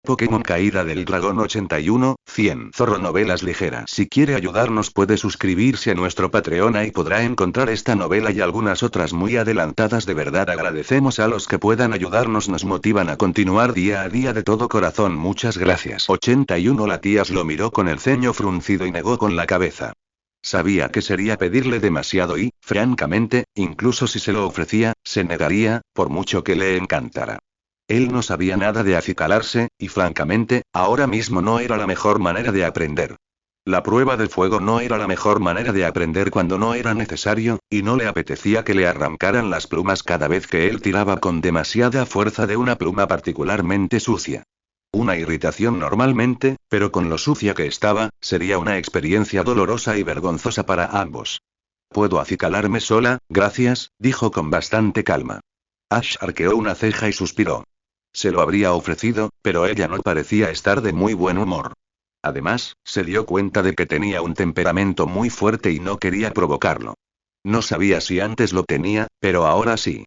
Pokémon Caída del Dragón 81, 100. Zorro Novelas Ligeras. Si quiere ayudarnos puede suscribirse a nuestro Patreon y podrá encontrar esta novela y algunas otras muy adelantadas. De verdad agradecemos a los que puedan ayudarnos, nos motivan a continuar día a día de todo corazón. Muchas gracias. 81. La tía lo miró con el ceño fruncido y negó con la cabeza. Sabía que sería pedirle demasiado y, francamente, incluso si se lo ofrecía, se negaría, por mucho que le encantara. Él no sabía nada de acicalarse, y francamente, ahora mismo no era la mejor manera de aprender. La prueba de fuego no era la mejor manera de aprender cuando no era necesario, y no le apetecía que le arrancaran las plumas cada vez que él tiraba con demasiada fuerza de una pluma particularmente sucia. Una irritación normalmente, pero con lo sucia que estaba, sería una experiencia dolorosa y vergonzosa para ambos. «Puedo acicalarme sola, gracias», dijo con bastante calma. Ash arqueó una ceja y suspiró. Se lo habría ofrecido, pero ella no parecía estar de muy buen humor. Además, se dio cuenta de que tenía un temperamento muy fuerte y no quería provocarlo. No sabía si antes lo tenía, pero ahora sí.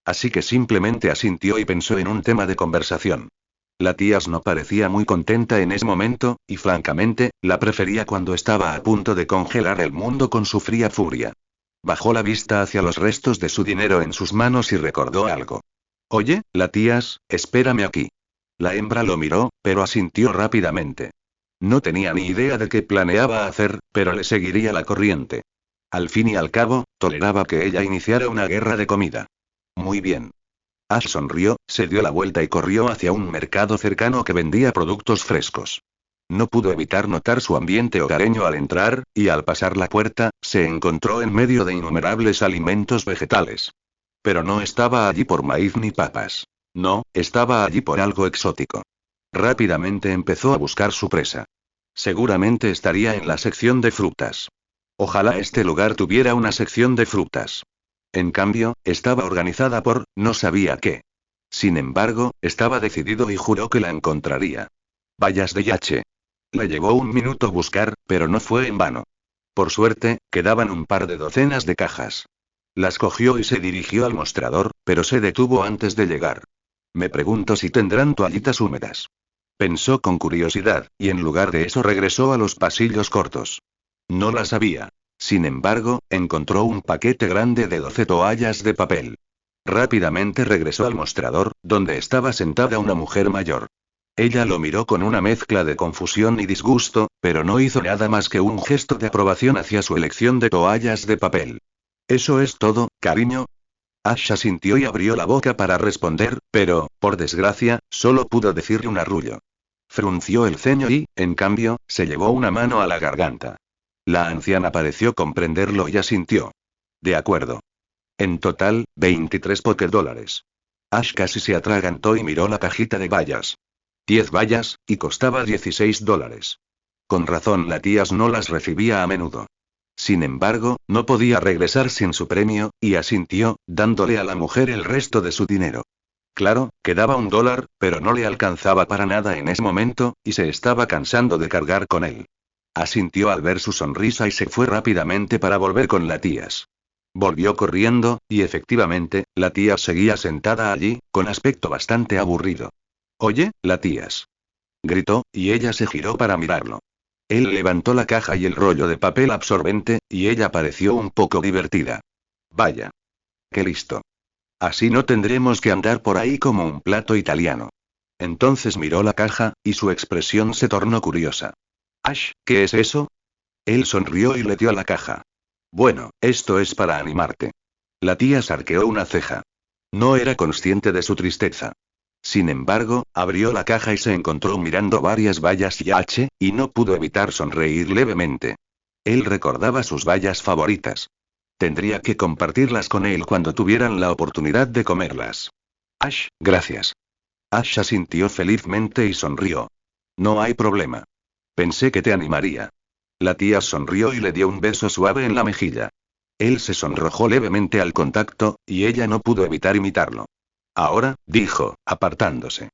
Así que simplemente asintió y pensó en un tema de conversación. La tía no parecía muy contenta en ese momento, y francamente, la prefería cuando estaba a punto de congelar el mundo con su fría furia. Bajó la vista hacia los restos de su dinero en sus manos y recordó algo. «Oye, Latías, espérame aquí». La hembra lo miró, pero asintió rápidamente. No tenía ni idea de qué planeaba hacer, pero le seguiría la corriente. Al fin y al cabo, toleraba que ella iniciara una guerra de comida. Muy bien. Ash sonrió, se dio la vuelta y corrió hacia un mercado cercano que vendía productos frescos. No pudo evitar notar su ambiente hogareño al entrar, y al pasar la puerta, se encontró en medio de innumerables alimentos vegetales. Pero no estaba allí por maíz ni papas. No, estaba allí por algo exótico. Rápidamente empezó a buscar su presa. Seguramente estaría en la sección de frutas. Ojalá este lugar tuviera una sección de frutas. En cambio, estaba organizada por, no sabía qué. Sin embargo, estaba decidido y juró que la encontraría. Bayas de yache. Le llevó un minuto buscar, pero no fue en vano. Por suerte, quedaban un par de docenas de cajas. Las cogió y se dirigió al mostrador, pero se detuvo antes de llegar. Me pregunto si tendrán toallitas húmedas. Pensó con curiosidad, y en lugar de eso regresó a los pasillos cortos. No las había. Sin embargo, encontró un paquete grande de 12 toallas de papel. Rápidamente regresó al mostrador, donde estaba sentada una mujer mayor. Ella lo miró con una mezcla de confusión y disgusto, pero no hizo nada más que un gesto de aprobación hacia su elección de toallas de papel. «¿Eso es todo, cariño?» Ash asintió y abrió la boca para responder, pero, por desgracia, solo pudo decirle un arrullo. Frunció el ceño y, en cambio, se llevó una mano a la garganta. La anciana pareció comprenderlo y asintió. «De acuerdo. En total, 23 $. Ash casi se atragantó y miró la cajita de bayas. 10 bayas, y costaba $16. Con razón la tía no las recibía a menudo. Sin embargo, no podía regresar sin su premio, y asintió, dándole a la mujer el resto de su dinero. Claro, quedaba $1, pero no le alcanzaba para nada en ese momento, y se estaba cansando de cargar con él. Asintió al ver su sonrisa y se fue rápidamente para volver con la tía. Volvió corriendo, y efectivamente, la tía seguía sentada allí, con aspecto bastante aburrido. «Oye, la tía», gritó, y ella se giró para mirarlo. Él levantó la caja y el rollo de papel absorbente, y ella pareció un poco divertida. «Vaya. Qué listo. Así no tendremos que andar por ahí como un plato italiano». Entonces miró la caja, y su expresión se tornó curiosa. «Ash, ¿qué es eso?» Él sonrió y le dio la caja. «Bueno, esto es para animarte». La tía arqueó una ceja. No era consciente de su tristeza. Sin embargo, abrió la caja y se encontró mirando varias bayas yache, y no pudo evitar sonreír levemente. Él recordaba sus bayas favoritas. Tendría que compartirlas con él cuando tuvieran la oportunidad de comerlas. «Ash, gracias». Ash asintió felizmente y sonrió. «No hay problema. Pensé que te animaría». La tía sonrió y le dio un beso suave en la mejilla. Él se sonrojó levemente al contacto, y ella no pudo evitar imitarlo. «Ahora», dijo, apartándose.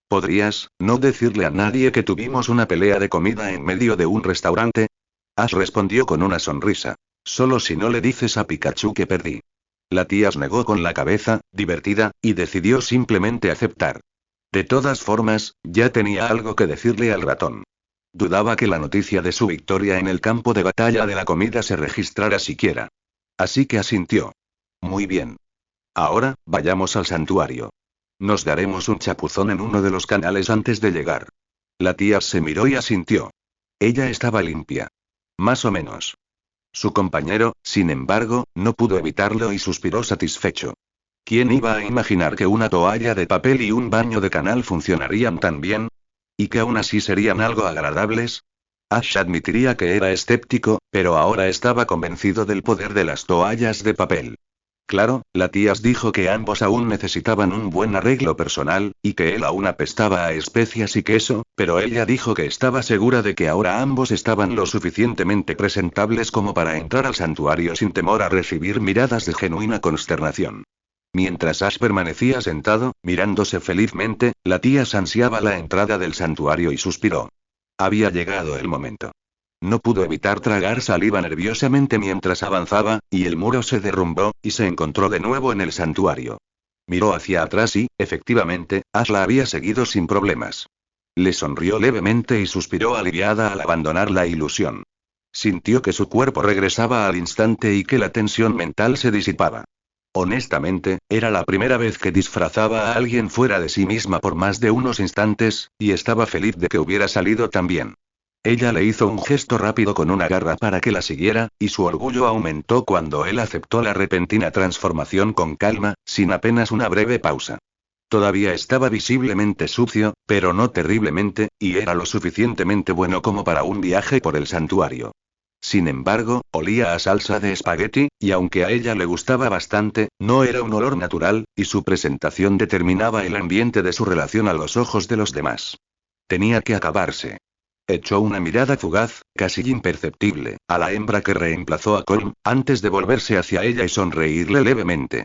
«¿Podrías no decirle a nadie que tuvimos una pelea de comida en medio de un restaurante?» Ash respondió con una sonrisa. «Solo si no le dices a Pikachu que perdí». La tía negó con la cabeza, divertida, y decidió simplemente aceptar. De todas formas, ya tenía algo que decirle al ratón. Dudaba que la noticia de su victoria en el campo de batalla de la comida se registrara siquiera. Así que asintió. Muy bien. Ahora, vayamos al santuario. Nos daremos un chapuzón en uno de los canales antes de llegar. La tía se miró y asintió. Ella estaba limpia. Más o menos. Su compañero, sin embargo, no pudo evitarlo y suspiró satisfecho. ¿Quién iba a imaginar que una toalla de papel y un baño de canal funcionarían tan bien? ¿Y que aún así serían algo agradables? Ash admitiría que era escéptico, pero ahora estaba convencido del poder de las toallas de papel. Claro, la tía dijo que ambos aún necesitaban un buen arreglo personal, y que él aún apestaba a especias y queso, pero ella dijo que estaba segura de que ahora ambos estaban lo suficientemente presentables como para entrar al santuario sin temor a recibir miradas de genuina consternación. Mientras Ash permanecía sentado, mirándose felizmente, la tía ansiaba la entrada del santuario y suspiró. Había llegado el momento. No pudo evitar tragar saliva nerviosamente mientras avanzaba, y el muro se derrumbó, y se encontró de nuevo en el santuario. Miró hacia atrás y, efectivamente, Ash la había seguido sin problemas. Le sonrió levemente y suspiró aliviada al abandonar la ilusión. Sintió que su cuerpo regresaba al instante y que la tensión mental se disipaba. Honestamente, era la primera vez que disfrazaba a alguien fuera de sí misma por más de unos instantes, y estaba feliz de que hubiera salido tan bien. Ella le hizo un gesto rápido con una garra para que la siguiera, y su orgullo aumentó cuando él aceptó la repentina transformación con calma, sin apenas una breve pausa. Todavía estaba visiblemente sucio, pero no terriblemente, y era lo suficientemente bueno como para un viaje por el santuario. Sin embargo, olía a salsa de espagueti, y aunque a ella le gustaba bastante, no era un olor natural, y su presentación determinaba el ambiente de su relación a los ojos de los demás. Tenía que acabarse. Echó una mirada fugaz, casi imperceptible, a la hembra que reemplazó a Colm, antes de volverse hacia ella y sonreírle levemente.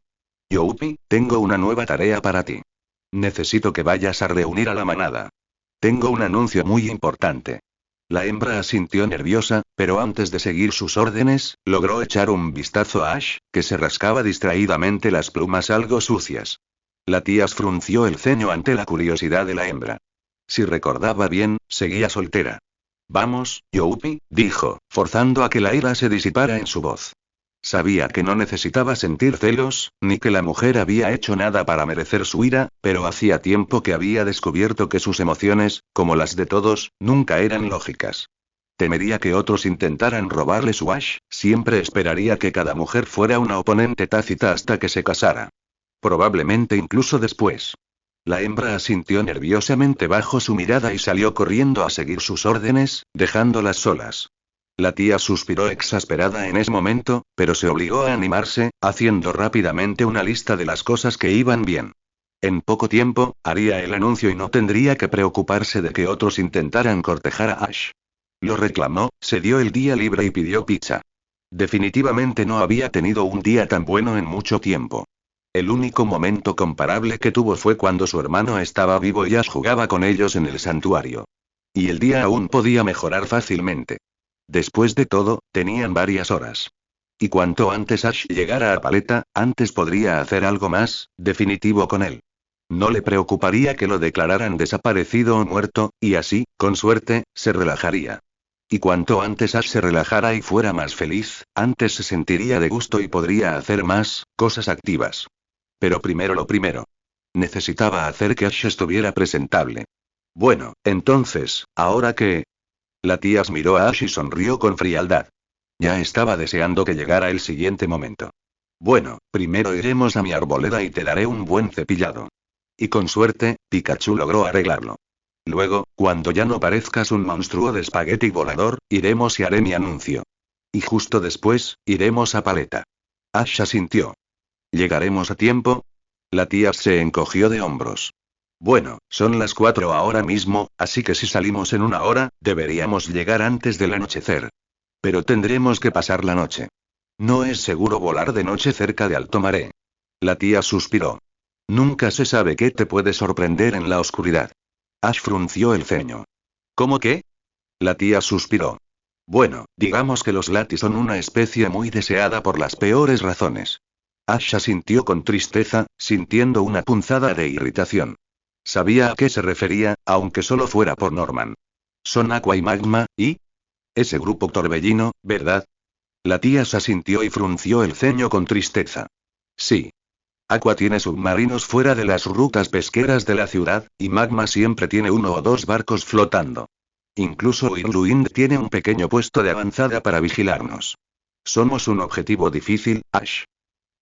Youpi, tengo una nueva tarea para ti. Necesito que vayas a reunir a la manada. Tengo un anuncio muy importante. La hembra asintió nerviosa, pero antes de seguir sus órdenes, logró echar un vistazo a Ash, que se rascaba distraídamente las plumas algo sucias. La tía frunció el ceño ante la curiosidad de la hembra. Si recordaba bien, seguía soltera. Vamos, Youpi, dijo, forzando a que la ira se disipara en su voz. Sabía que no necesitaba sentir celos, ni que la mujer había hecho nada para merecer su ira, pero hacía tiempo que había descubierto que sus emociones, como las de todos, nunca eran lógicas. Temería que otros intentaran robarle su Ash, siempre esperaría que cada mujer fuera una oponente tácita hasta que se casara. Probablemente incluso después. La hembra asintió nerviosamente bajo su mirada y salió corriendo a seguir sus órdenes, dejándolas solas. La tía suspiró exasperada en ese momento, pero se obligó a animarse, haciendo rápidamente una lista de las cosas que iban bien. En poco tiempo, haría el anuncio y no tendría que preocuparse de que otros intentaran cortejar a Ash. Lo reclamó, se dio el día libre y pidió pizza. Definitivamente no había tenido un día tan bueno en mucho tiempo. El único momento comparable que tuvo fue cuando su hermano estaba vivo y Ash jugaba con ellos en el santuario. Y el día aún podía mejorar fácilmente. Después de todo, tenían varias horas. Y cuanto antes Ash llegara a Paleta, antes podría hacer algo más, definitivo con él. No le preocuparía que lo declararan desaparecido o muerto, y así, con suerte, se relajaría. Y cuanto antes Ash se relajara y fuera más feliz, antes se sentiría de gusto y podría hacer más cosas activas. Pero primero lo primero. Necesitaba hacer que Ash estuviera presentable. Bueno, entonces, ¿ahora qué? La tía miró a Ash y sonrió con frialdad. Ya estaba deseando que llegara el siguiente momento. Bueno, primero iremos a mi arboleda y te daré un buen cepillado. Y con suerte, Pikachu logró arreglarlo. Luego, cuando ya no parezcas un monstruo de espagueti volador, iremos y haré mi anuncio. Y justo después, iremos a Paleta. Ash asintió. ¿Llegaremos a tiempo? La tía se encogió de hombros. Bueno, son las 4 ahora mismo, así que si salimos en una hora, deberíamos llegar antes del anochecer. Pero tendremos que pasar la noche. No es seguro volar de noche cerca de Alto Maré. La tía suspiró. Nunca se sabe qué te puede sorprender en la oscuridad. Ash frunció el ceño. ¿Cómo qué? La tía suspiró. Bueno, digamos que los Lati son una especie muy deseada por las peores razones. Ash asintió con tristeza, sintiendo una punzada de irritación. Sabía a qué se refería, aunque solo fuera por Norman. Son Aqua y Magma, ¿y? Ese grupo torbellino, ¿verdad? La tía se asintió y frunció el ceño con tristeza. Sí. Aqua tiene submarinos fuera de las rutas pesqueras de la ciudad, y Magma siempre tiene uno o dos barcos flotando. Incluso Irluind tiene un pequeño puesto de avanzada para vigilarnos. Somos un objetivo difícil, Ash.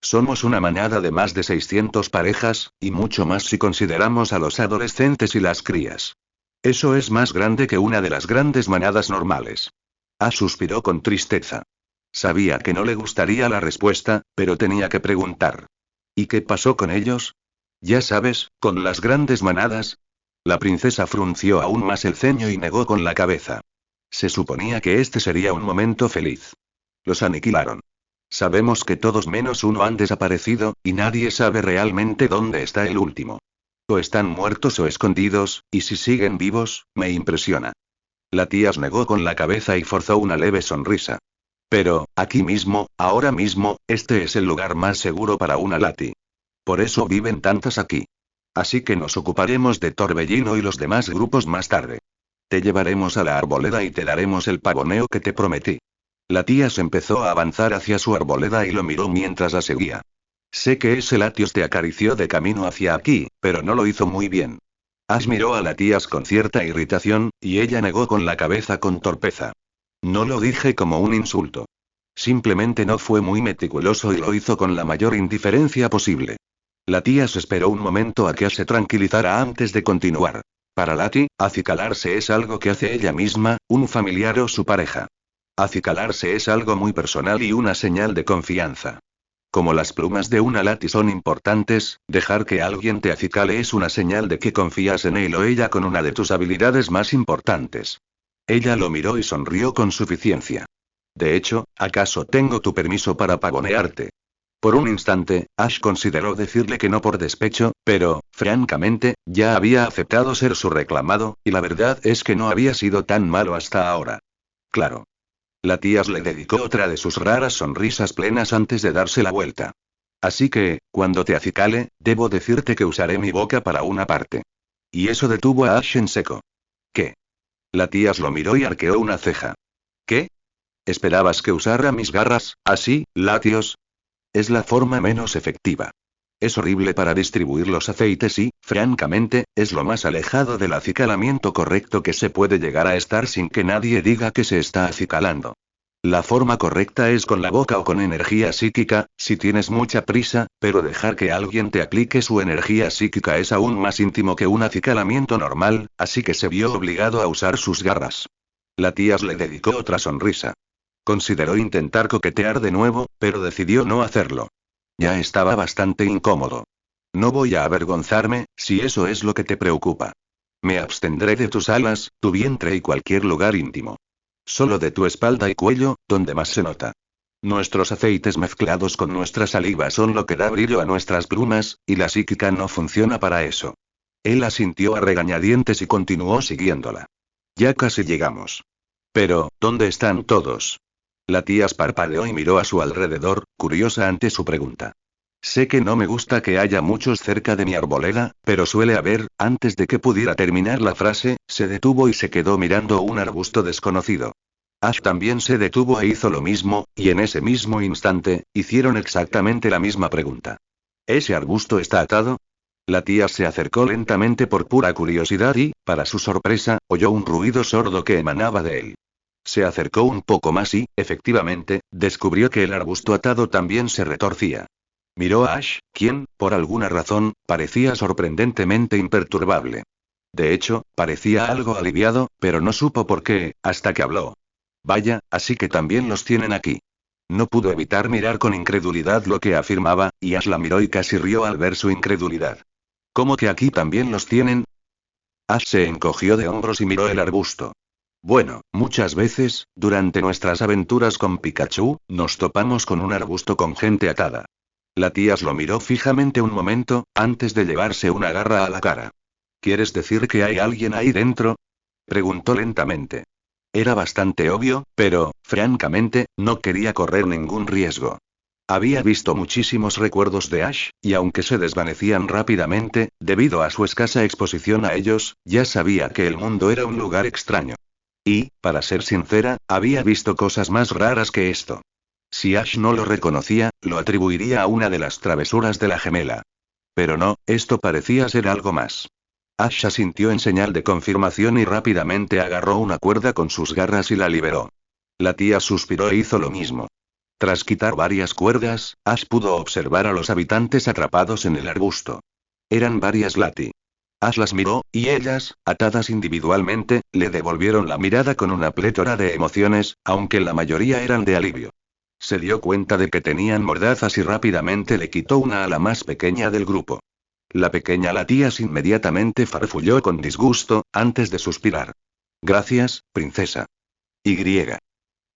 Somos una manada de más de 600 parejas, y mucho más si consideramos a los adolescentes y las crías. Eso es más grande que una de las grandes manadas normales. Ash suspiró con tristeza. Sabía que no le gustaría la respuesta, pero tenía que preguntar. ¿Y qué pasó con ellos? Ya sabes, con las grandes manadas. La princesa frunció aún más el ceño y negó con la cabeza. Se suponía que este sería un momento feliz. Los aniquilaron. Sabemos que todos menos uno han desaparecido, y nadie sabe realmente dónde está el último. O están muertos o escondidos, y si siguen vivos, me impresiona. La tía negó con la cabeza y forzó una leve sonrisa. Pero, aquí mismo, ahora mismo, este es el lugar más seguro para una Lati. Por eso viven tantas aquí. Así que nos ocuparemos de Torbellino y los demás grupos más tarde. Te llevaremos a la arboleda y te daremos el pavoneo que te prometí. La tía se empezó a avanzar hacia su arboleda y lo miró mientras la seguía. Sé que ese Latios te acarició de camino hacia aquí, pero no lo hizo muy bien. Ash miró a la tía con cierta irritación, y ella negó con la cabeza con torpeza. No lo dije como un insulto. Simplemente no fue muy meticuloso y lo hizo con la mayor indiferencia posible. La tía se esperó un momento a que Ash se tranquilizara antes de continuar. Para Lati, acicalarse es algo que hace ella misma, un familiar o su pareja. Acicalarse es algo muy personal y una señal de confianza. Como las plumas de una Lati son importantes, dejar que alguien te acicale es una señal de que confías en él o ella con una de tus habilidades más importantes. Ella lo miró y sonrió con suficiencia. De hecho, ¿acaso tengo tu permiso para pavonearte? Por un instante, Ash consideró decirle que no por despecho, pero, francamente, ya había aceptado ser su reclamado, y la verdad es que no había sido tan malo hasta ahora. Claro. La tía le dedicó otra de sus raras sonrisas plenas antes de darse la vuelta. Así que, cuando te acicale, debo decirte que usaré mi boca para una parte. Y eso detuvo a Ash en seco. ¿Qué? La tía lo miró y arqueó una ceja. ¿Qué? ¿Esperabas que usara mis garras, así, Latios? Es la forma menos efectiva. Es horrible para distribuir los aceites y, francamente, es lo más alejado del acicalamiento correcto que se puede llegar a estar sin que nadie diga que se está acicalando. La forma correcta es con la boca o con energía psíquica, si tienes mucha prisa, pero dejar que alguien te aplique su energía psíquica es aún más íntimo que un acicalamiento normal, así que se vio obligado a usar sus garras. La tía le dedicó otra sonrisa. Consideró intentar coquetear de nuevo, pero decidió no hacerlo. Ya estaba bastante incómodo. No voy a avergonzarme, si eso es lo que te preocupa. Me abstendré de tus alas, tu vientre y cualquier lugar íntimo. Solo de tu espalda y cuello, donde más se nota. Nuestros aceites mezclados con nuestra saliva son lo que da brillo a nuestras plumas, y la psíquica no funciona para eso. Él asintió a regañadientes y continuó siguiéndola. Ya casi llegamos. Pero, ¿dónde están todos? La tía parpadeó y miró a su alrededor, curiosa ante su pregunta. Sé que no me gusta que haya muchos cerca de mi arboleda, pero suele haber. Antes de que pudiera terminar la frase, se detuvo y se quedó mirando un arbusto desconocido. Ash también se detuvo e hizo lo mismo, y en ese mismo instante, hicieron exactamente la misma pregunta. ¿Ese arbusto está atado? La tía se acercó lentamente por pura curiosidad y, para su sorpresa, oyó un ruido sordo que emanaba de él. Se acercó un poco más y, efectivamente, descubrió que el arbusto atado también se retorcía. Miró a Ash, quien, por alguna razón, parecía sorprendentemente imperturbable. De hecho, parecía algo aliviado, pero no supo por qué, hasta que habló. Vaya, así que también los tienen aquí. No pudo evitar mirar con incredulidad lo que afirmaba, y Ash la miró y casi rió al ver su incredulidad. ¿Cómo que aquí también los tienen? Ash se encogió de hombros y miró el arbusto. Bueno, muchas veces, durante nuestras aventuras con Pikachu, nos topamos con un arbusto con gente atada. La tía lo miró fijamente un momento, antes de llevarse una garra a la cara. ¿Quieres decir que hay alguien ahí dentro? Preguntó lentamente. Era bastante obvio, pero, francamente, no quería correr ningún riesgo. Había visto muchísimos recuerdos de Ash, y aunque se desvanecían rápidamente, debido a su escasa exposición a ellos, ya sabía que el mundo era un lugar extraño. Y, para ser sincera, había visto cosas más raras que esto. Si Ash no lo reconocía, lo atribuiría a una de las travesuras de la gemela. Pero no, esto parecía ser algo más. Ash asintió en señal de confirmación y rápidamente agarró una cuerda con sus garras y la liberó. La tía suspiró e hizo lo mismo. Tras quitar varias cuerdas, Ash pudo observar a los habitantes atrapados en el arbusto. Eran varias Lati. Ash las miró, y ellas, atadas individualmente, le devolvieron la mirada con una plétora de emociones, aunque la mayoría eran de alivio. Se dio cuenta de que tenían mordazas y rápidamente le quitó una a la más pequeña del grupo. La pequeña Latías inmediatamente farfulló con disgusto, antes de suspirar. Gracias, princesa. Y.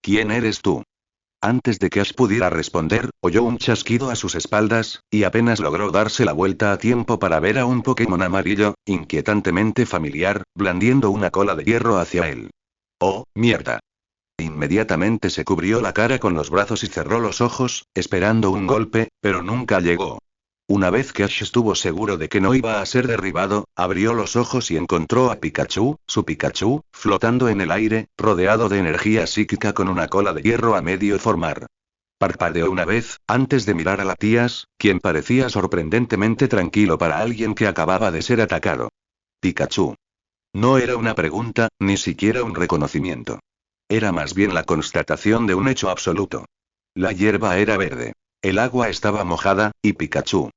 ¿Quién eres tú? Antes de que Ash pudiera responder, oyó un chasquido a sus espaldas, y apenas logró darse la vuelta a tiempo para ver a un Pokémon amarillo, inquietantemente familiar, blandiendo una cola de hierro hacia él. ¡Oh, mierda! Inmediatamente se cubrió la cara con los brazos y cerró los ojos, esperando un golpe, pero nunca llegó. Una vez que Ash estuvo seguro de que no iba a ser derribado, abrió los ojos y encontró a Pikachu, su Pikachu, flotando en el aire, rodeado de energía psíquica con una cola de hierro a medio formar. Parpadeó una vez, antes de mirar a Latías, quien parecía sorprendentemente tranquilo para alguien que acababa de ser atacado. Pikachu. No era una pregunta, ni siquiera un reconocimiento. Era más bien la constatación de un hecho absoluto. La hierba era verde. El agua estaba mojada, y Pikachu.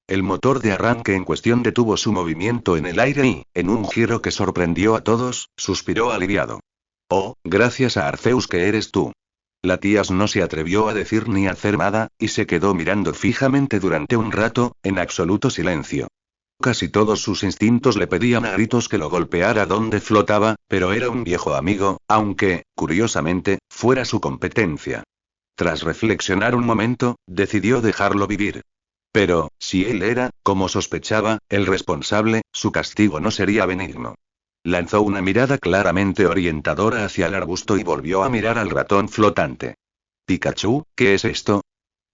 El motor de arranque en cuestión detuvo su movimiento en el aire y, en un giro que sorprendió a todos, suspiró aliviado. Oh, gracias a Arceus que eres tú. Latías no se atrevió a decir ni a hacer nada, y se quedó mirando fijamente durante un rato, en absoluto silencio. Casi todos sus instintos le pedían a gritos que lo golpeara donde flotaba, pero era un viejo amigo, aunque, curiosamente, fuera su competencia. Tras reflexionar un momento, decidió dejarlo vivir. Pero, si él era, como sospechaba, el responsable, su castigo no sería benigno. Lanzó una mirada claramente orientadora hacia el arbusto y volvió a mirar al ratón flotante. Pikachu, ¿qué es esto?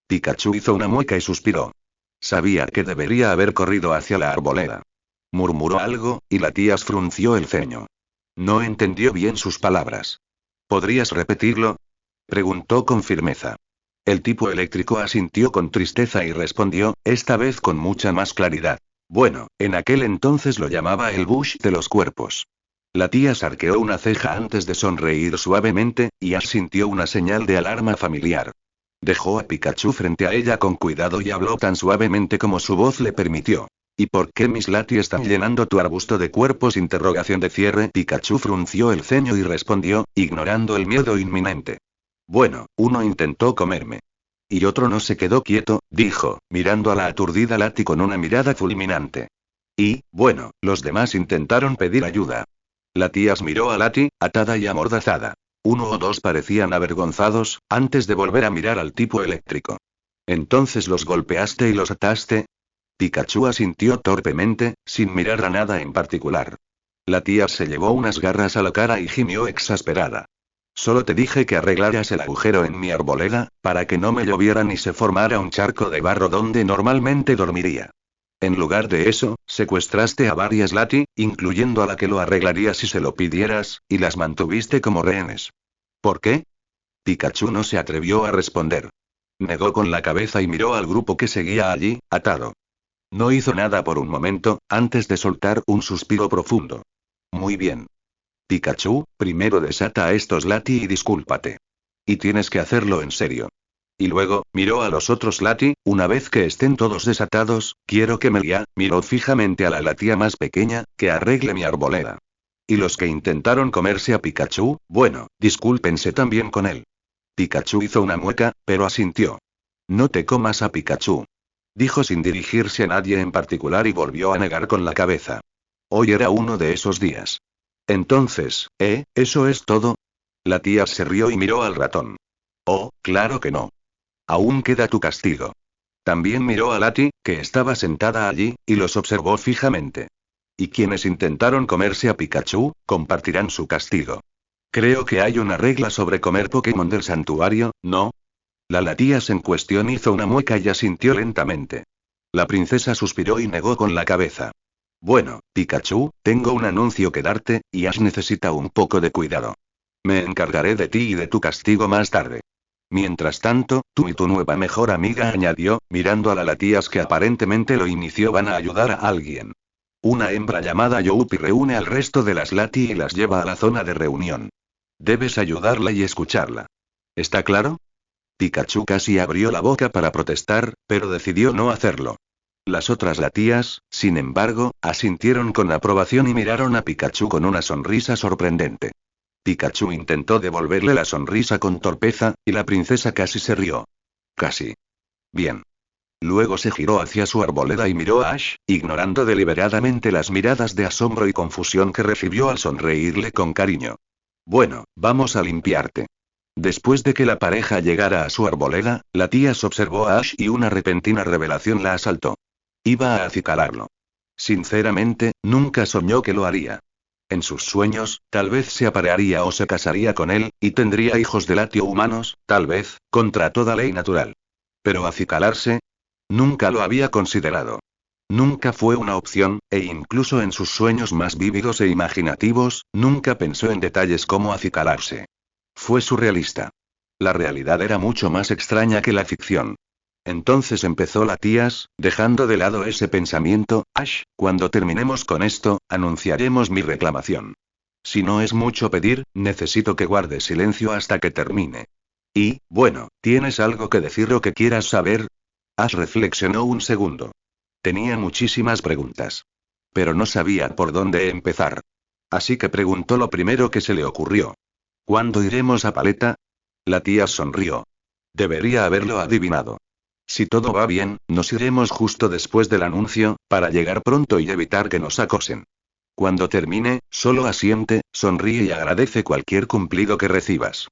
Pikachu hizo una mueca y suspiró. Sabía que debería haber corrido hacia la arboleda. Murmuró algo, y Latías frunció el ceño. No entendió bien sus palabras. ¿Podrías repetirlo? Preguntó con firmeza. El tipo eléctrico asintió con tristeza y respondió, esta vez con mucha más claridad. Bueno, en aquel entonces lo llamaba el Bush de los cuerpos. Latías arqueó una ceja antes de sonreír suavemente, y asintió una señal de alarma familiar. Dejó a Pikachu frente a ella con cuidado y habló tan suavemente como su voz le permitió. ¿Y por qué mis Lati están llenando tu arbusto de cuerpos? Interrogación de cierre. Pikachu frunció el ceño y respondió, ignorando el miedo inminente. Bueno, uno intentó comerme. Y otro no se quedó quieto, dijo, mirando a la aturdida Lati con una mirada fulminante. Y, bueno, los demás intentaron pedir ayuda. Latías miró a Lati, atada y amordazada. Uno o dos parecían avergonzados, antes de volver a mirar al tipo eléctrico. ¿Entonces los golpeaste y los ataste? Pikachu asintió torpemente, sin mirar a nada en particular. Latías se llevó unas garras a la cara y gimió exasperada. Solo te dije que arreglaras el agujero en mi arboleda, para que no me lloviera ni se formara un charco de barro donde normalmente dormiría. En lugar de eso, secuestraste a varias Lati, incluyendo a la que lo arreglaría si se lo pidieras, y las mantuviste como rehenes. ¿Por qué? Pikachu no se atrevió a responder. Negó con la cabeza y miró al grupo que seguía allí, atado. No hizo nada por un momento, antes de soltar un suspiro profundo. Muy bien. Pikachu, primero desata a estos Lati y discúlpate. Y tienes que hacerlo en serio. Y luego, miró a los otros Lati, una vez que estén todos desatados, quiero que Melia, miró fijamente a la Latia más pequeña, que arregle mi arboleda. Y los que intentaron comerse a Pikachu, bueno, discúlpense también con él. Pikachu hizo una mueca, pero asintió. No te comas a Pikachu. Dijo sin dirigirse a nadie en particular y volvió a negar con la cabeza. Hoy era uno de esos días. Entonces, ¿eso es todo? La tía se rió y miró al ratón. Oh, claro que no. Aún queda tu castigo. También miró a Lati, que estaba sentada allí, y los observó fijamente. Y quienes intentaron comerse a Pikachu, compartirán su castigo. Creo que hay una regla sobre comer Pokémon del santuario, ¿no? La Latias en cuestión hizo una mueca y asintió lentamente. La princesa suspiró y negó con la cabeza. Bueno, Pikachu, tengo un anuncio que darte, y Ash necesita un poco de cuidado. Me encargaré de ti y de tu castigo más tarde. Mientras tanto, tú y tu nueva mejor amiga, añadió, mirando a la Latias que aparentemente lo inició, van a ayudar a alguien. Una hembra llamada Youpi reúne al resto de las Lati y las lleva a la zona de reunión. Debes ayudarla y escucharla. ¿Está claro? Pikachu casi abrió la boca para protestar, pero decidió no hacerlo. Las otras Latías, sin embargo, asintieron con aprobación y miraron a Pikachu con una sonrisa sorprendente. Pikachu intentó devolverle la sonrisa con torpeza, y la princesa casi se rió. Casi. Bien. Luego se giró hacia su arboleda y miró a Ash, ignorando deliberadamente las miradas de asombro y confusión que recibió al sonreírle con cariño. Bueno, vamos a limpiarte. Después de que la pareja llegara a su arboleda, la tía observó a Ash y una repentina revelación la asaltó. Iba a acicalarlo. Sinceramente, nunca soñó que lo haría. En sus sueños, tal vez se aparearía o se casaría con él, y tendría hijos de latio humanos, tal vez, contra toda ley natural. Pero acicalarse, nunca lo había considerado. Nunca fue una opción, e incluso en sus sueños más vívidos e imaginativos, nunca pensó en detalles como acicalarse. Fue surrealista. La realidad era mucho más extraña que la ficción. Entonces empezó la tías, dejando de lado ese pensamiento. Ash, cuando terminemos con esto, anunciaremos mi reclamación. Si no es mucho pedir, necesito que guardes silencio hasta que termine. Y, bueno, ¿tienes algo que decir o que quieras saber? Ash reflexionó un segundo. Tenía muchísimas preguntas. Pero no sabía por dónde empezar. Así que preguntó lo primero que se le ocurrió. ¿Cuándo iremos a Paleta? La tía sonrió. Debería haberlo adivinado. Si todo va bien, nos iremos justo después del anuncio, para llegar pronto y evitar que nos acosen. Cuando termine, solo asiente, sonríe y agradece cualquier cumplido que recibas.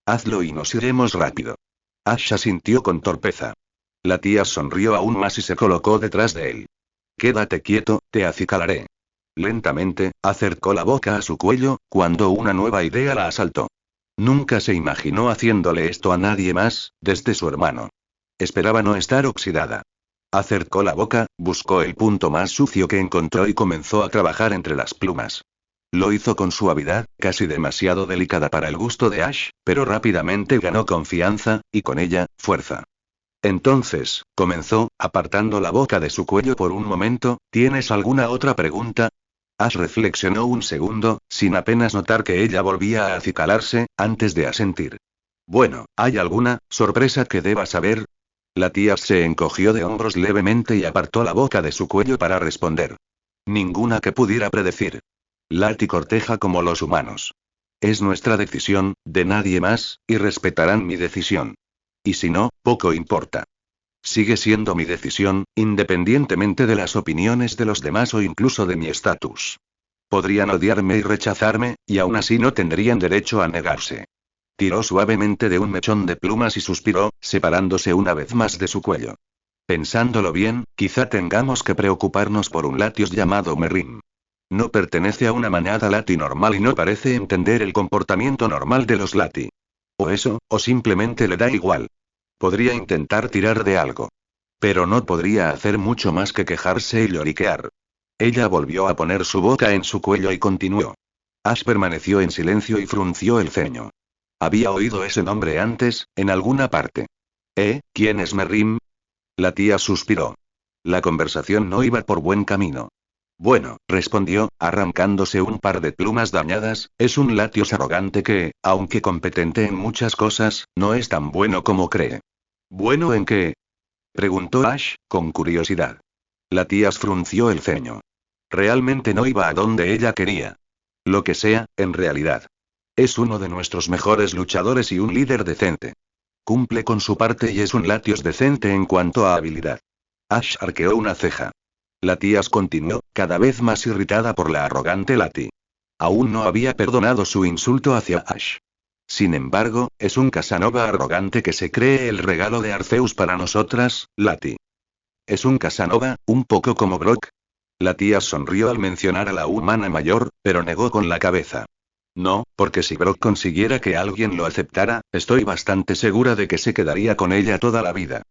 Hazlo y nos iremos rápido. Ash asintió con torpeza. La tía sonrió aún más y se colocó detrás de él. Quédate quieto, te acicalaré. Lentamente, acercó la boca a su cuello, cuando una nueva idea la asaltó. Nunca se imaginó haciéndole esto a nadie más, desde su hermano. Esperaba no estar oxidada. Acercó la boca, buscó el punto más sucio que encontró y comenzó a trabajar entre las plumas. Lo hizo con suavidad, casi demasiado delicada para el gusto de Ash, pero rápidamente ganó confianza, y con ella, fuerza. Entonces, comenzó, apartando la boca de su cuello por un momento. ¿Tienes alguna otra pregunta? Ash reflexionó un segundo, sin apenas notar que ella volvía a acicalarse, antes de asentir. Bueno, ¿hay alguna sorpresa que deba saber? La tía se encogió de hombros levemente y apartó la boca de su cuello para responder. Ninguna que pudiera predecir. Lati corteja como los humanos. Es nuestra decisión, de nadie más, y respetarán mi decisión. Y si no, poco importa. Sigue siendo mi decisión, independientemente de las opiniones de los demás o incluso de mi estatus. Podrían odiarme y rechazarme, y aún así no tendrían derecho a negarse. Tiró suavemente de un mechón de plumas y suspiró, separándose una vez más de su cuello. Pensándolo bien, quizá tengamos que preocuparnos por un Latios llamado Merrim. No pertenece a una manada Lati normal y no parece entender el comportamiento normal de los Lati. O eso, o simplemente le da igual. Podría intentar tirar de algo. Pero no podría hacer mucho más que quejarse y lloriquear. Ella volvió a poner su boca en su cuello y continuó. Ash permaneció en silencio y frunció el ceño. Había oído ese nombre antes, en alguna parte. ¿Quién es Merrim? La tía suspiró. La conversación no iba por buen camino. Bueno, respondió, arrancándose un par de plumas dañadas, es un Latios arrogante que, aunque competente en muchas cosas, no es tan bueno como cree. ¿Bueno en qué? Preguntó Ash, con curiosidad. La tía frunció el ceño. Realmente no iba a donde ella quería. Lo que sea, en realidad. Es uno de nuestros mejores luchadores y un líder decente. Cumple con su parte y es un Latios decente en cuanto a habilidad. Ash arqueó una ceja. La tía continuó, cada vez más irritada por la arrogante Lati. Aún no había perdonado su insulto hacia Ash. Sin embargo, es un Casanova arrogante que se cree el regalo de Arceus para nosotras, Lati. Es un Casanova, un poco como Brock. La tía sonrió al mencionar a la humana mayor, pero negó con la cabeza. No, porque si Brock consiguiera que alguien lo aceptara, estoy bastante segura de que se quedaría con ella toda la vida.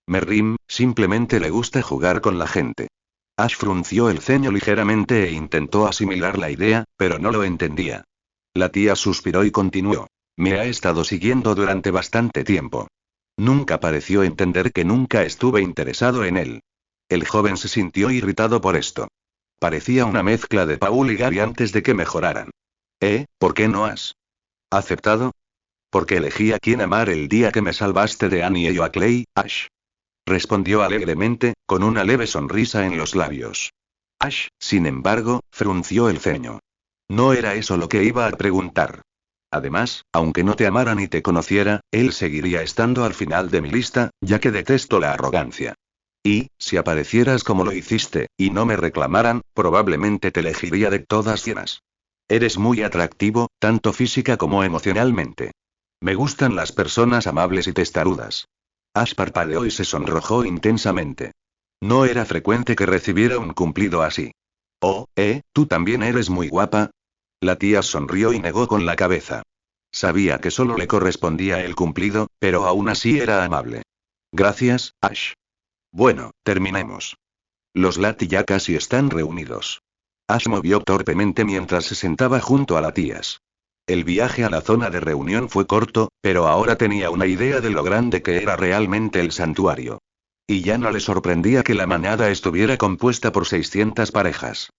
Merrim, simplemente le gusta jugar con la gente. Ash frunció el ceño ligeramente e intentó asimilar la idea, pero no lo entendía. La tía suspiró y continuó. Me ha estado siguiendo durante bastante tiempo. Nunca pareció entender que nunca estuve interesado en él. El joven se sintió irritado por esto. Parecía una mezcla de Paul y Gary antes de que mejoraran. ¿Por qué no has aceptado? Porque elegí a quien amar el día que me salvaste de Annie y Oakley, Ash. Respondió alegremente, con una leve sonrisa en los labios. Ash, sin embargo, frunció el ceño. No era eso lo que iba a preguntar. Además, aunque no te amara ni te conociera, él seguiría estando al final de mi lista, ya que detesto la arrogancia. Y, si aparecieras como lo hiciste, y no me reclamaran, probablemente te elegiría de todas llenas. Eres muy atractivo, tanto física como emocionalmente. Me gustan las personas amables y testarudas. Ash parpadeó y se sonrojó intensamente. No era frecuente que recibiera un cumplido así. Oh, tú también eres muy guapa. La tía sonrió y negó con la cabeza. Sabía que solo le correspondía el cumplido, pero aún así era amable. Gracias, Ash. Bueno, terminemos. Los Lati ya casi están reunidos. Ash movió torpemente mientras se sentaba junto a la tías. El viaje a la zona de reunión fue corto, pero ahora tenía una idea de lo grande que era realmente el santuario. Y ya no le sorprendía que la manada estuviera compuesta por 600 parejas.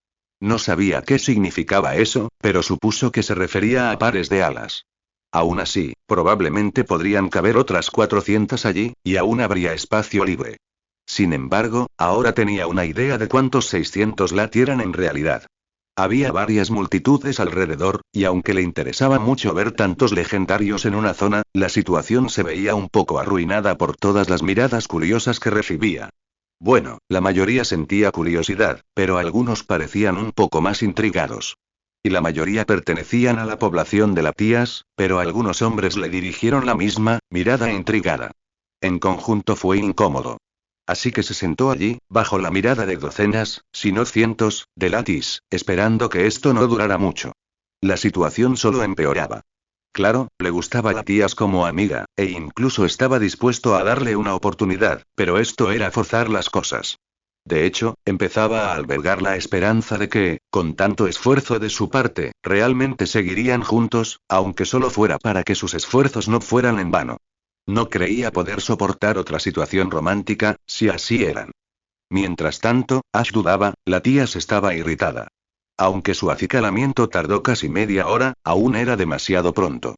No sabía qué significaba eso, pero supuso que se refería a pares de alas. Aún así, probablemente podrían caber otras 400 allí, y aún habría espacio libre. Sin embargo, ahora tenía una idea de cuántos 600 latieran en realidad. Había varias multitudes alrededor, y aunque le interesaba mucho ver tantos legendarios en una zona, la situación se veía un poco arruinada por todas las miradas curiosas que recibía. Bueno, la mayoría sentía curiosidad, pero algunos parecían un poco más intrigados. Y la mayoría pertenecían a la población de Latías, pero algunos hombres le dirigieron la misma mirada intrigada. En conjunto fue incómodo. Así que se sentó allí, bajo la mirada de docenas, si no cientos, de Latis, esperando que esto no durara mucho. La situación solo empeoraba. Claro, le gustaba Latías como amiga, e incluso estaba dispuesto a darle una oportunidad, pero esto era forzar las cosas. De hecho, empezaba a albergar la esperanza de que, con tanto esfuerzo de su parte, realmente seguirían juntos, aunque solo fuera para que sus esfuerzos no fueran en vano. No creía poder soportar otra situación romántica, si así eran. Mientras tanto, Ash dudaba, la tía estaba irritada. Aunque su acicalamiento tardó casi media hora, aún era demasiado pronto.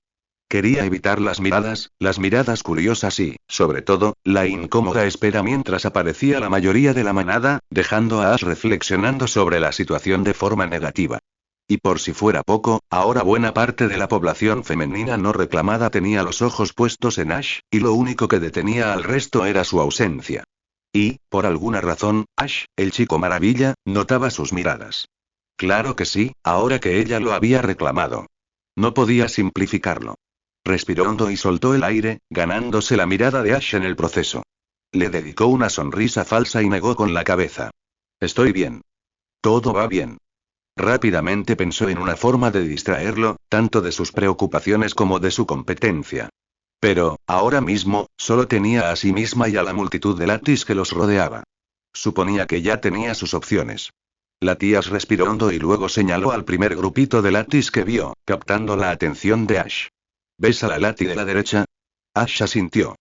Quería evitar las miradas curiosas y, sobre todo, la incómoda espera mientras aparecía la mayoría de la manada, dejando a Ash reflexionando sobre la situación de forma negativa. Y por si fuera poco, ahora buena parte de la población femenina no reclamada tenía los ojos puestos en Ash, y lo único que detenía al resto era su ausencia. Y, por alguna razón, Ash, el chico maravilla, notaba sus miradas. Claro que sí, ahora que ella lo había reclamado. No podía simplificarlo. Respiró hondo y soltó el aire, ganándose la mirada de Ash en el proceso. Le dedicó una sonrisa falsa y negó con la cabeza. Estoy bien. Todo va bien. Rápidamente pensó en una forma de distraerlo, tanto de sus preocupaciones como de su competencia. Pero, ahora mismo, solo tenía a sí misma y a la multitud de Latis que los rodeaba. Suponía que ya tenía sus opciones. Latías respiró hondo y luego señaló al primer grupito de Latis que vio, captando la atención de Ash. ¿Ves a la Lati de la derecha? Ash asintió.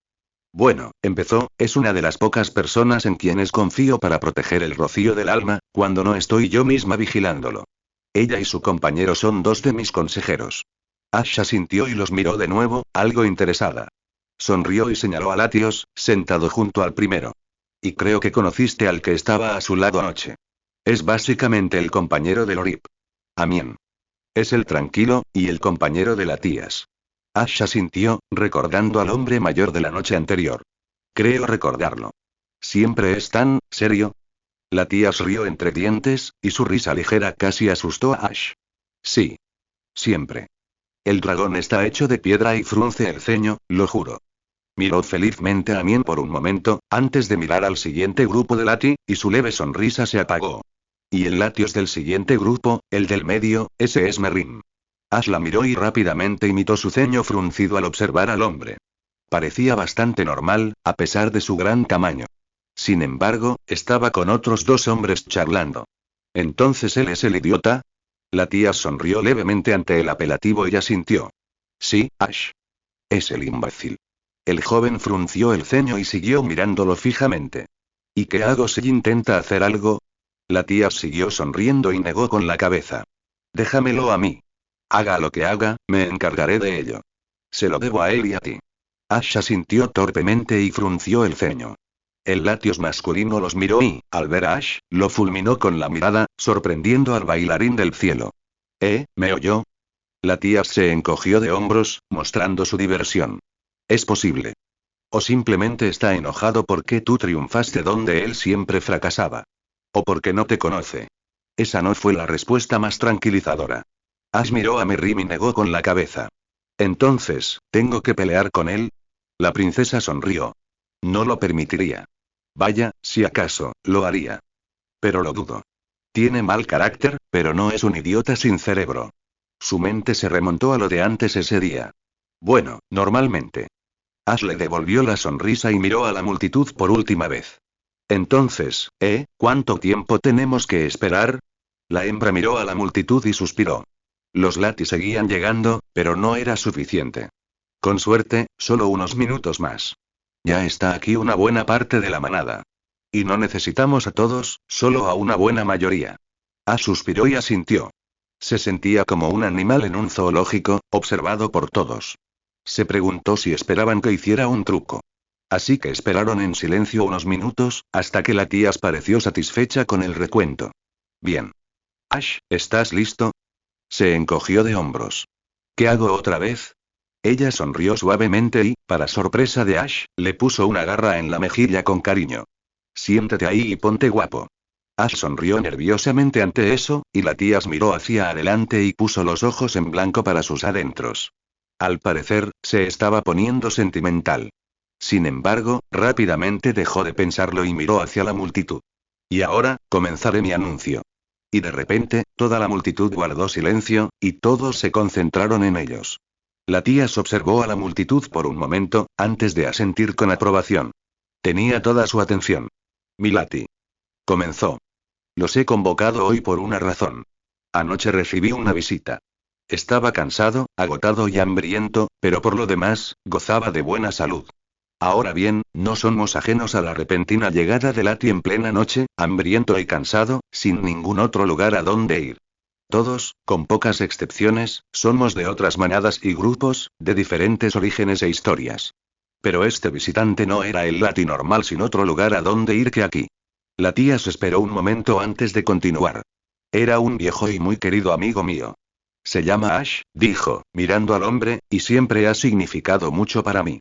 Bueno, empezó, es una de las pocas personas en quienes confío para proteger el rocío del alma, cuando no estoy yo misma vigilándolo. Ella y su compañero son dos de mis consejeros. Ash asintió y los miró de nuevo, algo interesada. Sonrió y señaló a Latios, sentado junto al primero. Y creo que conociste al que estaba a su lado anoche. Es básicamente el compañero de Lorip. Amien. Es el tranquilo, y el compañero de Latías. Ash asintió, recordando al hombre mayor de la noche anterior. Creo recordarlo. ¿Siempre es tan serio? Latías rió entre dientes, y su risa ligera casi asustó a Ash. Sí. Siempre. El dragón está hecho de piedra y frunce el ceño, lo juro. Miró felizmente a Mien por un momento, antes de mirar al siguiente grupo de Lati, y su leve sonrisa se apagó. Y el Latios del siguiente grupo, el del medio, ese es Merrim. Ash la miró y rápidamente imitó su ceño fruncido al observar al hombre. Parecía bastante normal, a pesar de su gran tamaño. Sin embargo, estaba con otros dos hombres charlando. ¿Entonces él es el idiota? La tía sonrió levemente ante el apelativo y asintió. Sí, Ash. Es el imbécil. El joven frunció el ceño y siguió mirándolo fijamente. ¿Y qué hago si intenta hacer algo? La tía siguió sonriendo y negó con la cabeza. Déjamelo a mí. Haga lo que haga, me encargaré de ello. Se lo debo a él y a ti. Ash asintió torpemente y frunció el ceño. El Latios masculino los miró y, al ver a Ash, lo fulminó con la mirada, sorprendiendo al bailarín del cielo. ¿Me oyó? La tía se encogió de hombros, mostrando su diversión. Es posible. O simplemente está enojado porque tú triunfaste donde él siempre fracasaba. O porque no te conoce. Esa no fue la respuesta más tranquilizadora. Ash miró a Merrim y negó con la cabeza. Entonces, ¿tengo que pelear con él? La princesa sonrió. No lo permitiría. Vaya, si acaso, lo haría. Pero lo dudo. Tiene mal carácter, pero no es un idiota sin cerebro. Su mente se remontó a lo de antes ese día. Bueno, normalmente. Ash le devolvió la sonrisa y miró a la multitud por última vez. Entonces, ¿cuánto tiempo tenemos que esperar? La hembra miró a la multitud y suspiró. Los Lati seguían llegando, pero no era suficiente. Con suerte, solo unos minutos más. Ya está aquí una buena parte de la manada. Y no necesitamos a todos, solo a una buena mayoría. Ash suspiró y asintió. Se sentía como un animal en un zoológico, observado por todos. Se preguntó si esperaban que hiciera un truco. Así que esperaron en silencio unos minutos, hasta que la tía pareció satisfecha con el recuento. Bien. Ash, ¿estás listo? Se encogió de hombros. ¿Qué hago otra vez? Ella sonrió suavemente y, para sorpresa de Ash, le puso una garra en la mejilla con cariño. Siéntate ahí y ponte guapo. Ash sonrió nerviosamente ante eso, y la tía miró hacia adelante y puso los ojos en blanco para sus adentros. Al parecer, se estaba poniendo sentimental. Sin embargo, rápidamente dejó de pensarlo y miró hacia la multitud. Y ahora, comenzaré mi anuncio. Y de repente, toda la multitud guardó silencio, y todos se concentraron en ellos. La tía observó a la multitud por un momento, antes de asentir con aprobación. Tenía toda su atención. Milati. Comenzó. Los he convocado hoy por una razón. Anoche recibí una visita. Estaba cansado, agotado y hambriento, pero por lo demás, gozaba de buena salud. Ahora bien, no somos ajenos a la repentina llegada de Lati en plena noche, hambriento y cansado, sin ningún otro lugar a donde ir. Todos, con pocas excepciones, somos de otras manadas y grupos, de diferentes orígenes e historias. Pero este visitante no era el Lati normal sin otro lugar a donde ir que aquí. La tía se esperó un momento antes de continuar. Era un viejo y muy querido amigo mío. Se llama Ash, dijo, mirando al hombre, y siempre ha significado mucho para mí.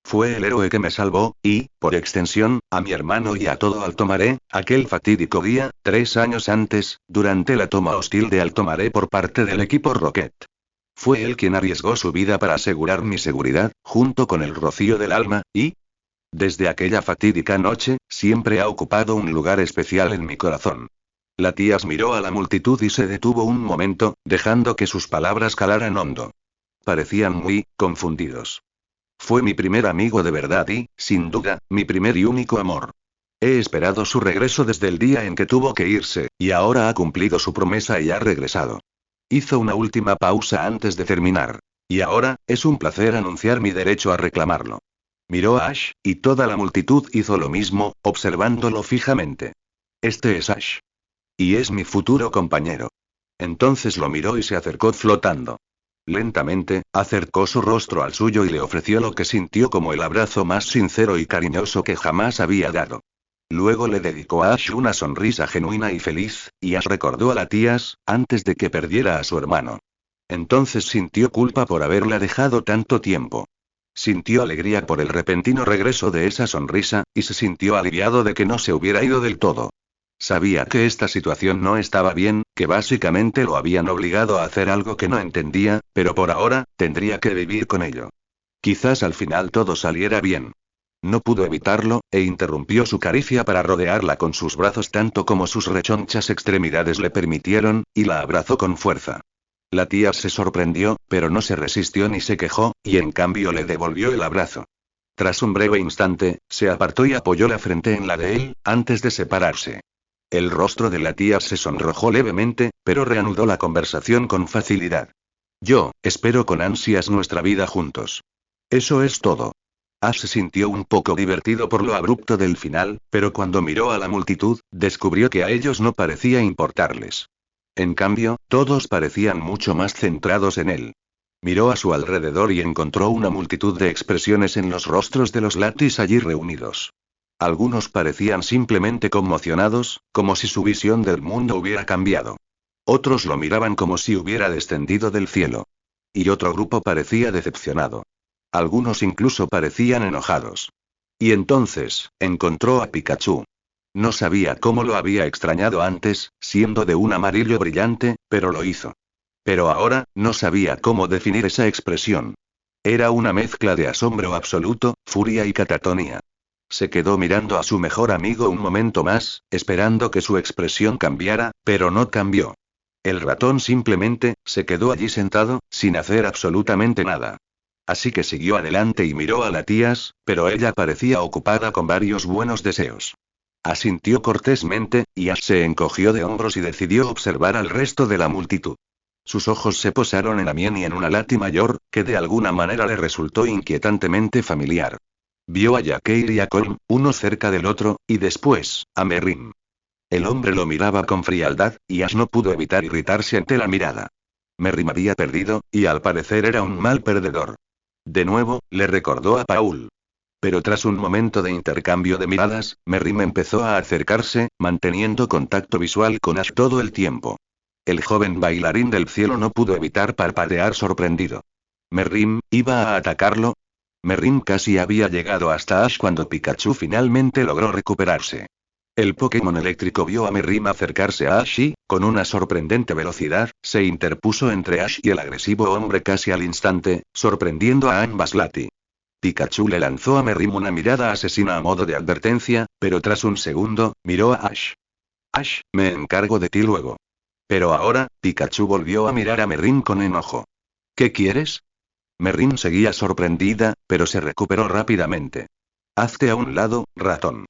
Fue el héroe que me salvó, y, por extensión, a mi hermano y a todo Alto Mare, aquel fatídico día, 3 años antes, durante la toma hostil de Alto Mare por parte del equipo Rocket. Fue él quien arriesgó su vida para asegurar mi seguridad, junto con el rocío del alma, y... desde aquella fatídica noche, siempre ha ocupado un lugar especial en mi corazón. La tía miró a la multitud y se detuvo un momento, dejando que sus palabras calaran hondo. Parecían muy confundidos. Fue mi primer amigo de verdad y, sin duda, mi primer y único amor. He esperado su regreso desde el día en que tuvo que irse, y ahora ha cumplido su promesa y ha regresado. Hizo una última pausa antes de terminar. Y ahora, es un placer anunciar mi derecho a reclamarlo. Miró a Ash, y toda la multitud hizo lo mismo, observándolo fijamente. Este es Ash. Y es mi futuro compañero. Entonces lo miró y se acercó flotando. Lentamente, acercó su rostro al suyo y le ofreció lo que sintió como el abrazo más sincero y cariñoso que jamás había dado. Luego le dedicó a Ash una sonrisa genuina y feliz, y Ash recordó a la tía, antes de que perdiera a su hermano. Entonces sintió culpa por haberla dejado tanto tiempo. Sintió alegría por el repentino regreso de esa sonrisa, y se sintió aliviado de que no se hubiera ido del todo. Sabía que esta situación no estaba bien, que básicamente lo habían obligado a hacer algo que no entendía, pero por ahora, tendría que vivir con ello. Quizás al final todo saliera bien. No pudo evitarlo, e interrumpió su caricia para rodearla con sus brazos tanto como sus rechonchas extremidades le permitieron, y la abrazó con fuerza. La tía se sorprendió, pero no se resistió ni se quejó, y en cambio le devolvió el abrazo. Tras un breve instante, se apartó y apoyó la frente en la de él, antes de separarse. El rostro de la tía se sonrojó levemente, pero reanudó la conversación con facilidad. Yo, espero con ansias nuestra vida juntos. Eso es todo. Ash se sintió un poco divertido por lo abrupto del final, pero cuando miró a la multitud, descubrió que a ellos no parecía importarles. En cambio, todos parecían mucho más centrados en él. Miró a su alrededor y encontró una multitud de expresiones en los rostros de los Latis allí reunidos. Algunos parecían simplemente conmocionados, como si su visión del mundo hubiera cambiado. Otros lo miraban como si hubiera descendido del cielo. Y otro grupo parecía decepcionado. Algunos incluso parecían enojados. Y entonces, encontró a Pikachu. No sabía cómo lo había extrañado antes, siendo de un amarillo brillante, pero lo hizo. Pero ahora, no sabía cómo definir esa expresión. Era una mezcla de asombro absoluto, furia y catatonia. Se quedó mirando a su mejor amigo un momento más, esperando que su expresión cambiara, pero no cambió. El ratón simplemente, se quedó allí sentado, sin hacer absolutamente nada. Así que siguió adelante y miró a la tías, pero ella parecía ocupada con varios buenos deseos. Asintió cortésmente, y Ash se encogió de hombros y decidió observar al resto de la multitud. Sus ojos se posaron en Amien y en una Lati mayor, que de alguna manera le resultó inquietantemente familiar. Vio a Yakeir y a Colm, uno cerca del otro, y después, a Merrim. El hombre lo miraba con frialdad, y Ash no pudo evitar irritarse ante la mirada. Merrim había perdido, y al parecer era un mal perdedor. De nuevo, le recordó a Paul. Pero tras un momento de intercambio de miradas, Merrim empezó a acercarse, manteniendo contacto visual con Ash todo el tiempo. El joven bailarín del cielo no pudo evitar parpadear sorprendido. ¿Merrim iba a atacarlo? Merrim casi había llegado hasta Ash cuando Pikachu finalmente logró recuperarse. El Pokémon eléctrico vio a Merrim acercarse a Ash y, con una sorprendente velocidad, se interpuso entre Ash y el agresivo hombre casi al instante, sorprendiendo a ambas Lati. Pikachu le lanzó a Merrim una mirada asesina a modo de advertencia, pero tras un segundo, miró a Ash. Ash, me encargo de ti luego. Pero ahora, Pikachu volvió a mirar a Merrim con enojo. ¿Qué quieres? Merrim seguía sorprendida, pero se recuperó rápidamente. Hazte a un lado, ratón.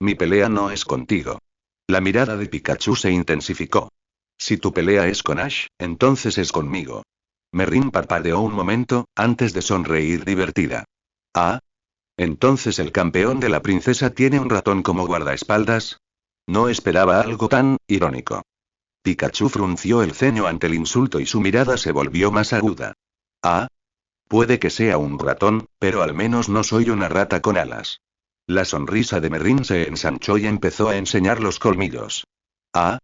Mi pelea no es contigo. La mirada de Pikachu se intensificó. Si tu pelea es con Ash, entonces es conmigo. Merrim parpadeó un momento, antes de sonreír divertida. ¿Ah? ¿Entonces el campeón de la princesa tiene un ratón como guardaespaldas? No esperaba algo tan irónico. Pikachu frunció el ceño ante el insulto y su mirada se volvió más aguda. ¿Ah? Puede que sea un ratón, pero al menos no soy una rata con alas. La sonrisa de Merrim se ensanchó y empezó a enseñar los colmillos. ¿Ah?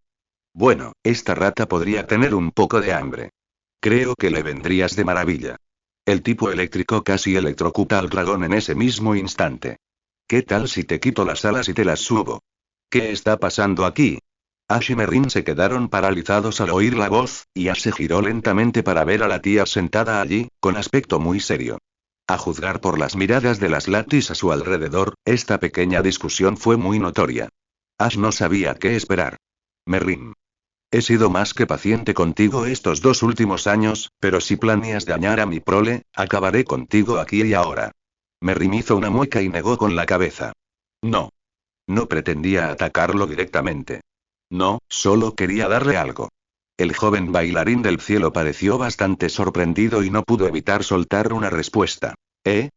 Bueno, esta rata podría tener un poco de hambre. Creo que le vendrías de maravilla. El tipo eléctrico casi electrocuta al dragón en ese mismo instante. ¿Qué tal si te quito las alas y te las subo? ¿Qué está pasando aquí? Ash y Merrim se quedaron paralizados al oír la voz, y Ash se giró lentamente para ver a la tía sentada allí, con aspecto muy serio. A juzgar por las miradas de las Latis a su alrededor, esta pequeña discusión fue muy notoria. Ash no sabía qué esperar. Merrim. He sido más que paciente contigo estos 2 últimos años, pero si planeas dañar a mi prole, acabaré contigo aquí y ahora. Merrim hizo una mueca y negó con la cabeza. No. No pretendía atacarlo directamente. No, solo quería darle algo. El joven bailarín del cielo pareció bastante sorprendido y no pudo evitar soltar una respuesta. ¿Eh?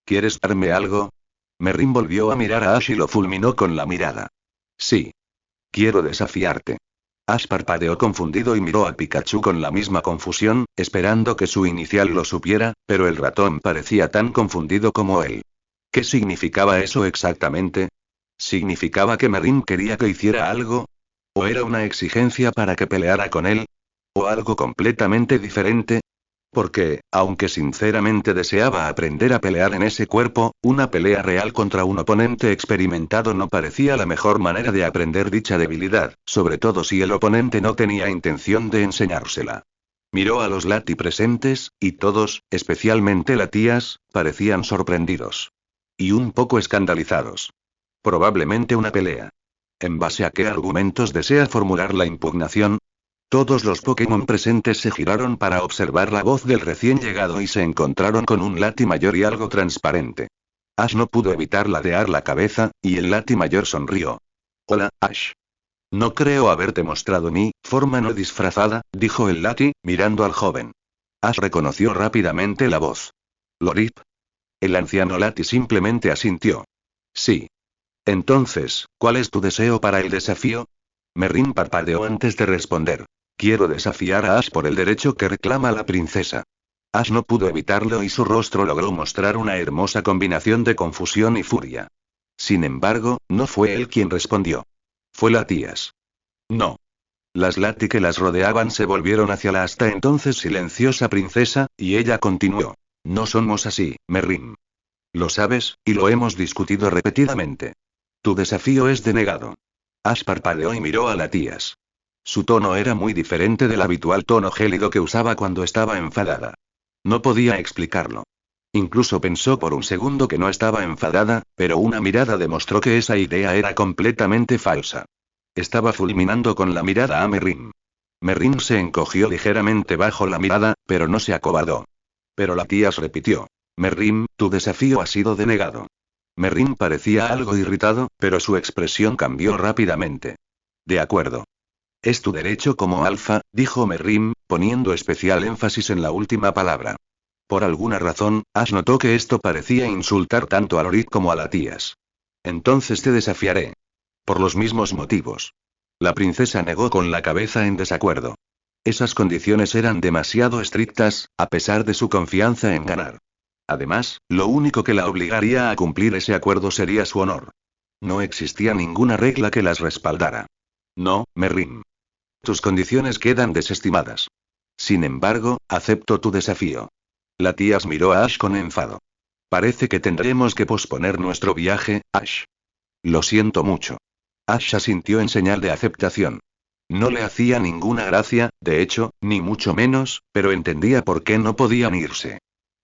¿Quieres darme algo? Merrim volvió a mirar a Ash y lo fulminó con la mirada. Sí. Quiero desafiarte. Ash parpadeó confundido y miró a Pikachu con la misma confusión, esperando que su inicial lo supiera, pero el ratón parecía tan confundido como él. ¿Qué significaba eso exactamente? ¿Significaba que Merrim quería que hiciera algo? ¿O era una exigencia para que peleara con él? ¿O algo completamente diferente? Porque, aunque sinceramente deseaba aprender a pelear en ese cuerpo, una pelea real contra un oponente experimentado no parecía la mejor manera de aprender dicha debilidad, sobre todo si el oponente no tenía intención de enseñársela. Miró a los Lati presentes, y todos, especialmente las tías, parecían sorprendidos. Y un poco escandalizados. Probablemente una pelea. ¿En base a qué argumentos desea formular la impugnación? Todos los Pokémon presentes se giraron para observar la voz del recién llegado y se encontraron con un Lati mayor y algo transparente. Ash no pudo evitar ladear la cabeza, y el Lati mayor sonrió. Hola, Ash. No creo haberte mostrado mi forma no disfrazada, dijo el Lati, mirando al joven. Ash reconoció rápidamente la voz. ¿Lorip? El anciano Lati simplemente asintió. Sí. Entonces, ¿cuál es tu deseo para el desafío? Merrin parpadeó antes de responder. Quiero desafiar a Ash por el derecho que reclama la princesa. Ash no pudo evitarlo y su rostro logró mostrar una hermosa combinación de confusión y furia. Sin embargo, no fue él quien respondió. Fue Latias. No. Las Lati que las rodeaban se volvieron hacia la hasta entonces silenciosa princesa, y ella continuó. No somos así, Merrin. Lo sabes, y lo hemos discutido repetidamente. Tu desafío es denegado. Ash parpadeó y miró a Latias. Su tono era muy diferente del habitual tono gélido que usaba cuando estaba enfadada. No podía explicarlo. Incluso pensó por un segundo que no estaba enfadada, pero una mirada demostró que esa idea era completamente falsa. Estaba fulminando con la mirada a Merrin. Merrin se encogió ligeramente bajo la mirada, pero no se acobardó. Pero Latias repitió. Merrin, tu desafío ha sido denegado. Merrin parecía algo irritado, pero su expresión cambió rápidamente. De acuerdo. Es tu derecho como alfa, dijo Merrin, poniendo especial énfasis en la última palabra. Por alguna razón, Ash notó que esto parecía insultar tanto a Lorip como a Latias. Entonces te desafiaré. Por los mismos motivos. La princesa negó con la cabeza en desacuerdo. Esas condiciones eran demasiado estrictas, a pesar de su confianza en ganar. Además, lo único que la obligaría a cumplir ese acuerdo sería su honor. No existía ninguna regla que las respaldara. No, Merrin. Tus condiciones quedan desestimadas. Sin embargo, acepto tu desafío. Latias miró a Ash con enfado. Parece que tendremos que posponer nuestro viaje, Ash. Lo siento mucho. Ash asintió en señal de aceptación. No le hacía ninguna gracia, de hecho, ni mucho menos, pero entendía por qué no podían irse.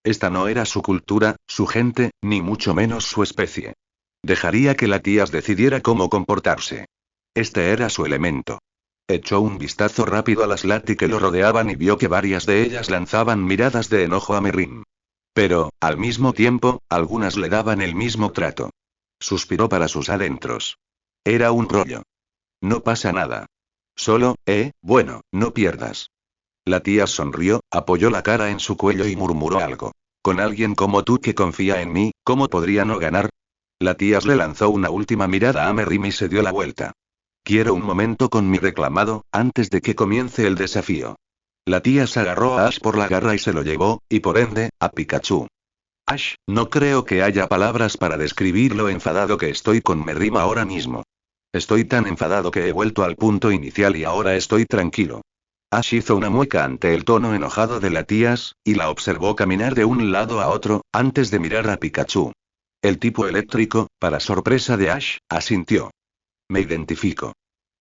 Esta no era su cultura, su gente, ni mucho menos su especie. Dejaría que Latias decidiera cómo comportarse. Este era su elemento. Echó un vistazo rápido a las Lati que lo rodeaban y vio que varias de ellas lanzaban miradas de enojo a Merrin. Pero, al mismo tiempo, algunas le daban el mismo trato. Suspiró para sus adentros. Era un rollo. No pasa nada. Solo, bueno, no pierdas. Latias sonrió, apoyó la cara en su cuello y murmuró algo. Con alguien como tú que confía en mí, ¿cómo podría no ganar? Latias le lanzó una última mirada a Merrin y se dio la vuelta. Quiero un momento con mi reclamado, antes de que comience el desafío. Latias agarró a Ash por la garra y se lo llevó, y por ende, a Pikachu. Ash, no creo que haya palabras para describir lo enfadado que estoy con Merrin ahora mismo. Estoy tan enfadado que he vuelto al punto inicial y ahora estoy tranquilo. Ash hizo una mueca ante el tono enojado de Latias, y la observó caminar de un lado a otro, antes de mirar a Pikachu. El tipo eléctrico, para sorpresa de Ash, asintió. Me identifico.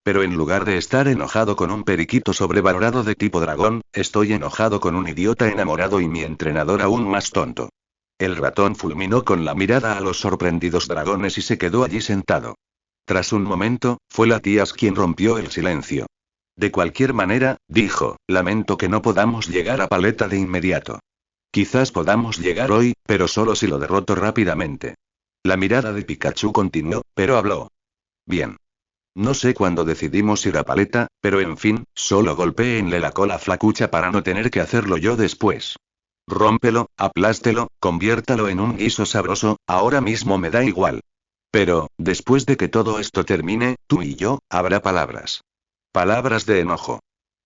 Pero en lugar de estar enojado con un periquito sobrevalorado de tipo dragón, estoy enojado con un idiota enamorado y mi entrenador aún más tonto. El ratón fulminó con la mirada a los sorprendidos dragones y se quedó allí sentado. Tras un momento, fue Latias quien rompió el silencio. De cualquier manera, dijo, lamento que no podamos llegar a Paleta de inmediato. Quizás podamos llegar hoy, pero solo si lo derroto rápidamente. La mirada de Pikachu continuó, pero habló. Bien. No sé cuándo decidimos ir a Paleta, pero en fin, solo golpéenle la cola flacucha para no tener que hacerlo yo después. Rómpelo, aplástelo, conviértalo en un guiso sabroso, ahora mismo me da igual. Pero, después de que todo esto termine, tú y yo, habrá palabras. Palabras de enojo.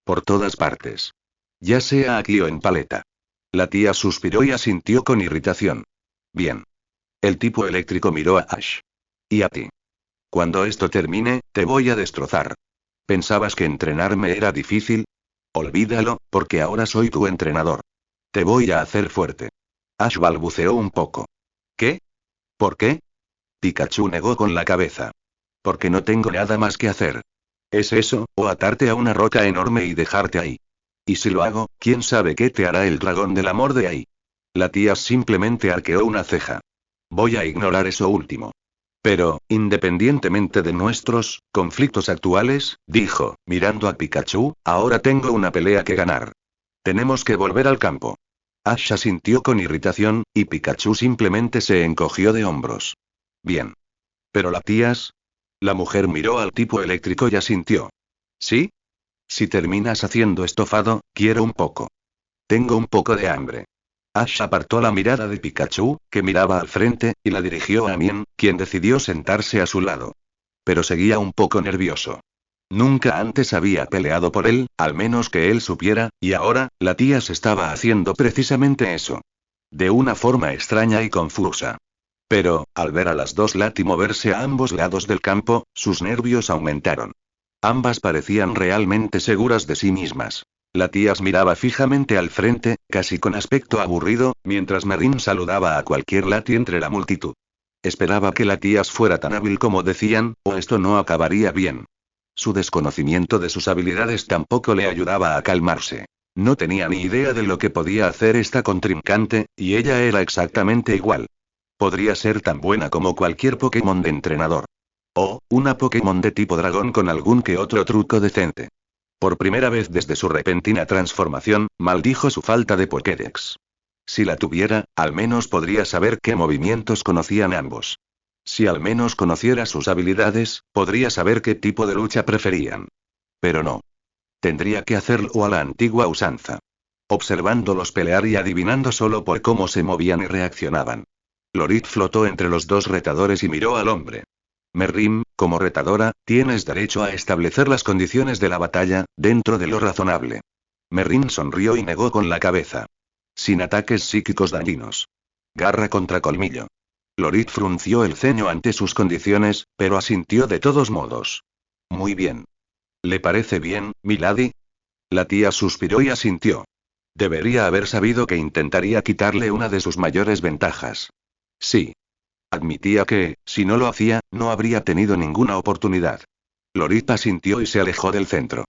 Por todas partes. Ya sea aquí o en Paleta. La tía suspiró y asintió con irritación. Bien. El tipo eléctrico miró a Ash. Y a ti. Cuando esto termine, te voy a destrozar. ¿Pensabas que entrenarme era difícil? Olvídalo, porque ahora soy tu entrenador. Te voy a hacer fuerte. Ash balbuceó un poco. ¿Qué? ¿Por qué? Pikachu negó con la cabeza. Porque no tengo nada más que hacer. ¿Es eso, o atarte a una roca enorme y dejarte ahí? Y si lo hago, ¿quién sabe qué te hará el dragón del amor de ahí? La tía simplemente arqueó una ceja. Voy a ignorar eso último. Pero, independientemente de nuestros conflictos actuales, dijo, mirando a Pikachu, ahora tengo una pelea que ganar. Tenemos que volver al campo. Ash asintió con irritación, y Pikachu simplemente se encogió de hombros. Bien. ¿Pero la tías? La mujer miró al tipo eléctrico y asintió. ¿Sí? Si terminas haciendo estofado, quiero un poco. Tengo un poco de hambre. Ash apartó la mirada de Pikachu, que miraba al frente, y la dirigió a Mien, quien decidió sentarse a su lado. Pero seguía un poco nervioso. Nunca antes había peleado por él, al menos que él supiera, y ahora, la tía se estaba haciendo precisamente eso. De una forma extraña y confusa. Pero, al ver a las dos Lati moverse a ambos lados del campo, sus nervios aumentaron. Ambas parecían realmente seguras de sí mismas. La tía miraba fijamente al frente, casi con aspecto aburrido, mientras Marin saludaba a cualquier Lati entre la multitud. Esperaba que la tía fuera tan hábil como decían, o esto no acabaría bien. Su desconocimiento de sus habilidades tampoco le ayudaba a calmarse. No tenía ni idea de lo que podía hacer esta contrincante, y ella era exactamente igual. Podría ser tan buena como cualquier Pokémon de entrenador. O, una Pokémon de tipo dragón con algún que otro truco decente. Por primera vez desde su repentina transformación, maldijo su falta de Pokédex. Si la tuviera, al menos podría saber qué movimientos conocían ambos. Si al menos conociera sus habilidades, podría saber qué tipo de lucha preferían. Pero no. Tendría que hacerlo a la antigua usanza. Observándolos pelear y adivinando solo por cómo se movían y reaccionaban. Lorit flotó entre los dos retadores y miró al hombre. Merrim, como retadora, tienes derecho a establecer las condiciones de la batalla, dentro de lo razonable. Merrim sonrió y negó con la cabeza. Sin ataques psíquicos dañinos. Garra contra colmillo. Lorit frunció el ceño ante sus condiciones, pero asintió de todos modos. Muy bien. ¿Le parece bien, milady? La tía suspiró y asintió. Debería haber sabido que intentaría quitarle una de sus mayores ventajas. Sí. Admitía que, si no lo hacía, no habría tenido ninguna oportunidad. Lorit asintió y se alejó del centro.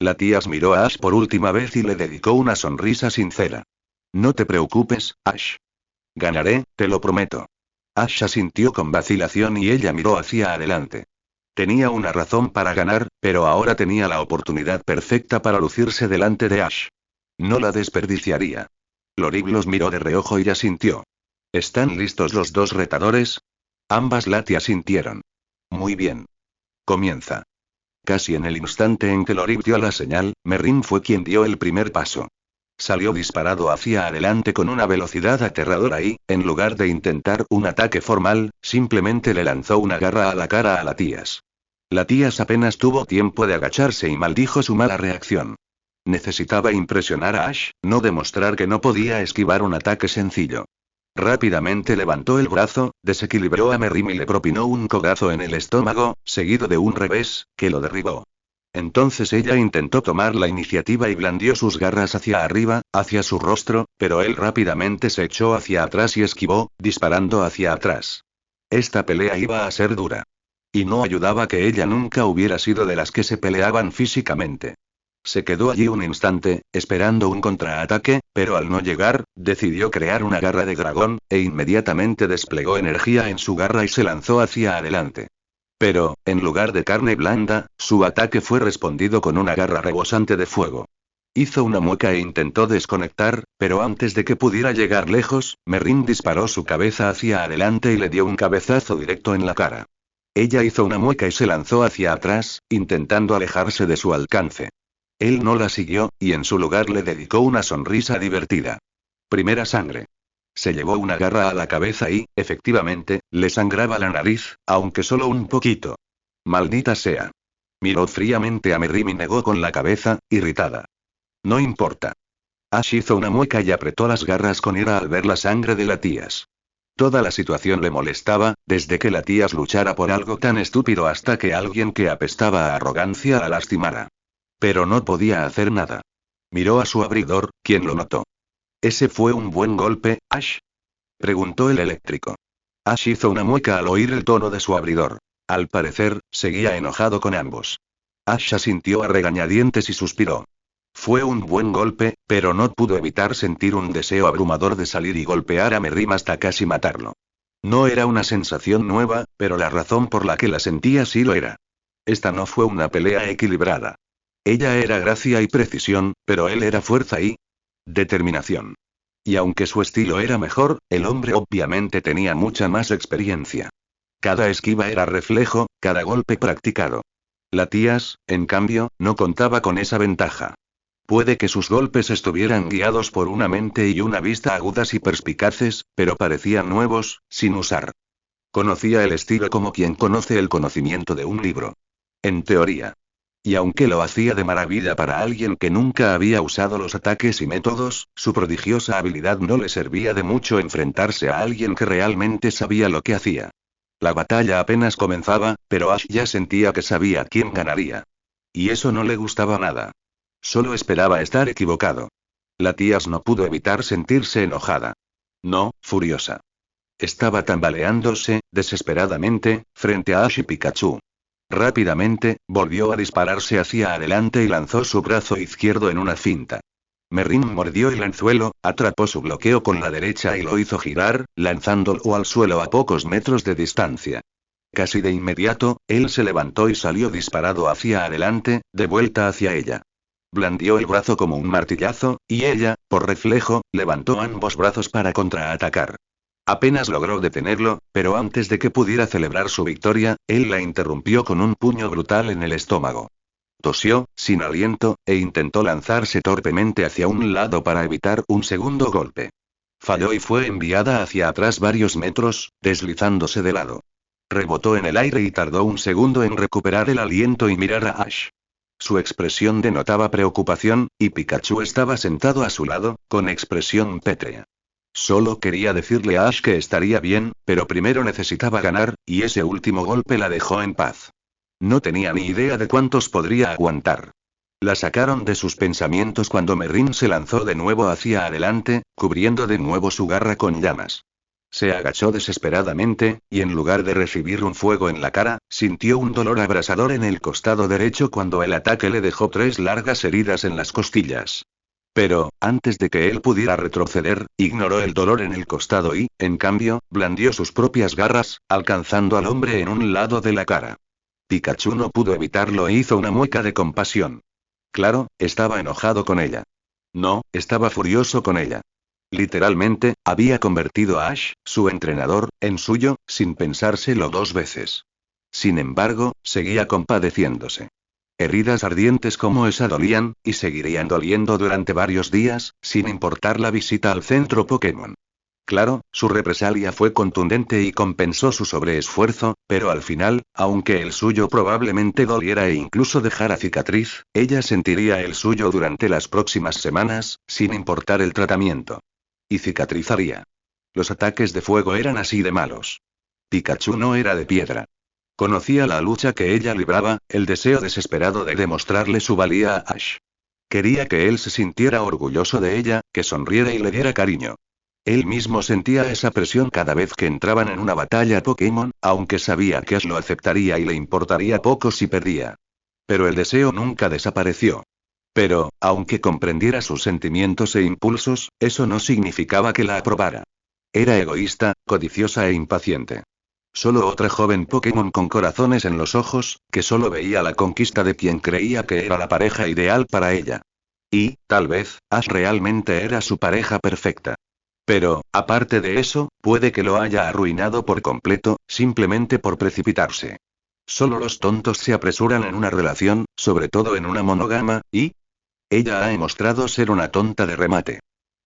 La tía miró a Ash por última vez y le dedicó una sonrisa sincera. No te preocupes, Ash. Ganaré, te lo prometo. Ash asintió con vacilación y ella miró hacia adelante. Tenía una razón para ganar, pero ahora tenía la oportunidad perfecta para lucirse delante de Ash. No la desperdiciaría. Lorit los miró de reojo y asintió. ¿Están listos los dos retadores? Ambas Lati asintieron. Muy bien. Comienza. Casi en el instante en que Lorit dio la señal, Merrin fue quien dio el primer paso. Salió disparado hacia adelante con una velocidad aterradora y, en lugar de intentar un ataque formal, simplemente le lanzó una garra a la cara a la tías. La tías apenas tuvo tiempo de agacharse y maldijo su mala reacción. Necesitaba impresionar a Ash, no demostrar que no podía esquivar un ataque sencillo. Rápidamente levantó el brazo, desequilibró a Merrim y le propinó un codazo en el estómago, seguido de un revés, que lo derribó. Entonces ella intentó tomar la iniciativa y blandió sus garras hacia arriba, hacia su rostro, pero él rápidamente se echó hacia atrás y esquivó, disparando hacia atrás. Esta pelea iba a ser dura. Y no ayudaba que ella nunca hubiera sido de las que se peleaban físicamente. Se quedó allí un instante, esperando un contraataque, pero al no llegar, decidió crear una garra de dragón, e inmediatamente desplegó energía en su garra y se lanzó hacia adelante. Pero, en lugar de carne blanda, su ataque fue respondido con una garra rebosante de fuego. Hizo una mueca e intentó desconectar, pero antes de que pudiera llegar lejos, Merrin disparó su cabeza hacia adelante y le dio un cabezazo directo en la cara. Ella hizo una mueca y se lanzó hacia atrás, intentando alejarse de su alcance. Él no la siguió, y en su lugar le dedicó una sonrisa divertida. Primera sangre. Se llevó una garra a la cabeza y, efectivamente, le sangraba la nariz, aunque solo un poquito. Maldita sea. Miró fríamente a Merrim y negó con la cabeza, irritada. No importa. Ash hizo una mueca y apretó las garras con ira al ver la sangre de la tías. Toda la situación le molestaba, desde que la tías luchara por algo tan estúpido hasta que alguien que apestaba a arrogancia la lastimara. Pero no podía hacer nada. Miró a su abridor, quien lo notó. ¿Ese fue un buen golpe, Ash? Preguntó el eléctrico. Ash hizo una mueca al oír el tono de su abridor. Al parecer, seguía enojado con ambos. Ash asintió a regañadientes y suspiró. Fue un buen golpe, pero no pudo evitar sentir un deseo abrumador de salir y golpear a Merrim hasta casi matarlo. No era una sensación nueva, Pero la razón por la que la sentía sí lo era. Esta no fue una pelea equilibrada. Ella era gracia y precisión, pero él era fuerza y determinación. Y aunque su estilo era mejor, el hombre obviamente tenía mucha más experiencia. Cada esquiva era reflejo, cada golpe practicado. La Tías, en cambio, no contaba con esa ventaja. Puede que sus golpes estuvieran guiados por una mente y una vista agudas y perspicaces, pero parecían nuevos, sin usar. Conocía el estilo como quien conoce el conocimiento de un libro. En teoría. Y aunque lo hacía de maravilla para alguien que nunca había usado los ataques y métodos, su prodigiosa habilidad no le servía de mucho enfrentarse a alguien que realmente sabía lo que hacía. La batalla apenas comenzaba, pero Ash ya sentía que sabía quién ganaría. Y eso no le gustaba nada. Solo esperaba estar equivocado. La Tías no pudo evitar sentirse enojada. No, furiosa. Estaba tambaleándose, desesperadamente, frente a Ash y Pikachu. Rápidamente, volvió a dispararse hacia adelante y lanzó su brazo izquierdo en una finta. Merrin mordió el anzuelo, atrapó su bloqueo con la derecha y lo hizo girar, lanzándolo al suelo a pocos metros de distancia. Casi de inmediato, él se levantó y salió disparado hacia adelante, de vuelta hacia ella. Blandió el brazo como un martillazo, y ella, por reflejo, levantó ambos brazos para contraatacar. Apenas logró detenerlo, pero antes de que pudiera celebrar su victoria, él la interrumpió con un puño brutal en el estómago. Tosió, sin aliento, e intentó lanzarse torpemente hacia un lado para evitar un segundo golpe. Falló y fue enviada hacia atrás varios metros, deslizándose de lado. Rebotó en el aire y tardó un segundo en recuperar el aliento y mirar a Ash. Su expresión denotaba preocupación, y Pikachu estaba sentado a su lado, con expresión pétrea. Solo quería decirle a Ash que estaría bien, pero primero necesitaba ganar, y ese último golpe la dejó en paz. No tenía ni idea de cuántos podría aguantar. La sacaron de sus pensamientos cuando Merrin se lanzó de nuevo hacia adelante, cubriendo de nuevo su garra con llamas. Se agachó desesperadamente, y en lugar de recibir un fuego en la cara, sintió un dolor abrasador en el costado derecho cuando el ataque le dejó 3 largas heridas en las costillas. Pero, antes de que él pudiera retroceder, ignoró el dolor en el costado y, en cambio, blandió sus propias garras, alcanzando al hombre en un lado de la cara. Pikachu no pudo evitarlo e hizo una mueca de compasión. Claro, estaba enojado con ella. No, estaba furioso con ella. Literalmente, había convertido a Ash, su entrenador, en suyo, sin pensárselo 2 veces. Sin embargo, seguía compadeciéndose. Heridas ardientes como esa dolían, y seguirían doliendo durante varios días, sin importar la visita al centro Pokémon. Claro, su represalia fue contundente y compensó su sobreesfuerzo, pero al final, aunque el suyo probablemente doliera e incluso dejara cicatriz, ella sentiría el suyo durante las próximas semanas, sin importar el tratamiento. Y cicatrizaría. Los ataques de fuego eran así de malos. Pikachu no era de piedra. Conocía la lucha que ella libraba, el deseo desesperado de demostrarle su valía a Ash. Quería que él se sintiera orgulloso de ella, que sonriera y le diera cariño. Él mismo sentía esa presión cada vez que entraban en una batalla Pokémon, aunque sabía que Ash lo aceptaría y le importaría poco si perdía. Pero el deseo nunca desapareció. Pero, aunque comprendiera sus sentimientos e impulsos, eso no significaba que la aprobara. Era egoísta, codiciosa e impaciente. Solo otra joven Pokémon con corazones en los ojos, que solo veía la conquista de quien creía que era la pareja ideal para ella. Y, tal vez, Ash realmente era su pareja perfecta. Pero, aparte de eso, puede que lo haya arruinado por completo, simplemente por precipitarse. Solo los tontos se apresuran en una relación, sobre todo en una monógama, y ella ha demostrado ser una tonta de remate.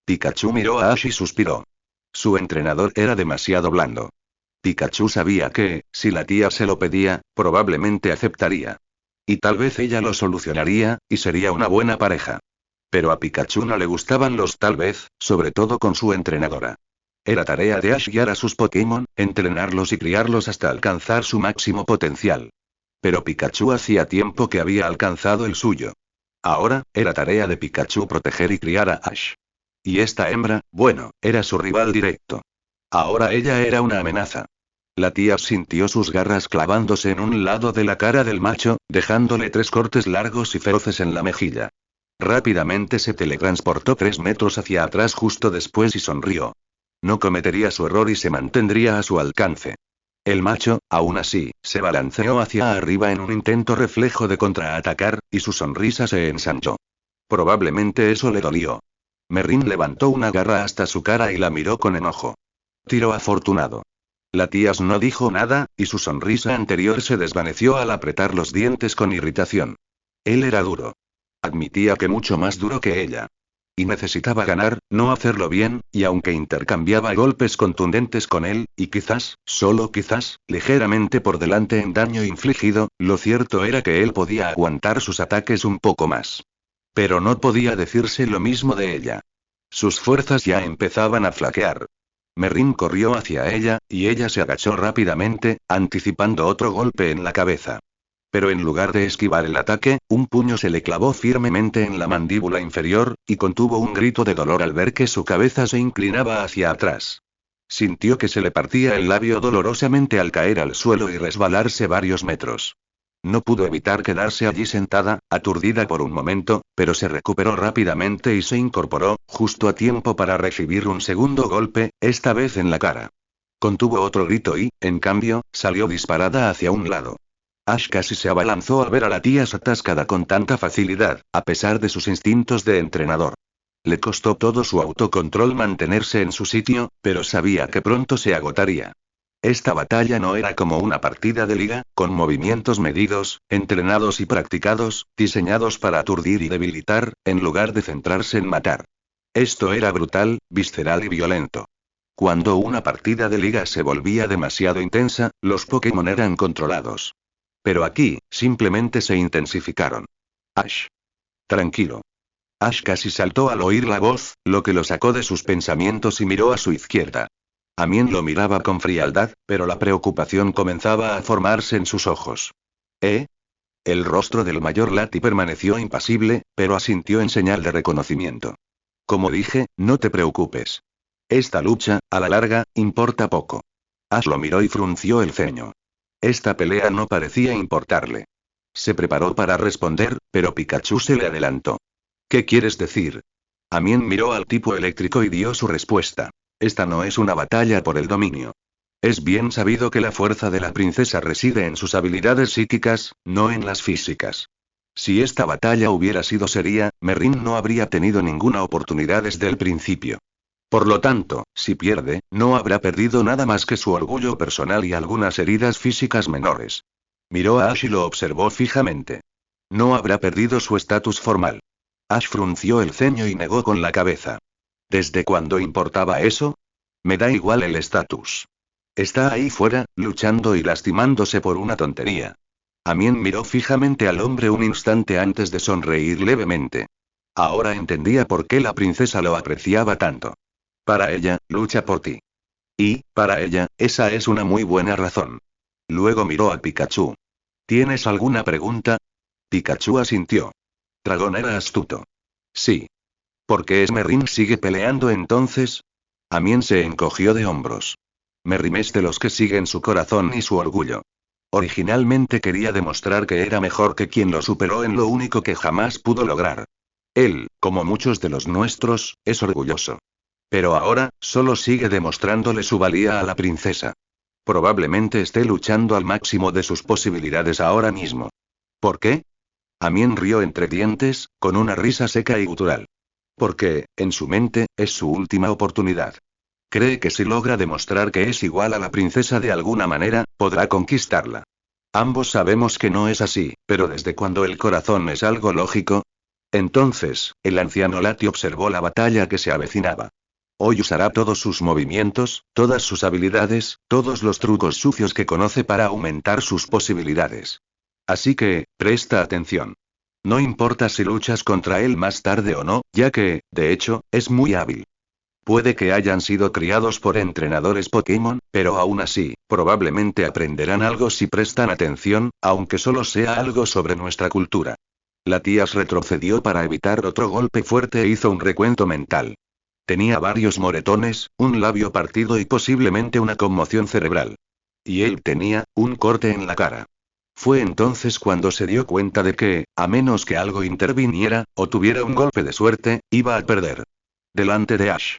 Pikachu miró a Ash y suspiró. Su entrenador era demasiado blando. Pikachu sabía que, si la tía se lo pedía, probablemente aceptaría. Y tal vez ella lo solucionaría, y sería una buena pareja. Pero a Pikachu no le gustaban los tal vez, sobre todo con su entrenadora. Era tarea de Ash guiar a sus Pokémon, entrenarlos y criarlos hasta alcanzar su máximo potencial. Pero Pikachu hacía tiempo que había alcanzado el suyo. Ahora, era tarea de Pikachu proteger y criar a Ash. Y esta hembra, bueno, era su rival directo. Ahora ella era una amenaza. La tía sintió sus garras clavándose en un lado de la cara del macho, dejándole 3 cortes largos y feroces en la mejilla. Rápidamente se teletransportó 3 metros hacia atrás justo después y sonrió. No cometería su error y se mantendría a su alcance. El macho, aún así, se balanceó hacia arriba en un intento reflejo de contraatacar, y su sonrisa se ensanchó. Probablemente eso le dolió. Merrin levantó una garra hasta su cara y la miró con enojo. Tiro afortunado. La Tías no dijo nada, y su sonrisa anterior se desvaneció al apretar los dientes con irritación. Él era duro. Admitía que mucho más duro que ella. Y necesitaba ganar, no hacerlo bien, y aunque intercambiaba golpes contundentes con él, y quizás, solo quizás, ligeramente por delante en daño infligido, lo cierto era que él podía aguantar sus ataques un poco más. Pero no podía decirse lo mismo de ella. Sus fuerzas ya empezaban a flaquear. Merrin corrió hacia ella, y ella se agachó rápidamente, anticipando otro golpe en la cabeza. Pero en lugar de esquivar el ataque, un puño se le clavó firmemente en la mandíbula inferior, y contuvo un grito de dolor al ver que su cabeza se inclinaba hacia atrás. Sintió que se le partía el labio dolorosamente al caer al suelo y resbalarse varios metros. No pudo evitar quedarse allí sentada, aturdida por un momento, pero se recuperó rápidamente y se incorporó, justo a tiempo para recibir un segundo golpe, esta vez en la cara. Contuvo otro grito y, en cambio, salió disparada hacia un lado. Ash casi se abalanzó al ver a la tía atascada con tanta facilidad, a pesar de sus instintos de entrenador. Le costó todo su autocontrol mantenerse en su sitio, pero sabía que pronto se agotaría. Esta batalla no era como una partida de liga, con movimientos medidos, entrenados y practicados, diseñados para aturdir y debilitar, en lugar de centrarse en matar. Esto era brutal, visceral y violento. Cuando una partida de liga se volvía demasiado intensa, los Pokémon eran controlados. Pero aquí, simplemente se intensificaron. Ash. Tranquilo. Ash casi saltó al oír la voz, lo que lo sacó de sus pensamientos y miró a su izquierda. Amien lo miraba con frialdad, pero la preocupación comenzaba a formarse en sus ojos. ¿Eh? El rostro del mayor Lati permaneció impasible, pero asintió en señal de reconocimiento. Como dije, no te preocupes. Esta lucha, a la larga, importa poco. Ash lo miró y frunció el ceño. Esta pelea no parecía importarle. Se preparó para responder, pero Pikachu se le adelantó. ¿Qué quieres decir? Amien miró al tipo eléctrico y dio su respuesta. Esta no es una batalla por el dominio. Es bien sabido que la fuerza de la princesa reside en sus habilidades psíquicas, no en las físicas. Si esta batalla hubiera sido seria, Merrin no habría tenido ninguna oportunidad desde el principio. Por lo tanto, si pierde, no habrá perdido nada más que su orgullo personal y algunas heridas físicas menores. Miró a Ash y lo observó fijamente. No habrá perdido su estatus formal. Ash frunció el ceño y negó con la cabeza. ¿Desde cuándo importaba eso? Me da igual el estatus. Está ahí fuera, luchando y lastimándose por una tontería. Amien miró fijamente al hombre un instante antes de sonreír levemente. Ahora entendía por qué la princesa lo apreciaba tanto. Para ella, lucha por ti. Y, para ella, esa es una muy buena razón. Luego miró a Pikachu. ¿Tienes alguna pregunta? Pikachu asintió. Dragón era astuto. Sí. ¿Por qué Merrin sigue peleando entonces? Amien se encogió de hombros. Merrin es de los que siguen su corazón y su orgullo. Originalmente quería demostrar que era mejor que quien lo superó en lo único que jamás pudo lograr. Él, como muchos de los nuestros, es orgulloso. Pero ahora, solo sigue demostrándole su valía a la princesa. Probablemente esté luchando al máximo de sus posibilidades ahora mismo. ¿Por qué? Amien rió entre dientes, con una risa seca y gutural. Porque, en su mente, es su última oportunidad. Cree que si logra demostrar que es igual a la princesa de alguna manera, podrá conquistarla. Ambos sabemos que no es así, pero ¿desde cuando el corazón es algo lógico? Entonces, el anciano Lati observó la batalla que se avecinaba. Hoy usará todos sus movimientos, todas sus habilidades, todos los trucos sucios que conoce para aumentar sus posibilidades. Así que, presta atención. No importa si luchas contra él más tarde o no, ya que, de hecho, es muy hábil. Puede que hayan sido criados por entrenadores Pokémon, pero aún así, probablemente aprenderán algo si prestan atención, aunque solo sea algo sobre nuestra cultura. La tía retrocedió para evitar otro golpe fuerte e hizo un recuento mental. Tenía varios moretones, un labio partido y posiblemente una conmoción cerebral. Y él tenía un corte en la cara. Fue entonces cuando se dio cuenta de que, a menos que algo interviniera, o tuviera un golpe de suerte, iba a perder. Delante de Ash.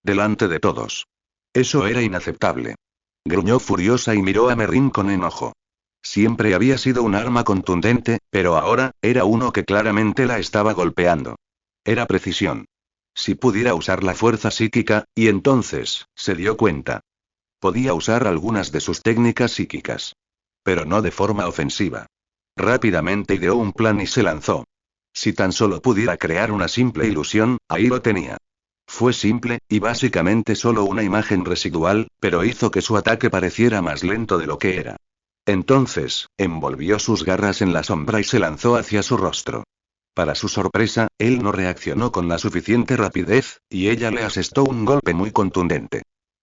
Delante de todos. Eso era inaceptable. Gruñó furiosa y miró a Merrin con enojo. Siempre había sido un arma contundente, pero ahora, era uno que claramente la estaba golpeando. Era precisión. Si pudiera usar la fuerza psíquica, y entonces, se dio cuenta. Podía usar algunas de sus técnicas psíquicas. Pero no de forma ofensiva. Rápidamente ideó un plan y se lanzó. Si tan solo pudiera crear una simple ilusión, ahí lo tenía. Fue simple, y básicamente solo una imagen residual, pero hizo que su ataque pareciera más lento de lo que era. Entonces, envolvió sus garras en la sombra y se lanzó hacia su rostro. Para su sorpresa, él no reaccionó con la suficiente rapidez, y ella le asestó un golpe muy contundente.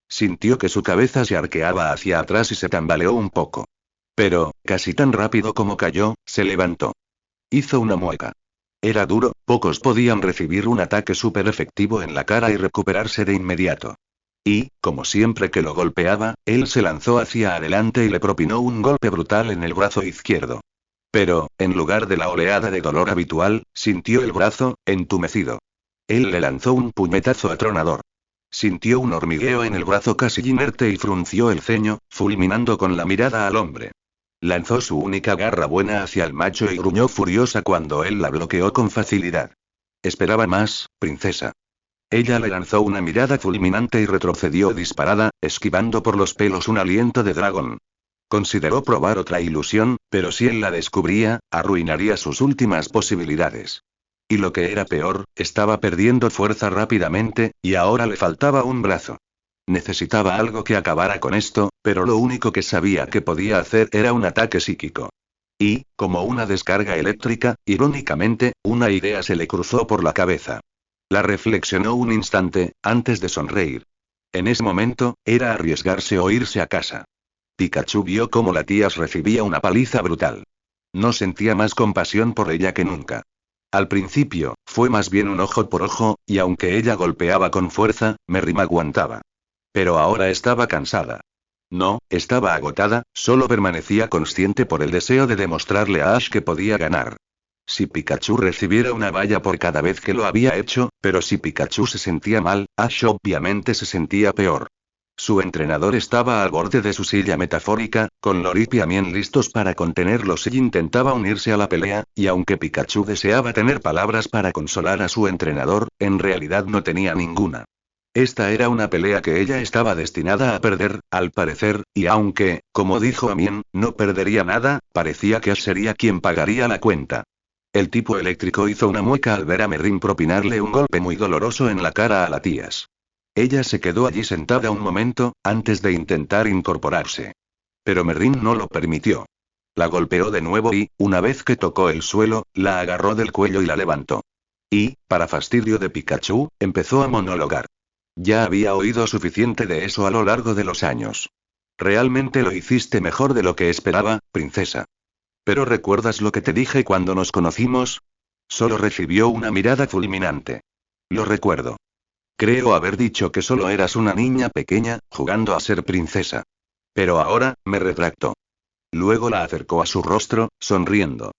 Sintió que su cabeza se arqueaba hacia atrás y se tambaleó un poco. Pero, casi tan rápido como cayó, se levantó. Hizo una mueca. Era duro, pocos podían recibir un ataque súper efectivo en la cara y recuperarse de inmediato. Y, como siempre que lo golpeaba, él se lanzó hacia adelante y le propinó un golpe brutal en el brazo izquierdo. Pero, en lugar de la oleada de dolor habitual, sintió el brazo, entumecido. Él le lanzó un puñetazo atronador. Sintió un hormigueo en el brazo casi inerte y frunció el ceño, fulminando con la mirada al hombre. Lanzó su única garra buena hacia el macho y gruñó furiosa cuando él la bloqueó con facilidad. Esperaba más, princesa. Ella le lanzó una mirada fulminante y retrocedió disparada, esquivando por los pelos un aliento de dragón. Consideró probar otra ilusión, pero si él la descubría, arruinaría sus últimas posibilidades. Y lo que era peor, estaba perdiendo fuerza rápidamente, y ahora le faltaba un brazo. Necesitaba algo que acabara con esto, pero lo único que sabía que podía hacer era un ataque psíquico. Y, como una descarga eléctrica, irónicamente, una idea se le cruzó por la cabeza. La reflexionó un instante, antes de sonreír. En ese momento, era arriesgarse o irse a casa. Pikachu vio cómo la tía recibía una paliza brutal. No sentía más compasión por ella que nunca. Al principio, fue más bien un ojo por ojo, y aunque ella golpeaba con fuerza, Merrim aguantaba. Pero ahora estaba cansada. No, estaba agotada, solo permanecía consciente por el deseo de demostrarle a Ash que podía ganar. Si Pikachu recibiera una valla por cada vez que lo había hecho, pero si Pikachu se sentía mal, Ash obviamente se sentía peor. Su entrenador estaba al borde de su silla metafórica, con Lorip y Amien listos para contenerlos y intentaba unirse a la pelea, y aunque Pikachu deseaba tener palabras para consolar a su entrenador, en realidad no tenía ninguna. Esta era una pelea que ella estaba destinada a perder, al parecer, y aunque, como dijo Amien, no perdería nada, parecía que Ash sería quien pagaría la cuenta. El tipo eléctrico hizo una mueca al ver a Merrin propinarle un golpe muy doloroso en la cara a la tías. Ella se quedó allí sentada un momento, antes de intentar incorporarse. Pero Merrin no lo permitió. La golpeó de nuevo y, una vez que tocó el suelo, la agarró del cuello y la levantó. Y, para fastidio de Pikachu, empezó a monologar. Ya había oído suficiente de eso a lo largo de los años. Realmente lo hiciste mejor de lo que esperaba, princesa. ¿Pero recuerdas lo que te dije cuando nos conocimos? Solo recibió una mirada fulminante. Lo recuerdo. Creo haber dicho que solo eras una niña pequeña, jugando a ser princesa. Pero ahora, me retracto. Luego la acercó a su rostro, sonriendo.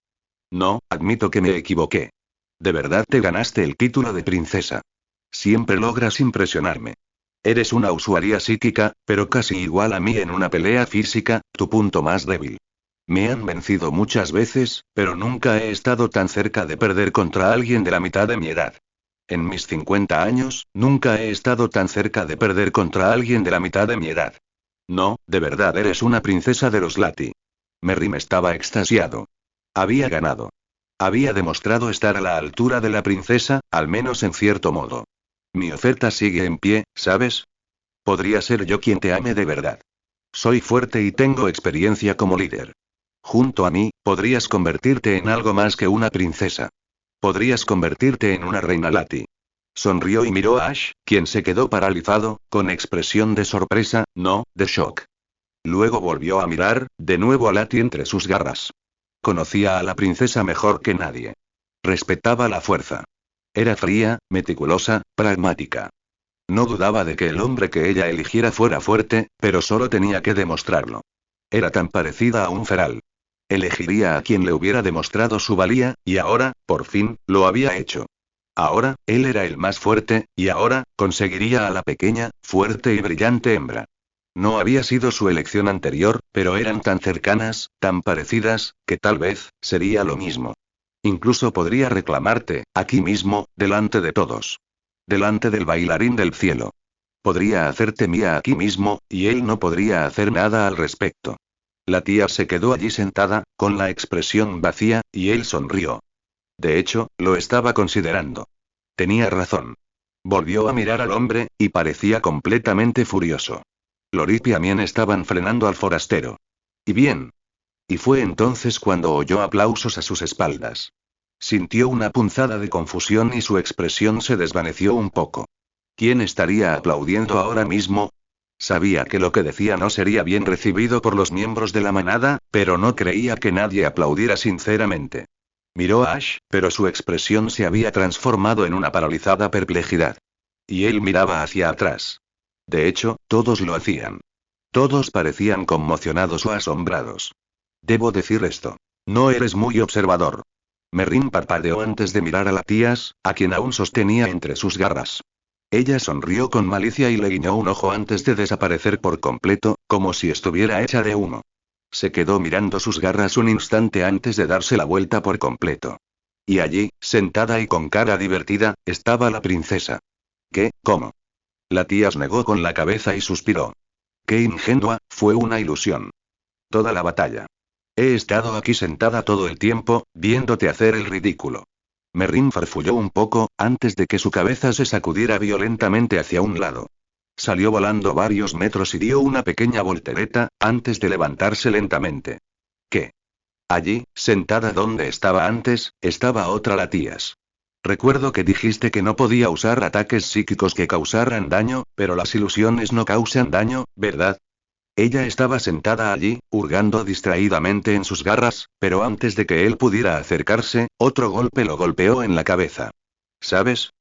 No, admito que me equivoqué. De verdad te ganaste el título de princesa. Siempre logras impresionarme. Eres una usuaria psíquica, pero casi igual a mí en una pelea física, tu punto más débil. Me han vencido muchas veces, pero nunca he estado tan cerca de perder contra alguien de la mitad de mi edad. En mis 50 años, nunca he estado tan cerca de perder contra alguien de la mitad de mi edad. No, de verdad eres una princesa de los Lati. Merrim estaba extasiado. Había ganado. Había demostrado estar a la altura de la princesa, al menos en cierto modo. Mi oferta sigue en pie, ¿sabes? Podría ser yo quien te ame de verdad. Soy fuerte y tengo experiencia como líder. Junto a mí, podrías convertirte en algo más que una princesa. Podrías convertirte en una reina Lati. Sonrió y miró a Ash, quien se quedó paralizado, con expresión de sorpresa, no, de shock. Luego volvió a mirar, de nuevo a Lati entre sus garras. Conocía a la princesa mejor que nadie. Respetaba la fuerza. Era fría, meticulosa, pragmática. No dudaba de que el hombre que ella eligiera fuera fuerte, pero solo tenía que demostrarlo. Era tan parecida a un feral. Elegiría a quien le hubiera demostrado su valía, y ahora, por fin, lo había hecho. Ahora, él era el más fuerte, y ahora, conseguiría a la pequeña, fuerte y brillante hembra. No había sido su elección anterior, pero eran tan cercanas, tan parecidas, que tal vez, sería lo mismo. Incluso podría reclamarte, aquí mismo, delante de todos. Delante del bailarín del cielo. Podría hacerte mía aquí mismo, y él no podría hacer nada al respecto. La tía se quedó allí sentada, con la expresión vacía, y él sonrió. De hecho, lo estaba considerando. Tenía razón. Volvió a mirar al hombre, y parecía completamente furioso. Lorip y Amien estaban frenando al forastero. ¿Y bien? Y fue entonces cuando oyó aplausos a sus espaldas. Sintió una punzada de confusión y su expresión se desvaneció un poco. ¿Quién estaría aplaudiendo ahora mismo? Sabía que lo que decía no sería bien recibido por los miembros de la manada, pero no creía que nadie aplaudiera sinceramente. Miró a Ash, pero su expresión se había transformado en una paralizada perplejidad. Y él miraba hacia atrás. De hecho, todos lo hacían. Todos parecían conmocionados o asombrados. Debo decir esto. No eres muy observador. Merrin parpadeó antes de mirar a la tías, a quien aún sostenía entre sus garras. Ella sonrió con malicia y le guiñó un ojo antes de desaparecer por completo, como si estuviera hecha de humo. Se quedó mirando sus garras un instante antes de darse la vuelta por completo. Y allí, sentada y con cara divertida, estaba la princesa. ¿Qué? ¿Cómo? La tía negó con la cabeza y suspiró. Qué ingenua, fue una ilusión. Toda la batalla. He estado aquí sentada todo el tiempo, viéndote hacer el ridículo. Merrin farfulló un poco, antes de que su cabeza se sacudiera violentamente hacia un lado. Salió volando varios metros y dio una pequeña voltereta, antes de levantarse lentamente. ¿Qué? Allí, sentada donde estaba antes, estaba otra Latías. Recuerdo que dijiste que no podía usar ataques psíquicos que causaran daño, pero las ilusiones no causan daño, ¿verdad? Ella estaba sentada allí, hurgando distraídamente en sus garras, pero antes de que él pudiera acercarse, otro golpe lo golpeó en la cabeza. ¿Sabes?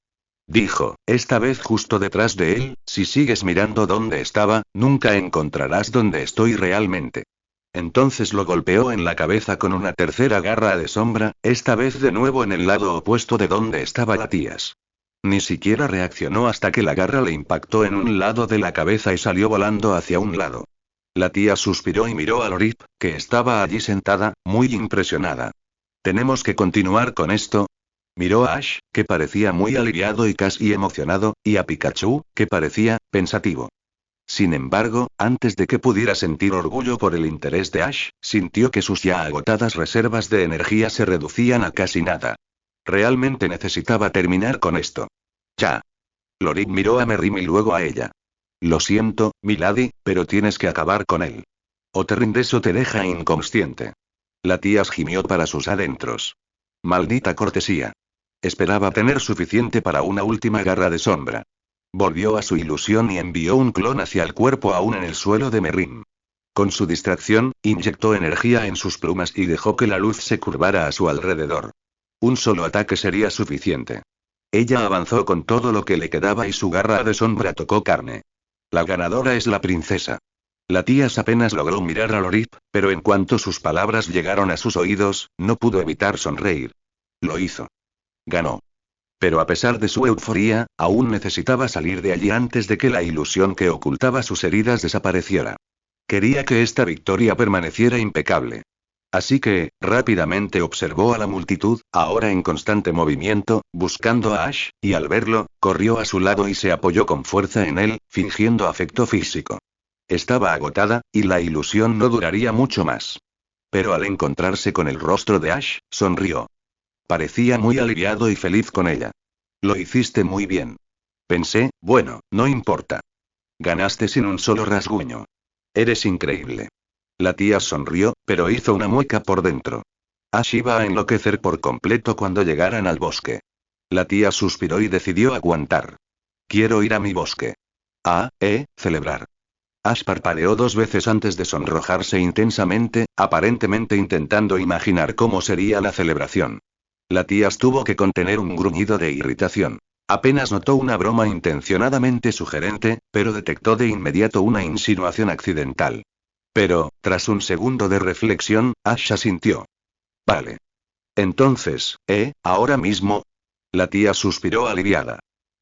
Dijo, esta vez justo detrás de él, si sigues mirando donde estaba, nunca encontrarás donde estoy realmente. Entonces lo golpeó en la cabeza con una tercera garra de sombra, esta vez de nuevo en el lado opuesto de donde estaba la tías. Ni siquiera reaccionó hasta que la garra le impactó en un lado de la cabeza y salió volando hacia un lado. La tía suspiró y miró a Lorip, que estaba allí sentada, muy impresionada. ¿Tenemos que continuar con esto? Miró a Ash, que parecía muy aliviado y casi emocionado, y a Pikachu, que parecía pensativo. Sin embargo, antes de que pudiera sentir orgullo por el interés de Ash, sintió que sus ya agotadas reservas de energía se reducían a casi nada. Realmente necesitaba terminar con esto. Ya. Lorip miró a Merrim y luego a ella. Lo siento, Milady, pero tienes que acabar con él. O te rindes o te deja inconsciente. La tía gimió para sus adentros. Maldita cortesía. Esperaba tener suficiente para una última garra de sombra. Volvió a su ilusión y envió un clon hacia el cuerpo aún en el suelo de Merrim. Con su distracción, inyectó energía en sus plumas y dejó que la luz se curvara a su alrededor. Un solo ataque sería suficiente. Ella avanzó con todo lo que le quedaba y su garra de sombra tocó carne. La ganadora es la princesa. La tía apenas logró mirar a Lorip, pero en cuanto sus palabras llegaron a sus oídos, no pudo evitar sonreír. Lo hizo. Ganó. Pero a pesar de su euforía, aún necesitaba salir de allí antes de que la ilusión que ocultaba sus heridas desapareciera. Quería que esta victoria permaneciera impecable. Así que, rápidamente observó a la multitud, ahora en constante movimiento, buscando a Ash, y al verlo, corrió a su lado y se apoyó con fuerza en él, fingiendo afecto físico. Estaba agotada, y la ilusión no duraría mucho más. Pero al encontrarse con el rostro de Ash, sonrió. Parecía muy aliviado y feliz con ella. Lo hiciste muy bien. Pensé, bueno, no importa. Ganaste sin un solo rasguño. Eres increíble. La tía sonrió, pero hizo una mueca por dentro. Ash iba a enloquecer por completo cuando llegaran al bosque. La tía suspiró y decidió aguantar. Quiero ir a mi bosque. Celebrar. Ash parpadeó 2 veces antes de sonrojarse intensamente, aparentemente intentando imaginar cómo sería la celebración. La tía tuvo que contener un gruñido de irritación. Apenas notó una broma intencionadamente sugerente, pero detectó de inmediato una insinuación accidental. Pero, tras un segundo de reflexión, Ash asintió. Vale. Entonces, ahora mismo. La tía suspiró aliviada.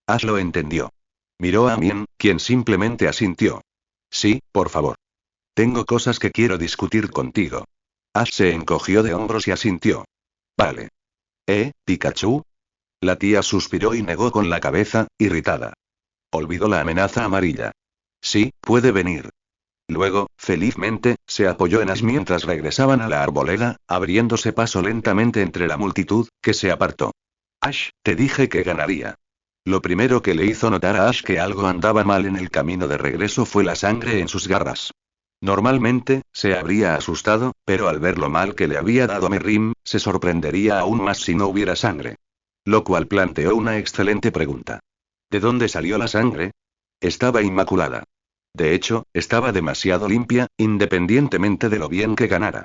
Ash lo entendió. Miró a Mien, quien simplemente asintió. Sí, por favor. Tengo cosas que quiero discutir contigo. Ash se encogió de hombros y asintió. Vale. Pikachu? La tía suspiró y negó con la cabeza, irritada. Olvidó la amenaza amarilla. Sí, puede venir. Luego, felizmente, se apoyó en Ash mientras regresaban a la arboleda, abriéndose paso lentamente entre la multitud, que se apartó. Ash, te dije que ganaría. Lo primero que le hizo notar a Ash que algo andaba mal en el camino de regreso fue la sangre en sus garras. Normalmente, se habría asustado, pero al ver lo mal que le había dado Merrim, se sorprendería aún más si no hubiera sangre. Lo cual planteó una excelente pregunta. ¿De dónde salió la sangre? Estaba inmaculada. De hecho, estaba demasiado limpia, independientemente de lo bien que ganara.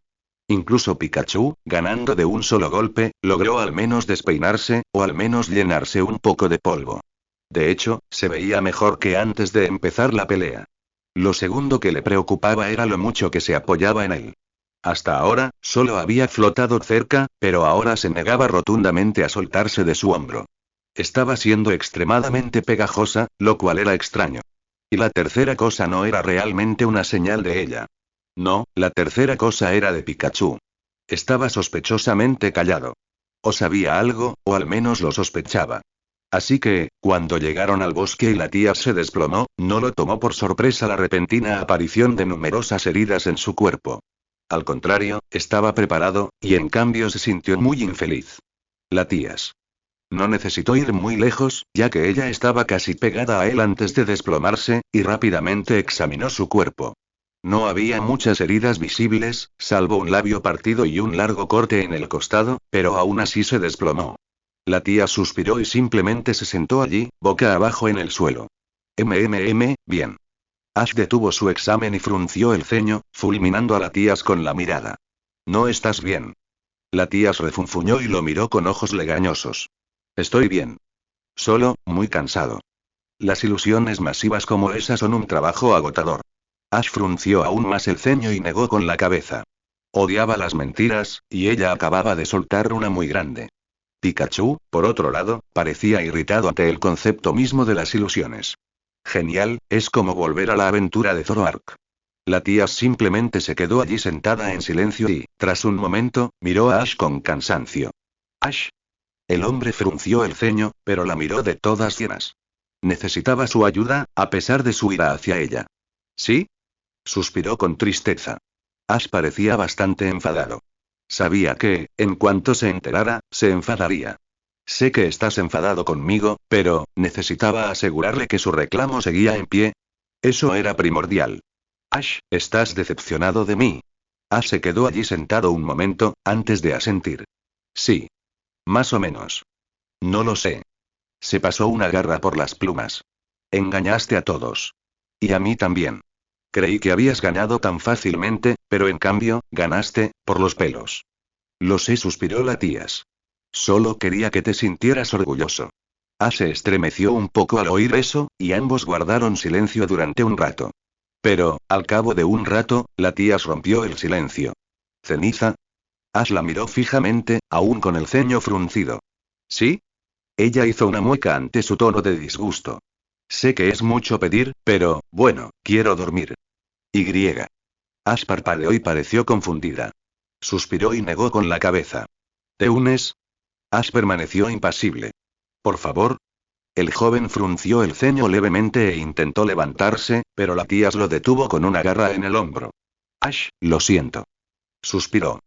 Incluso Pikachu, ganando de un solo golpe, logró al menos despeinarse, o al menos llenarse un poco de polvo. De hecho, se veía mejor que antes de empezar la pelea. Lo segundo que le preocupaba era lo mucho que se apoyaba en él. Hasta ahora, solo había flotado cerca, pero ahora se negaba rotundamente a soltarse de su hombro. Estaba siendo extremadamente pegajosa, lo cual era extraño. Y la tercera cosa no era realmente una señal de ella. No, la tercera cosa era de Pikachu. Estaba sospechosamente callado. O sabía algo, o al menos lo sospechaba. Así que, cuando llegaron al bosque y la tía se desplomó, no lo tomó por sorpresa la repentina aparición de numerosas heridas en su cuerpo. Al contrario, estaba preparado, y en cambio se sintió muy infeliz. La tías. No necesitó ir muy lejos, ya que ella estaba casi pegada a él antes de desplomarse, y rápidamente examinó su cuerpo. No había muchas heridas visibles, salvo un labio partido y un largo corte en el costado, pero aún así se desplomó. La tía suspiró y simplemente se sentó allí, boca abajo en el suelo. Bien. Ash detuvo su examen y frunció el ceño, fulminando a la tías con la mirada. No estás bien. La tías refunfuñó y lo miró con ojos legañosos. Estoy bien. Solo, muy cansado. Las ilusiones masivas como esa son un trabajo agotador. Ash frunció aún más el ceño y negó con la cabeza. Odiaba las mentiras, y ella acababa de soltar una muy grande. Pikachu, por otro lado, parecía irritado ante el concepto mismo de las ilusiones. Genial, es como volver a la aventura de Zoroark. La tía simplemente se quedó allí sentada en silencio y, tras un momento, miró a Ash con cansancio. Ash. El hombre frunció el ceño, pero la miró de todas llenas. Necesitaba su ayuda, a pesar de su ira hacia ella. ¿Sí? Suspiró con tristeza. Ash parecía bastante enfadado. Sabía que, en cuanto se enterara, se enfadaría. Sé que estás enfadado conmigo, pero, necesitaba asegurarle que su reclamo seguía en pie. Eso era primordial. Ash, ¿estás decepcionado de mí? Ash se quedó allí sentado un momento, antes de asentir. Sí. Más o menos. No lo sé. Se pasó una garra por las plumas. Engañaste a todos. Y a mí también. Creí que habías ganado tan fácilmente, pero en cambio, ganaste, por los pelos. Lo sé, suspiró la tías. Solo quería que te sintieras orgulloso. Ash se estremeció un poco al oír eso, y ambos guardaron silencio durante un rato. Pero, al cabo de un rato, la tías rompió el silencio. ¿Ceniza? Ash la miró fijamente, aún con el ceño fruncido. ¿Sí? Ella hizo una mueca ante su tono de disgusto. Sé que es mucho pedir, pero, bueno, quiero dormir. Y. Ash parpadeó y pareció confundida. Suspiró y negó con la cabeza. ¿Te unes? Ash permaneció impasible. Por favor. El joven frunció el ceño levemente e intentó levantarse, pero la tía lo detuvo con una garra en el hombro. Ash, lo siento. Suspiró.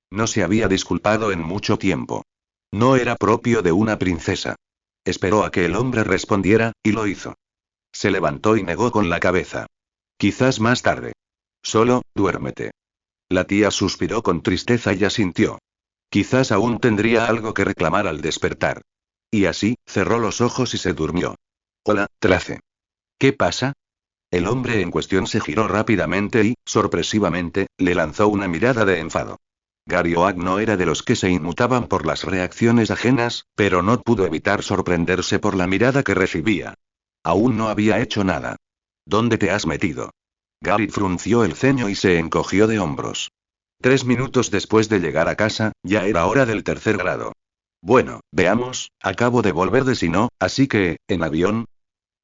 No se había disculpado en mucho tiempo. No era propio de una princesa. Esperó a que el hombre respondiera, y lo hizo. Se levantó y negó con la cabeza. Quizás más tarde. Solo, duérmete. La tía suspiró con tristeza y asintió. Quizás aún tendría algo que reclamar al despertar. Y así, cerró los ojos y se durmió. Hola, Trace. ¿Qué pasa? El hombre en cuestión se giró rápidamente y, sorpresivamente, le lanzó una mirada de enfado. Garioag no era de los que se inmutaban por las reacciones ajenas, pero no pudo evitar sorprenderse por la mirada que recibía. Aún no había hecho nada. ¿Dónde te has metido? Gary frunció el ceño y se encogió de hombros. 3 minutos después de llegar a casa, ya era hora del tercer grado. Bueno, veamos, acabo de volver de Sinnoh, así que, ¿en avión?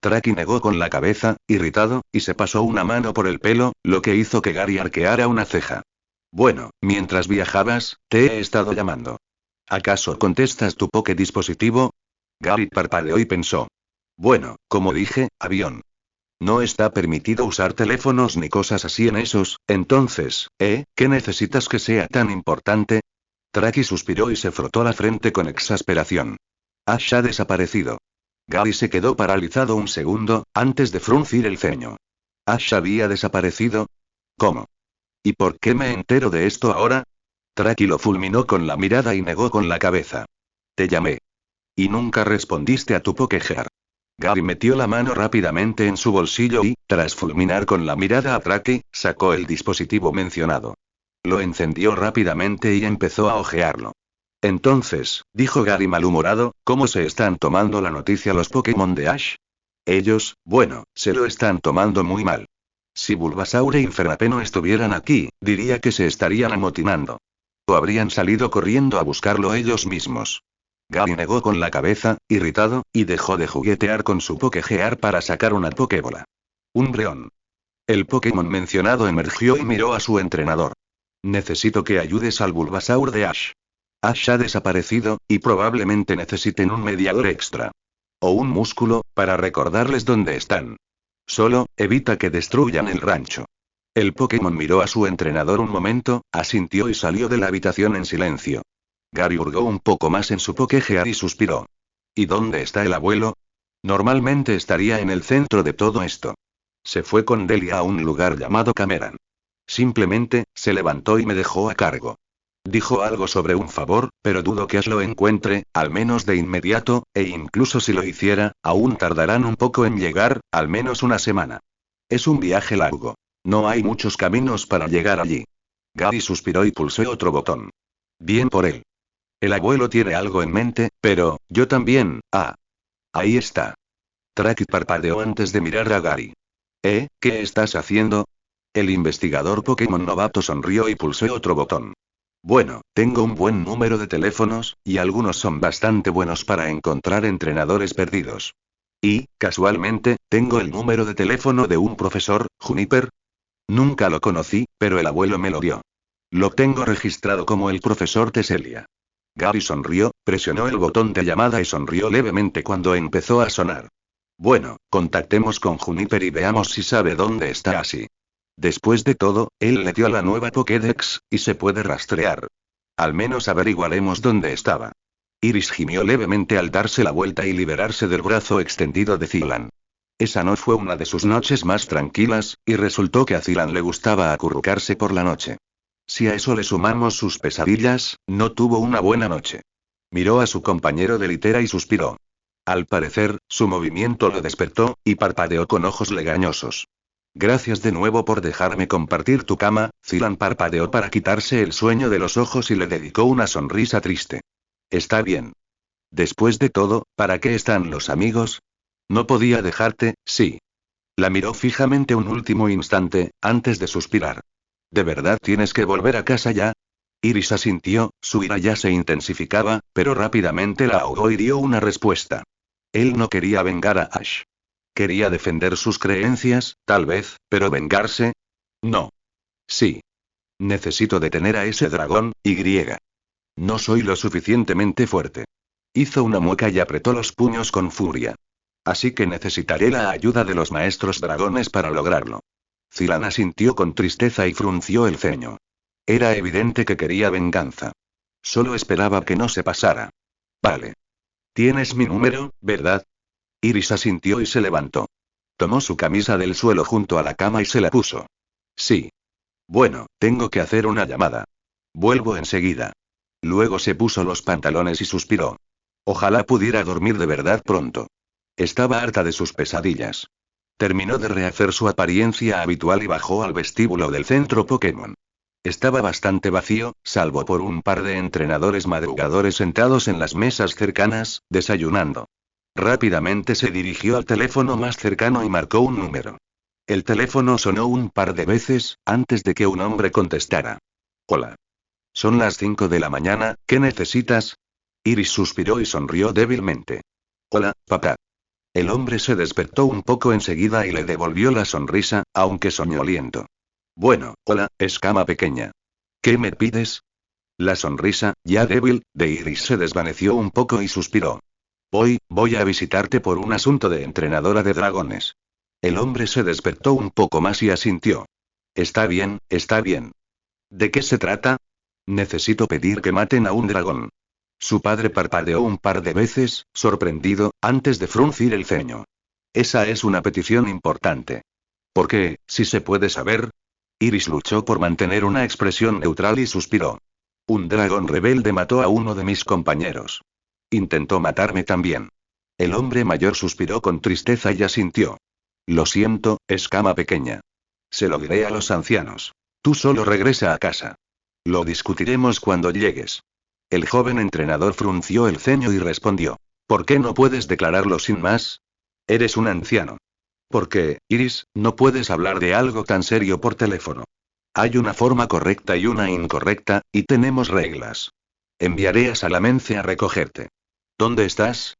Traki negó con la cabeza, irritado, y se pasó una mano por el pelo, lo que hizo que Gary arqueara una ceja. Bueno, mientras viajabas, te he estado llamando. ¿Acaso contestas tu Poké dispositivo? Gary parpadeó y pensó. Bueno, como dije, avión. No está permitido usar teléfonos ni cosas así en esos, entonces, ¿qué necesitas que sea tan importante? Traki suspiró y se frotó la frente con exasperación. Ash ha desaparecido. Gary se quedó paralizado un segundo, antes de fruncir el ceño. ¿Ash había desaparecido? ¿Cómo? ¿Y por qué me entero de esto ahora? Traki lo fulminó con la mirada y negó con la cabeza. Te llamé. Y nunca respondiste a tu Pokégear. Gary metió la mano rápidamente en su bolsillo y, tras fulminar con la mirada a Traki, sacó el dispositivo mencionado. Lo encendió rápidamente y empezó a hojearlo. Entonces, dijo Gary malhumorado, ¿cómo se están tomando la noticia los Pokémon de Ash? Ellos, bueno, se lo están tomando muy mal. Si Bulbasaur e Infernape no estuvieran aquí, diría que se estarían amotinando. O habrían salido corriendo a buscarlo ellos mismos. Gary negó con la cabeza, irritado, y dejó de juguetear con su Pokégear para sacar una Pokébola. Un Breón. El Pokémon mencionado emergió y miró a su entrenador. Necesito que ayudes al Bulbasaur de Ash. Ash ha desaparecido, y probablemente necesiten un mediador extra. O un músculo, para recordarles dónde están. Solo, evita que destruyan el rancho. El Pokémon miró a su entrenador un momento, asintió y salió de la habitación en silencio. Gary hurgó un poco más en su Pokégear y suspiró. ¿Y dónde está el abuelo? Normalmente estaría en el centro de todo esto. Se fue con Delia a un lugar llamado Cameron. Simplemente, se levantó y me dejó a cargo. Dijo algo sobre un favor, pero dudo que Ash lo encuentre, al menos de inmediato, e incluso si lo hiciera, aún tardarán un poco en llegar, al menos una semana. Es un viaje largo. No hay muchos caminos para llegar allí. Gary suspiró y pulsó otro botón. Bien por él. El abuelo tiene algo en mente, pero, yo también, ahí está. Traki parpadeó antes de mirar a Gary. ¿Qué estás haciendo? El investigador Pokémon novato sonrió y pulsó otro botón. Bueno, tengo un buen número de teléfonos, y algunos son bastante buenos para encontrar entrenadores perdidos. Y, casualmente, tengo el número de teléfono de un profesor, Juniper. Nunca lo conocí, pero el abuelo me lo dio. Lo tengo registrado como el profesor Teselia. Gary sonrió, presionó el botón de llamada y sonrió levemente cuando empezó a sonar. Bueno, contactemos con Juniper y veamos si sabe dónde está así. Después de todo, él le dio la nueva Pokédex, y se puede rastrear. Al menos averiguaremos dónde estaba. Iris gimió levemente al darse la vuelta y liberarse del brazo extendido de Zilan. Esa no fue una de sus noches más tranquilas, y resultó que a Zilan le gustaba acurrucarse por la noche. Si a eso le sumamos sus pesadillas, no tuvo una buena noche. Miró a su compañero de litera y suspiró. Al parecer, su movimiento lo despertó, y parpadeó con ojos legañosos. Gracias de nuevo por dejarme compartir tu cama, Zilan parpadeó para quitarse el sueño de los ojos y le dedicó una sonrisa triste. Está bien. Después de todo, ¿para qué están los amigos? No podía dejarte, sí. La miró fijamente un último instante, antes de suspirar. ¿De verdad tienes que volver a casa ya? Iris asintió, su ira ya se intensificaba, pero rápidamente la ahogó y dio una respuesta. Él no quería vengar a Ash. Quería defender sus creencias, tal vez, pero vengarse. No. Sí. Necesito detener a ese dragón, Y. No soy lo suficientemente fuerte. Hizo una mueca y apretó los puños con furia. Así que necesitaré la ayuda de los maestros dragones para lograrlo. Zilan asintió con tristeza y frunció el ceño. Era evidente que quería venganza. Solo esperaba que no se pasara. Vale. Tienes mi número, ¿verdad? Iris asintió y se levantó. Tomó su camisa del suelo junto a la cama y se la puso. Sí. Bueno, tengo que hacer una llamada. Vuelvo enseguida. Luego se puso los pantalones y suspiró. Ojalá pudiera dormir de verdad pronto. Estaba harta de sus pesadillas. Terminó de rehacer su apariencia habitual y bajó al vestíbulo del centro Pokémon. Estaba bastante vacío, salvo por un par de entrenadores madrugadores sentados en las mesas cercanas, desayunando. Rápidamente se dirigió al teléfono más cercano y marcó un número. El teléfono sonó un par de veces, antes de que un hombre contestara. Hola. Son las 5 de la mañana, ¿qué necesitas? Iris suspiró y sonrió débilmente. Hola, papá. El hombre se despertó un poco enseguida y le devolvió la sonrisa, aunque soñoliento. Bueno, hola, escama pequeña. ¿Qué me pides? La sonrisa, ya débil, de Iris se desvaneció un poco y suspiró. Voy a visitarte por un asunto de entrenadora de dragones. El hombre se despertó un poco más y asintió. Está bien, está bien. ¿De qué se trata? Necesito pedir que maten a un dragón. Su padre parpadeó un par de veces, sorprendido, antes de fruncir el ceño. Esa es una petición importante. ¿Por qué, si se puede saber? Iris luchó por mantener una expresión neutral y suspiró. Un dragón rebelde mató a uno de mis compañeros. Intentó matarme también. El hombre mayor suspiró con tristeza y asintió. Lo siento, escama pequeña. Se lo diré a los ancianos. Tú solo regresa a casa. Lo discutiremos cuando llegues. El joven entrenador frunció el ceño y respondió. ¿Por qué no puedes declararlo sin más? Eres un anciano. ¿Por qué, Iris, no puedes hablar de algo tan serio por teléfono? Hay una forma correcta y una incorrecta, y tenemos reglas. Enviaré a Salamence a recogerte. ¿Dónde estás?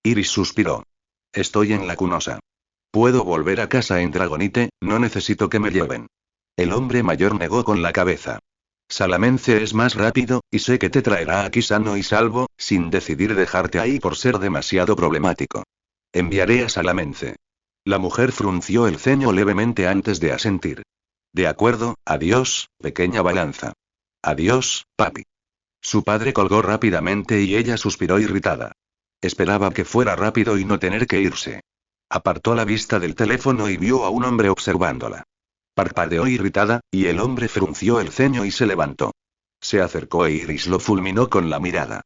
Iris suspiró. Estoy en la Cunosa. Puedo volver a casa en Dragonite, no necesito que me lleven. El hombre mayor negó con la cabeza. Salamence es más rápido, y sé que te traerá aquí sano y salvo, sin decidir dejarte ahí por ser demasiado problemático. Enviaré a Salamence. La mujer frunció el ceño levemente antes de asentir. De acuerdo, adiós, pequeña balanza. Adiós, papi. Su padre colgó rápidamente y ella suspiró irritada. Esperaba que fuera rápido y no tener que irse. Apartó la vista del teléfono y vio a un hombre observándola. Parpadeó irritada, y el hombre frunció el ceño y se levantó. Se acercó e Iris lo fulminó con la mirada.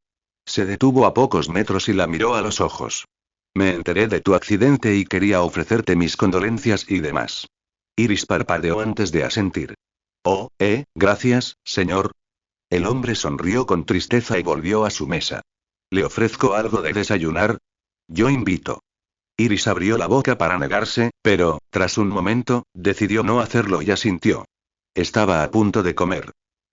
Se detuvo a pocos metros y la miró a los ojos. Me enteré de tu accidente y quería ofrecerte mis condolencias y demás. Iris parpadeó antes de asentir. Oh, gracias, señor. El hombre sonrió con tristeza y volvió a su mesa. ¿Le ofrezco algo de desayunar? Yo invito. Iris abrió la boca para negarse, pero, tras un momento, decidió no hacerlo y asintió. Estaba a punto de comer.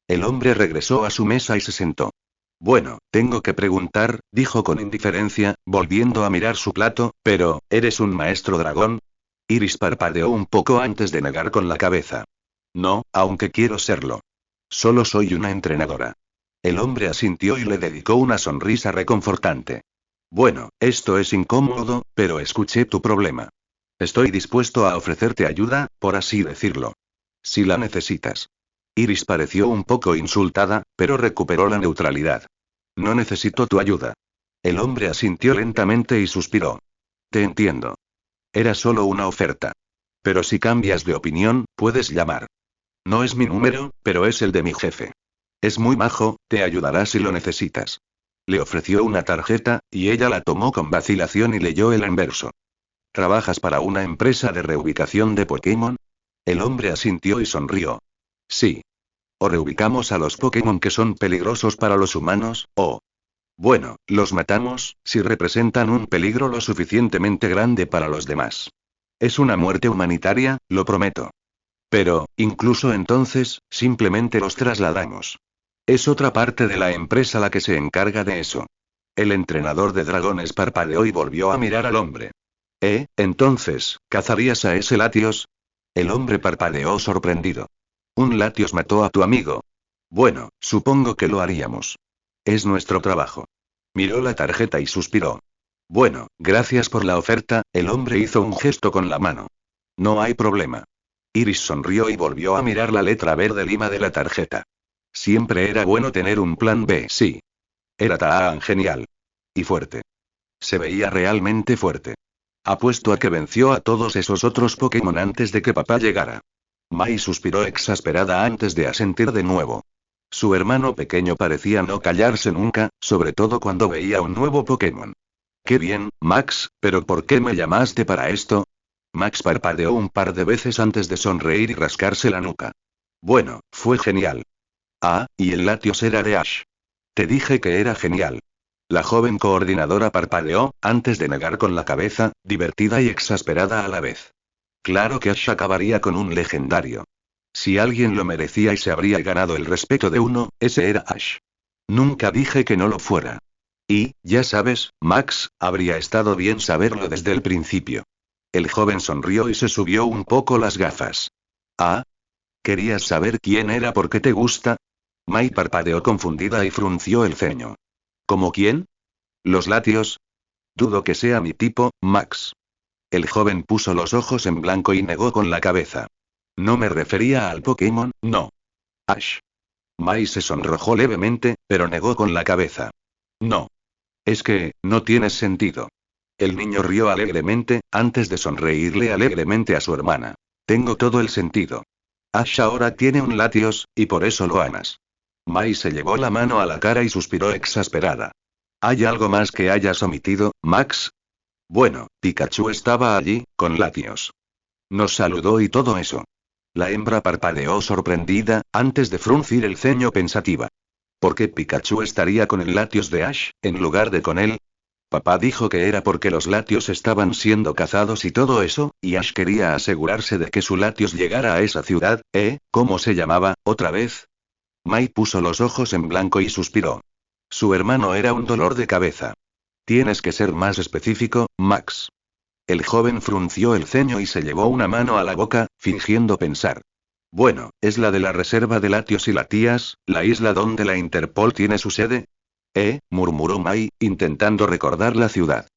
El hombre regresó a su mesa y se sentó. Bueno, tengo que preguntar, dijo con indiferencia, volviendo a mirar su plato, pero, ¿eres un maestro dragón? Iris parpadeó un poco antes de negar con la cabeza. No, aunque quiero serlo. Solo soy una entrenadora. El hombre asintió y le dedicó una sonrisa reconfortante. Bueno, esto es incómodo, pero escuché tu problema. Estoy dispuesto a ofrecerte ayuda, por así decirlo. Si la necesitas. Iris pareció un poco insultada, pero recuperó la neutralidad. No necesito tu ayuda. El hombre asintió lentamente y suspiró. Te entiendo. Era solo una oferta. Pero si cambias de opinión, puedes llamar. No es mi número, pero es el de mi jefe. Es muy majo, te ayudará si lo necesitas. Le ofreció una tarjeta, y ella la tomó con vacilación y leyó el anverso. ¿Trabajas para una empresa de reubicación de Pokémon? El hombre asintió y sonrió. Sí. O reubicamos a los Pokémon que son peligrosos para los humanos, o... Bueno, los matamos, si representan un peligro lo suficientemente grande para los demás. Es una muerte humanitaria, lo prometo. Pero, incluso entonces, simplemente los trasladamos. Es otra parte de la empresa la que se encarga de eso. El entrenador de dragones parpadeó y volvió a mirar al hombre. Entonces, ¿cazarías a ese Latios? El hombre parpadeó sorprendido. Un Latios mató a tu amigo. Bueno, supongo que lo haríamos. Es nuestro trabajo. Miró la tarjeta y suspiró. Bueno, gracias por la oferta, el hombre hizo un gesto con la mano. No hay problema. Iris sonrió y volvió a mirar la letra verde lima de la tarjeta. Siempre era bueno tener un plan B, sí. Era tan genial. Y fuerte. Se veía realmente fuerte. Apuesto a que venció a todos esos otros Pokémon antes de que papá llegara. Mai suspiró exasperada antes de asentir de nuevo. Su hermano pequeño parecía no callarse nunca, sobre todo cuando veía un nuevo Pokémon. Qué bien, Max, pero ¿por qué me llamaste para esto? Max parpadeó un par de veces antes de sonreír y rascarse la nuca. Bueno, fue genial. Ah, y el Latios era de Ash. Te dije que era genial. La joven coordinadora parpadeó, antes de negar con la cabeza, divertida y exasperada a la vez. Claro que Ash acabaría con un legendario. Si alguien lo merecía y se habría ganado el respeto de uno, ese era Ash. Nunca dije que no lo fuera. Y, ya sabes, Max, habría estado bien saberlo desde el principio. El joven sonrió y se subió un poco las gafas. Ah, ¿querías saber quién era porque te gusta? Mai parpadeó confundida y frunció el ceño. ¿Cómo quién? ¿Los latios? Dudo que sea mi tipo, Max. El joven puso los ojos en blanco y negó con la cabeza. No me refería al Pokémon, no. Ash. Mai se sonrojó levemente, pero negó con la cabeza. No. Es que, no tienes sentido. El niño rió alegremente, antes de sonreírle alegremente a su hermana. Tengo todo el sentido. Ash ahora tiene un Latios, y por eso lo amas. Mai se llevó la mano a la cara y suspiró exasperada. ¿Hay algo más que hayas omitido, Max? Bueno, Pikachu estaba allí, con Latios. Nos saludó y todo eso. La hembra parpadeó sorprendida, antes de fruncir el ceño pensativa. ¿Por qué Pikachu estaría con el Latios de Ash, en lugar de con él? Papá dijo que era porque los Latios estaban siendo cazados y todo eso, y Ash quería asegurarse de que su Latios llegara a esa ciudad, ¿eh? ¿Cómo se llamaba, otra vez? Mai puso los ojos en blanco y suspiró. Su hermano era un dolor de cabeza. Tienes que ser más específico, Max. El joven frunció el ceño y se llevó una mano a la boca, fingiendo pensar. Bueno, es la de la reserva de Latios y Latías, la isla donde la Interpol tiene su sede. Murmuró Mai, intentando recordar la ciudad.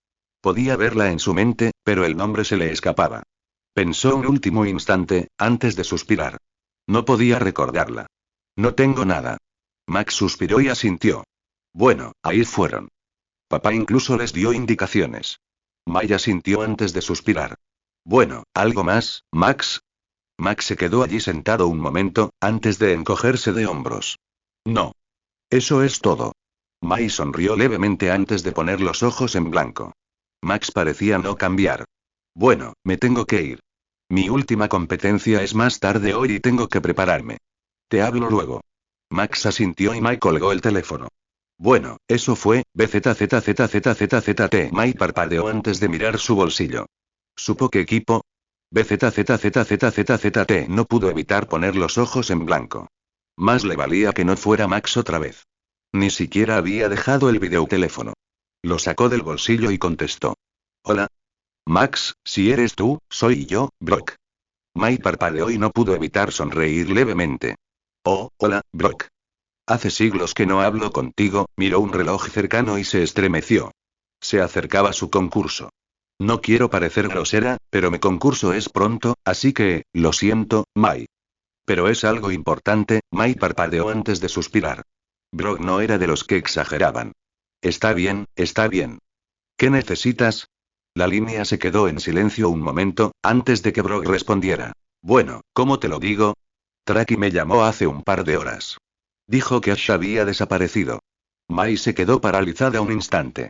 Podía verla en su mente, pero el nombre se le escapaba. Pensó un último instante, antes de suspirar. No podía recordarla. No tengo nada. Max suspiró y asintió. Bueno, ahí fueron. Papá incluso les dio indicaciones. Mai asintió antes de suspirar. Bueno, ¿algo más, Max? Max se quedó allí sentado un momento, antes de encogerse de hombros. No. Eso es todo. Mai sonrió levemente antes de poner los ojos en blanco. Max parecía no cambiar. Bueno, me tengo que ir. Mi última competencia es más tarde hoy y tengo que prepararme. Te hablo luego. Max asintió y Mai colgó el teléfono. Bueno, eso fue, BZZZZZZT. Mai parpadeó antes de mirar su bolsillo. ¿Supo qué equipo? BZZZZZZT. No pudo evitar poner los ojos en blanco. Más le valía que no fuera Max otra vez. Ni siquiera había dejado el videoteléfono. Lo sacó del bolsillo y contestó. Hola. Max, si eres tú, soy yo, Brock. Mai parpadeó y no pudo evitar sonreír levemente. Oh, hola, Brock. Hace siglos que no hablo contigo, miró un reloj cercano y se estremeció. Se acercaba su concurso. No quiero parecer grosera, pero mi concurso es pronto, así que, lo siento, Mai. Pero es algo importante, Mai parpadeó antes de suspirar. Brock no era de los que exageraban. Está bien, está bien. ¿Qué necesitas? La línea se quedó en silencio un momento, antes de que Brock respondiera. Bueno, ¿cómo te lo digo? Traki me llamó hace un par de horas. Dijo que Ash había desaparecido. Mai se quedó paralizada un instante.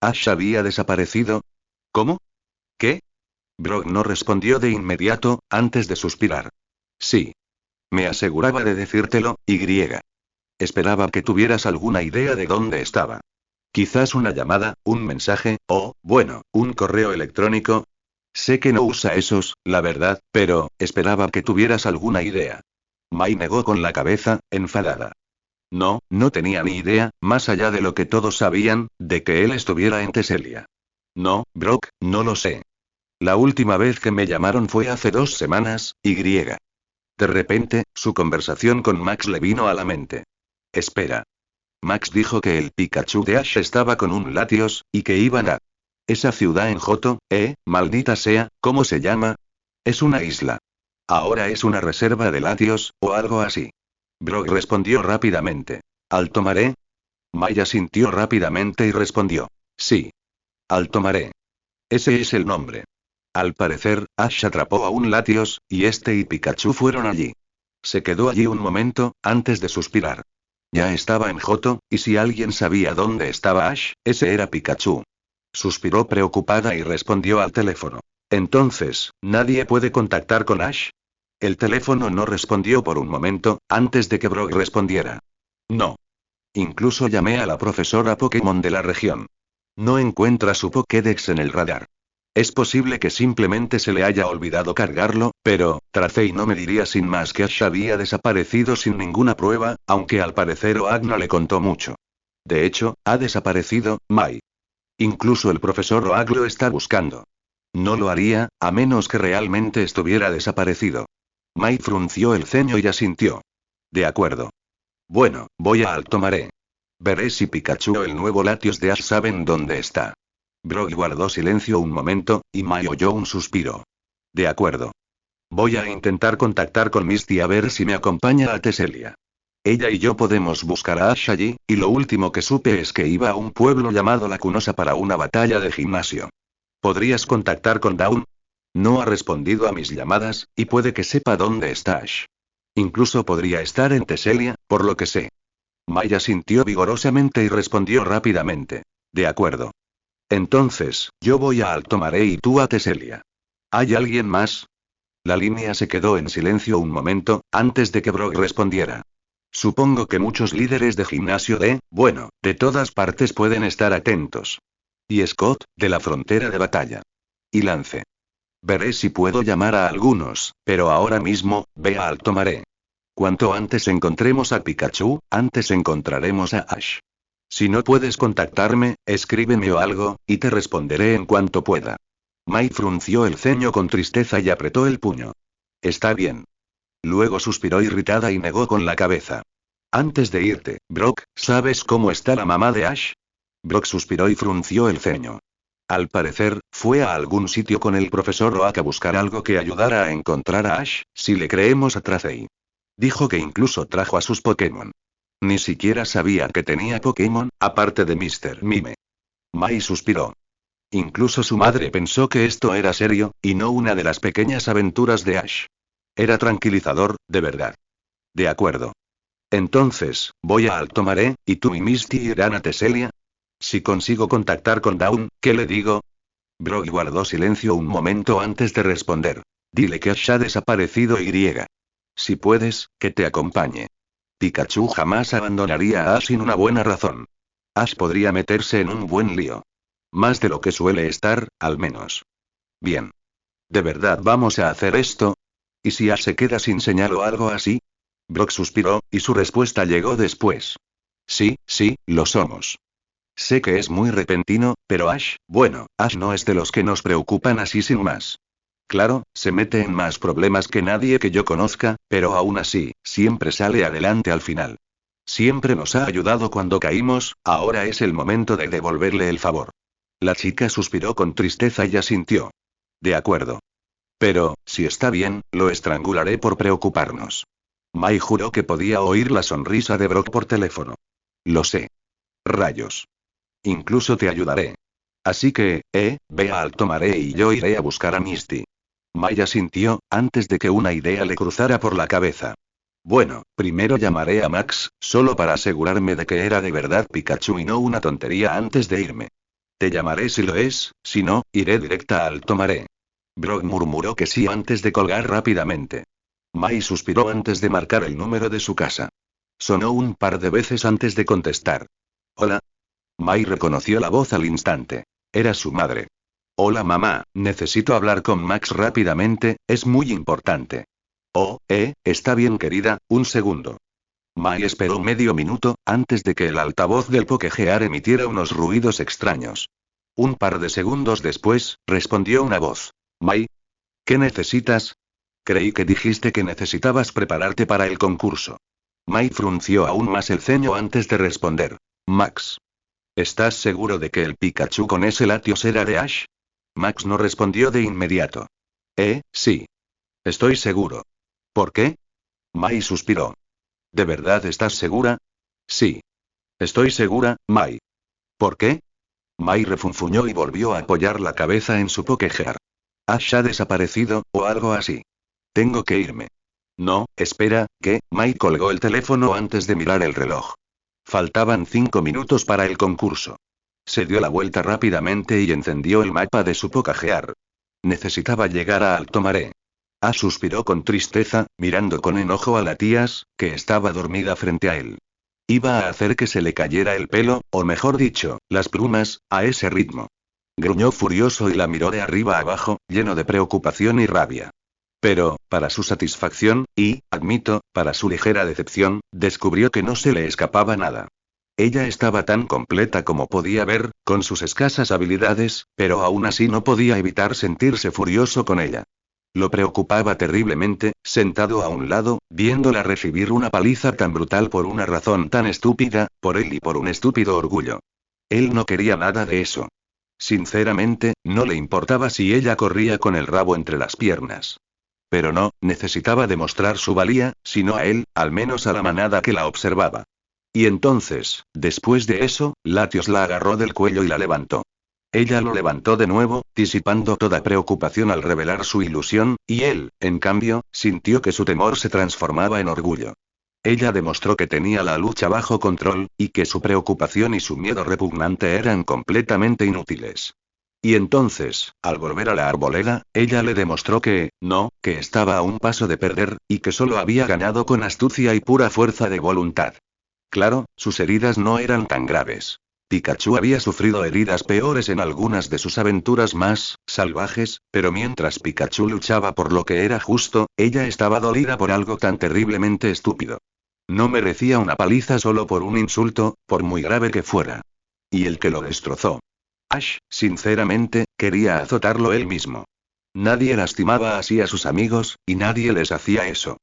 ¿Ash había desaparecido? ¿Cómo? ¿Qué? Brock no respondió de inmediato, antes de suspirar. Sí. Me aseguraba de decírtelo, y. Esperaba que tuvieras alguna idea de dónde estaba. Quizás una llamada, un mensaje, o, bueno, un correo electrónico. Sé que no usa esos, la verdad, pero, esperaba que tuvieras alguna idea. Mai negó con la cabeza, enfadada. No, no tenía ni idea, más allá de lo que todos sabían, de que él estuviera en Teselia. No, Brock, no lo sé. La última vez que me llamaron fue hace 2 semanas, y. De repente, su conversación con Max le vino a la mente. Espera. Max dijo que el Pikachu de Ash estaba con un Latios, y que iban a esa ciudad en Johto, maldita sea, ¿cómo se llama? Es una isla. Ahora es una reserva de Latios, o algo así. Brock respondió rápidamente. ¿Alto Mare? Maya sintió rápidamente y respondió. Sí. Alto Mare. Ese es el nombre. Al parecer, Ash atrapó a un Latios, y este y Pikachu fueron allí. Se quedó allí un momento, antes de suspirar. Ya estaba en Johto, y si alguien sabía dónde estaba Ash, ese era Pikachu. Suspiró preocupada y respondió al teléfono. Entonces, ¿nadie puede contactar con Ash? El teléfono no respondió por un momento, antes de que Brock respondiera. No. Incluso llamé a la profesora Pokémon de la región. No encuentra su Pokédex en el radar. Es posible que simplemente se le haya olvidado cargarlo, pero, Tracey no me diría sin más que Ash había desaparecido sin ninguna prueba, aunque al parecer Oak no le contó mucho. De hecho, ha desaparecido, Mai. Incluso el profesor Oak lo está buscando. No lo haría, a menos que realmente estuviera desaparecido. Mai frunció el ceño y asintió. De acuerdo. Bueno, voy a Alto Mare. Veré si Pikachu o el nuevo Latios de Ash saben dónde está. Brock guardó silencio un momento, y Mai oyó un suspiro. De acuerdo. Voy a intentar contactar con Misty a ver si me acompaña a Teselia. Ella y yo podemos buscar a Ash allí, y lo último que supe es que iba a un pueblo llamado Lacunosa para una batalla de gimnasio. ¿Podrías contactar con Dawn? No ha respondido a mis llamadas, y puede que sepa dónde está Ash. Incluso podría estar en Teselia, por lo que sé. Maya sintió vigorosamente y respondió rápidamente. De acuerdo. Entonces, yo voy a Alto Mare y tú a Teselia. ¿Hay alguien más? La línea se quedó en silencio un momento, antes de que Brock respondiera. Supongo que muchos líderes de gimnasio de todas partes pueden estar atentos. Y Scott, de la frontera de batalla. Y Lance. Veré si puedo llamar a algunos, pero ahora mismo, ve a Alto Mare. Cuanto antes encontremos a Pikachu, antes encontraremos a Ash. Si no puedes contactarme, escríbeme o algo, y te responderé en cuanto pueda. Mai frunció el ceño con tristeza y apretó el puño. Está bien. Luego suspiró irritada y negó con la cabeza. Antes de irte, Brock, ¿sabes cómo está la mamá de Ash? Brock suspiró y frunció el ceño. Al parecer, fue a algún sitio con el profesor Oak a buscar algo que ayudara a encontrar a Ash, si le creemos a Tracey. Dijo que incluso trajo a sus Pokémon. Ni siquiera sabía que tenía Pokémon, aparte de Mr. Mime. Mai suspiró. Incluso su madre pensó que esto era serio, y no una de las pequeñas aventuras de Ash. Era tranquilizador, de verdad. De acuerdo. Entonces, voy a Alto Mare, y tú y Misty irán a Teselia. Si consigo contactar con Dawn, ¿qué le digo? Brock guardó silencio un momento antes de responder. Dile que Ash ha desaparecido y. Si puedes, que te acompañe. Pikachu jamás abandonaría a Ash sin una buena razón. Ash podría meterse en un buen lío. Más de lo que suele estar, al menos. Bien. ¿De verdad vamos a hacer esto? ¿Y si Ash se queda sin señal o algo así? Brock suspiró, y su respuesta llegó después. Sí, lo somos. Sé que es muy repentino, pero Ash no es de los que nos preocupan así sin más. Claro, se mete en más problemas que nadie que yo conozca, pero aún así, siempre sale adelante al final. Siempre nos ha ayudado cuando caímos, ahora es el momento de devolverle el favor. La chica suspiró con tristeza y asintió. De acuerdo. Pero, si está bien, lo estrangularé por preocuparnos. Mai juró que podía oír la sonrisa de Brock por teléfono. Lo sé. Rayos. Incluso te ayudaré. Así que, ve a Alto Mare y yo iré a buscar a Misty. Maya sintió, antes de que una idea le cruzara por la cabeza. Bueno, primero llamaré a Max, solo para asegurarme de que era de verdad Pikachu y no una tontería antes de irme. Te llamaré si lo es, si no, iré directa a Alto Mare. Brock murmuró que sí antes de colgar rápidamente. Mai suspiró antes de marcar el número de su casa. Sonó un par de veces antes de contestar. Hola. Mai reconoció la voz al instante. Era su madre. Hola mamá, necesito hablar con Max rápidamente, es muy importante. Oh, está bien querida, un segundo. Mai esperó medio minuto, antes de que el altavoz del Pokégear emitiera unos ruidos extraños. Un par de segundos después, respondió una voz. Mai. ¿Qué necesitas? Creí que dijiste que necesitabas prepararte para el concurso. Mai frunció aún más el ceño antes de responder. Max. ¿Estás seguro de que el Pikachu con ese Latios era de Ash? Max no respondió de inmediato. Sí. Estoy seguro. ¿Por qué? Mai suspiró. ¿De verdad estás segura? Sí. Estoy segura, Mai. ¿Por qué? Mai refunfuñó y volvió a apoyar la cabeza en su Pokégear. Ash ha desaparecido, o algo así. Tengo que irme. No, espera, ¿qué? Mai colgó el teléfono antes de mirar el reloj. Faltaban 5 minutos para el concurso. Se dio la vuelta rápidamente y encendió el mapa de su Pokégear. Necesitaba llegar a Alto Mare. Ash suspiró con tristeza, mirando con enojo a la tías, que estaba dormida frente a él. Iba a hacer que se le cayera el pelo, o mejor dicho, las plumas, a ese ritmo. Gruñó furioso y la miró de arriba a abajo, lleno de preocupación y rabia. Pero, para su satisfacción, y, admito, para su ligera decepción, descubrió que no se le escapaba nada. Ella estaba tan completa como podía ver, con sus escasas habilidades, pero aún así no podía evitar sentirse furioso con ella. Lo preocupaba terriblemente, sentado a un lado, viéndola recibir una paliza tan brutal por una razón tan estúpida, por él y por un estúpido orgullo. Él no quería nada de eso. Sinceramente, no le importaba si ella corría con el rabo entre las piernas. Pero no, necesitaba demostrar su valía, si no a él, al menos a la manada que la observaba. Y entonces, después de eso, Latios la agarró del cuello y la levantó. Ella lo levantó de nuevo, disipando toda preocupación al revelar su ilusión, y él, en cambio, sintió que su temor se transformaba en orgullo. Ella demostró que tenía la lucha bajo control, y que su preocupación y su miedo repugnante eran completamente inútiles. Y entonces, al volver a la arboleda, ella le demostró que, no, que estaba a un paso de perder, y que solo había ganado con astucia y pura fuerza de voluntad. Claro, sus heridas no eran tan graves. Pikachu había sufrido heridas peores en algunas de sus aventuras más salvajes, pero mientras Pikachu luchaba por lo que era justo, ella estaba dolida por algo tan terriblemente estúpido. No merecía una paliza solo por un insulto, por muy grave que fuera. Y el que lo destrozó. Ash, sinceramente, quería azotarlo él mismo. Nadie lastimaba así a sus amigos, y nadie les hacía eso.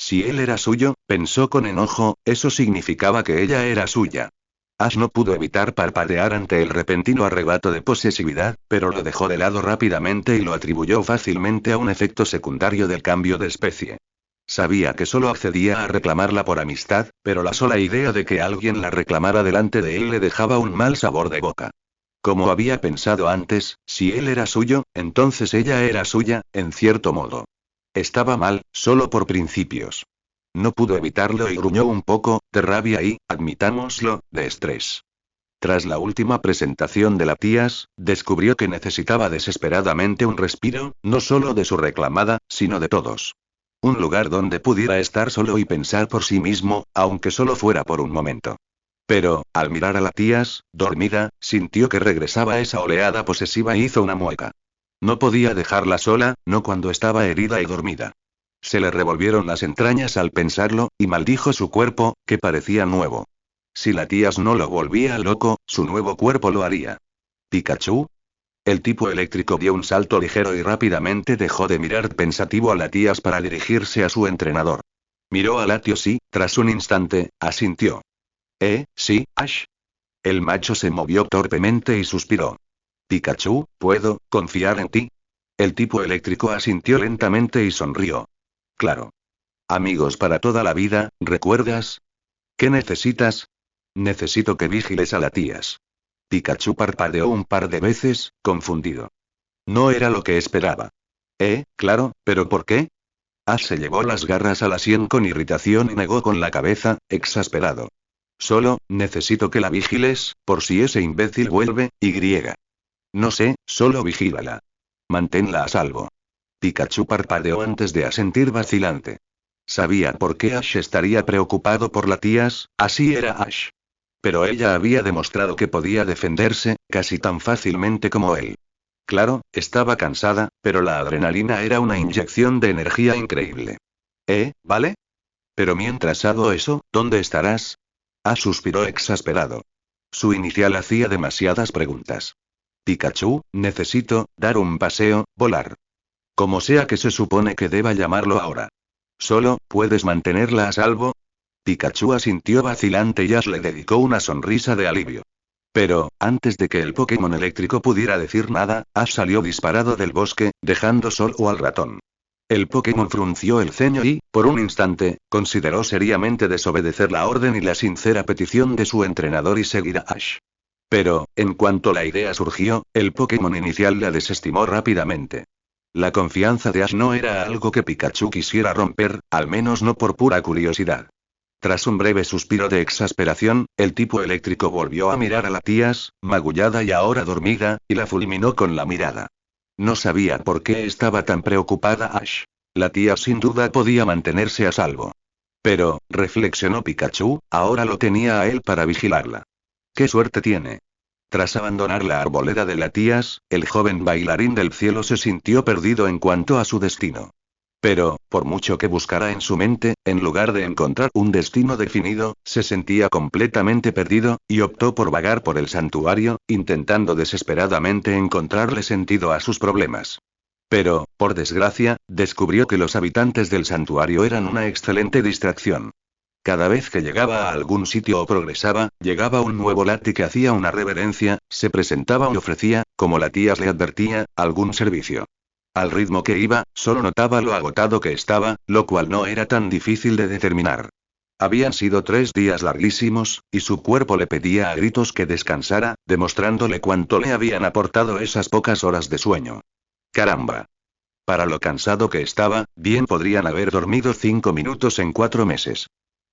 Si él era suyo, pensó con enojo, eso significaba que ella era suya. Ash no pudo evitar parpadear ante el repentino arrebato de posesividad, pero lo dejó de lado rápidamente y lo atribuyó fácilmente a un efecto secundario del cambio de especie. Sabía que solo accedía a reclamarla por amistad, pero la sola idea de que alguien la reclamara delante de él le dejaba un mal sabor de boca. Como había pensado antes, si él era suyo, entonces ella era suya, en cierto modo. Estaba mal, solo por principios. No pudo evitarlo y gruñó un poco, de rabia y, admitámoslo, de estrés. Tras la última presentación de la tías, descubrió que necesitaba desesperadamente un respiro, no solo de su reclamada, sino de todos. Un lugar donde pudiera estar solo y pensar por sí mismo, aunque solo fuera por un momento. Pero, al mirar a la tías, dormida, sintió que regresaba esa oleada posesiva y hizo una mueca. No podía dejarla sola, no cuando estaba herida y dormida. Se le revolvieron las entrañas al pensarlo, y maldijo su cuerpo, que parecía nuevo. Si la tías no lo volvía loco, su nuevo cuerpo lo haría. ¿Pikachu? El tipo eléctrico dio un salto ligero y rápidamente dejó de mirar pensativo a la tías para dirigirse a su entrenador. Miró a Latios y, tras un instante, asintió. Sí, Ash. El macho se movió torpemente y suspiró. Pikachu, ¿puedo confiar en ti? El tipo eléctrico asintió lentamente y sonrió. Claro. Amigos para toda la vida, ¿recuerdas? ¿Qué necesitas? Necesito que vigiles a la tías. Pikachu parpadeó un par de veces, confundido. No era lo que esperaba. Claro, ¿pero por qué? Ash se llevó las garras a la sien con irritación y negó con la cabeza, exasperado. Solo, necesito que la vigiles, por si ese imbécil vuelve, y. No sé, solo vigílala. Manténla a salvo. Pikachu parpadeó antes de asentir vacilante. Sabía por qué Ash estaría preocupado por la tías, así era Ash. Pero ella había demostrado que podía defenderse, casi tan fácilmente como él. Claro, estaba cansada, pero la adrenalina era una inyección de energía increíble. ¿Vale? Pero mientras hago eso, ¿dónde estarás? Ash suspiró exasperado. Su inicial hacía demasiadas preguntas. Pikachu, necesito dar un paseo, volar. Como sea que se supone que deba llamarlo ahora. ¿Solo puedes mantenerla a salvo? Pikachu asintió vacilante y Ash le dedicó una sonrisa de alivio. Pero, antes de que el Pokémon eléctrico pudiera decir nada, Ash salió disparado del bosque, dejando solo al ratón. El Pokémon frunció el ceño y, por un instante, consideró seriamente desobedecer la orden y la sincera petición de su entrenador y seguir a Ash. Pero, en cuanto la idea surgió, el Pokémon inicial la desestimó rápidamente. La confianza de Ash no era algo que Pikachu quisiera romper, al menos no por pura curiosidad. Tras un breve suspiro de exasperación, el tipo eléctrico volvió a mirar a la tías, magullada y ahora dormida, y la fulminó con la mirada. No sabía por qué estaba tan preocupada Ash. La tía sin duda podía mantenerse a salvo. Pero, reflexionó Pikachu, ahora lo tenía a él para vigilarla. ¡Qué suerte tiene! Tras abandonar la arboleda de la tías, el joven bailarín del cielo se sintió perdido en cuanto a su destino. Pero, por mucho que buscara en su mente, en lugar de encontrar un destino definido, se sentía completamente perdido, y optó por vagar por el santuario, intentando desesperadamente encontrarle sentido a sus problemas. Pero, por desgracia, descubrió que los habitantes del santuario eran una excelente distracción. Cada vez que llegaba a algún sitio o progresaba, llegaba un nuevo Lati que hacía una reverencia, se presentaba y ofrecía, como la tía le advertía, algún servicio. Al ritmo que iba, solo notaba lo agotado que estaba, lo cual no era tan difícil de determinar. Habían sido 3 días larguísimos, y su cuerpo le pedía a gritos que descansara, demostrándole cuánto le habían aportado esas pocas horas de sueño. Caramba. Para lo cansado que estaba, bien podrían haber dormido 5 minutos en 4 meses.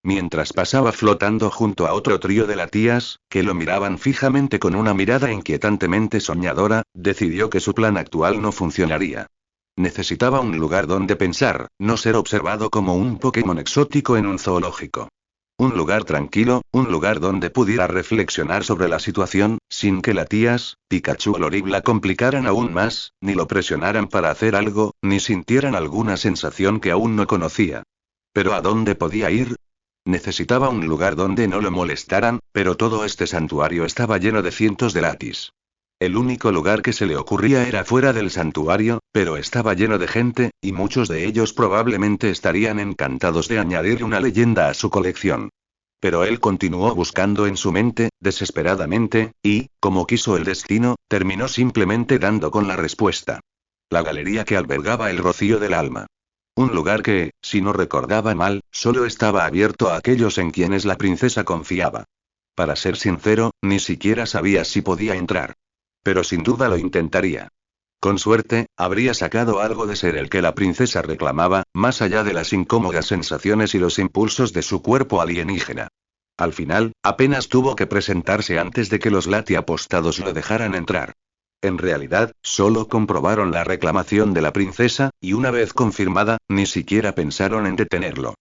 Mientras pasaba flotando junto a otro trío de latías, que lo miraban fijamente con una mirada inquietantemente soñadora, decidió que su plan actual no funcionaría. Necesitaba un lugar donde pensar, no ser observado como un Pokémon exótico en un zoológico. Un lugar tranquilo, un lugar donde pudiera reflexionar sobre la situación, sin que Latías, Pikachu o Lorib la complicaran aún más, ni lo presionaran para hacer algo, ni sintieran alguna sensación que aún no conocía. ¿Pero a dónde podía ir? Necesitaba un lugar donde no lo molestaran, pero todo este santuario estaba lleno de cientos de Latis. El único lugar que se le ocurría era fuera del santuario, pero estaba lleno de gente, y muchos de ellos probablemente estarían encantados de añadir una leyenda a su colección. Pero él continuó buscando en su mente, desesperadamente, y, como quiso el destino, terminó simplemente dando con la respuesta. La galería que albergaba el rocío del alma. Un lugar que, si no recordaba mal, solo estaba abierto a aquellos en quienes la princesa confiaba. Para ser sincero, ni siquiera sabía si podía entrar. Pero sin duda lo intentaría. Con suerte, habría sacado algo de ser el que la princesa reclamaba, más allá de las incómodas sensaciones y los impulsos de su cuerpo alienígena. Al final, apenas tuvo que presentarse antes de que los Lati apostados lo dejaran entrar. En realidad, solo comprobaron la reclamación de la princesa, y una vez confirmada, ni siquiera pensaron en detenerlo.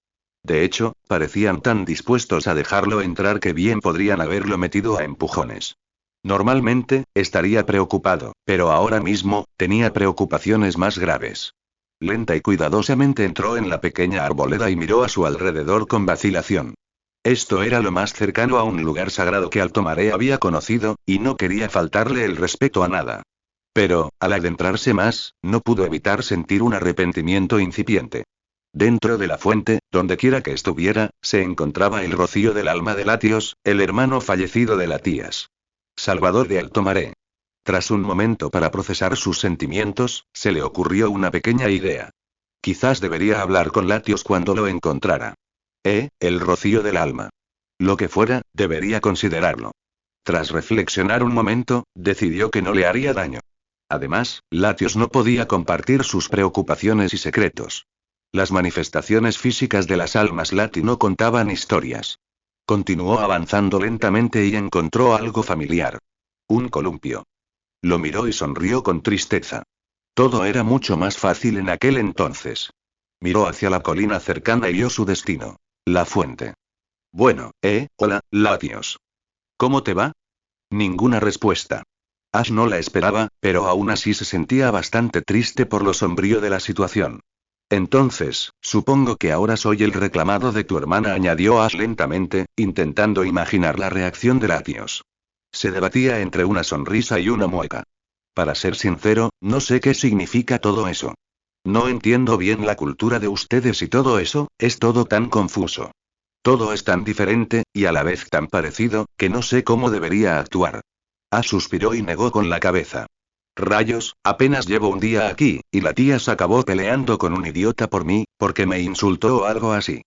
De hecho, parecían tan dispuestos a dejarlo entrar que bien podrían haberlo metido a empujones. Normalmente, estaría preocupado, pero ahora mismo, tenía preocupaciones más graves. Lenta y cuidadosamente entró en la pequeña arboleda y miró a su alrededor con vacilación. Esto era lo más cercano a un lugar sagrado que Altomaré había conocido, y no quería faltarle el respeto a nada. Pero, al adentrarse más, no pudo evitar sentir un arrepentimiento incipiente. Dentro de la fuente, donde quiera que estuviera, se encontraba el rocío del alma de Latios, el hermano fallecido de Latías. Salvador de Altomaré. Tras un momento para procesar sus sentimientos, se le ocurrió una pequeña idea. Quizás debería hablar con Latios cuando lo encontrara. El rocío del alma. Lo que fuera, debería considerarlo. Tras reflexionar un momento, decidió que no le haría daño. Además, Latios no podía compartir sus preocupaciones y secretos. Las manifestaciones físicas de las almas Lati no contaban historias. Continuó avanzando lentamente y encontró algo familiar. Un columpio. Lo miró y sonrió con tristeza. Todo era mucho más fácil en aquel entonces. Miró hacia la colina cercana y vio su destino. La fuente. Bueno, hola, Latios. ¿Cómo te va? Ninguna respuesta. Ash no la esperaba, pero aún así se sentía bastante triste por lo sombrío de la situación. Entonces, supongo que ahora soy el reclamado de tu hermana, añadió Ash lentamente, intentando imaginar la reacción de Latios. Se debatía entre una sonrisa y una mueca. Para ser sincero, no sé qué significa todo eso. No entiendo bien la cultura de ustedes y todo eso, es todo tan confuso. Todo es tan diferente, y a la vez tan parecido, que no sé cómo debería actuar. Ash suspiró y negó con la cabeza. Rayos, apenas llevo un día aquí, y la tía se acabó peleando con un idiota por mí, porque me insultó o algo así.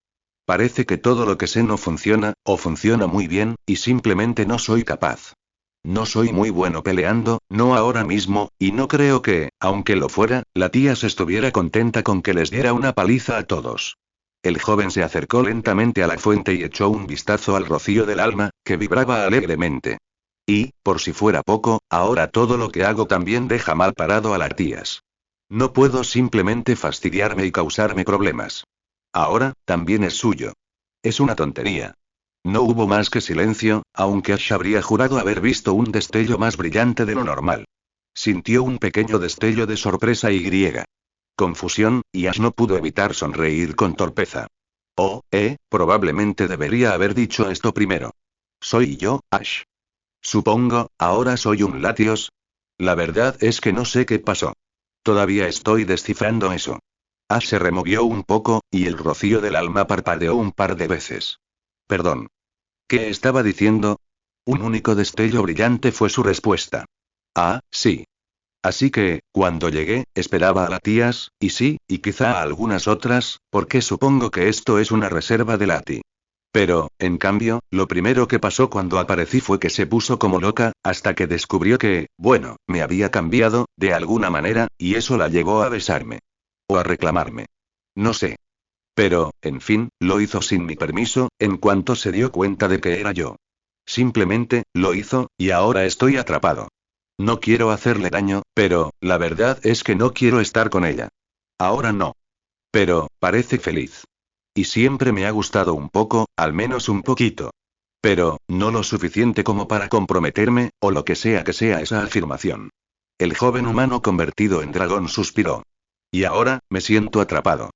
Parece que todo lo que sé no funciona, o funciona muy bien, y simplemente no soy capaz. No soy muy bueno peleando, no ahora mismo, y no creo que, aunque lo fuera, la tía se estuviera contenta con que les diera una paliza a todos. El joven se acercó lentamente a la fuente y echó un vistazo al rocío del alma, que vibraba alegremente. Y, por si fuera poco, ahora todo lo que hago también deja mal parado a las tías. No puedo simplemente fastidiarme y causarme problemas. Ahora, también es suyo. Es una tontería. No hubo más que silencio, aunque Ash habría jurado haber visto un destello más brillante de lo normal. Sintió un pequeño destello de sorpresa y griega. confusión, y Ash no pudo evitar sonreír con torpeza. Probablemente debería haber dicho esto primero. Soy yo, Ash. Supongo, ahora soy un Latios. La verdad es que no sé qué pasó. Todavía estoy descifrando eso. Ash se removió un poco, y el rocío del alma parpadeó un par de veces. Perdón. ¿Qué estaba diciendo? Un único destello brillante fue su respuesta. Ah, sí. Así que, cuando llegué, esperaba a Latias, y sí, y quizá a algunas otras, porque supongo que esto es una reserva de Lati. Pero, en cambio, lo primero que pasó cuando aparecí fue que se puso como loca, hasta que descubrió que, bueno, me había cambiado, de alguna manera, y eso la llevó a besarme. O a reclamarme. No sé. Pero, en fin, lo hizo sin mi permiso, en cuanto se dio cuenta de que era yo. Simplemente, lo hizo, y ahora estoy atrapado. No quiero hacerle daño, pero, la verdad es que no quiero estar con ella. Ahora no. Pero, parece feliz. Y siempre me ha gustado un poco, al menos un poquito. Pero, no lo suficiente como para comprometerme, o lo que sea esa afirmación. El joven humano convertido en dragón suspiró. Y ahora, me siento atrapado.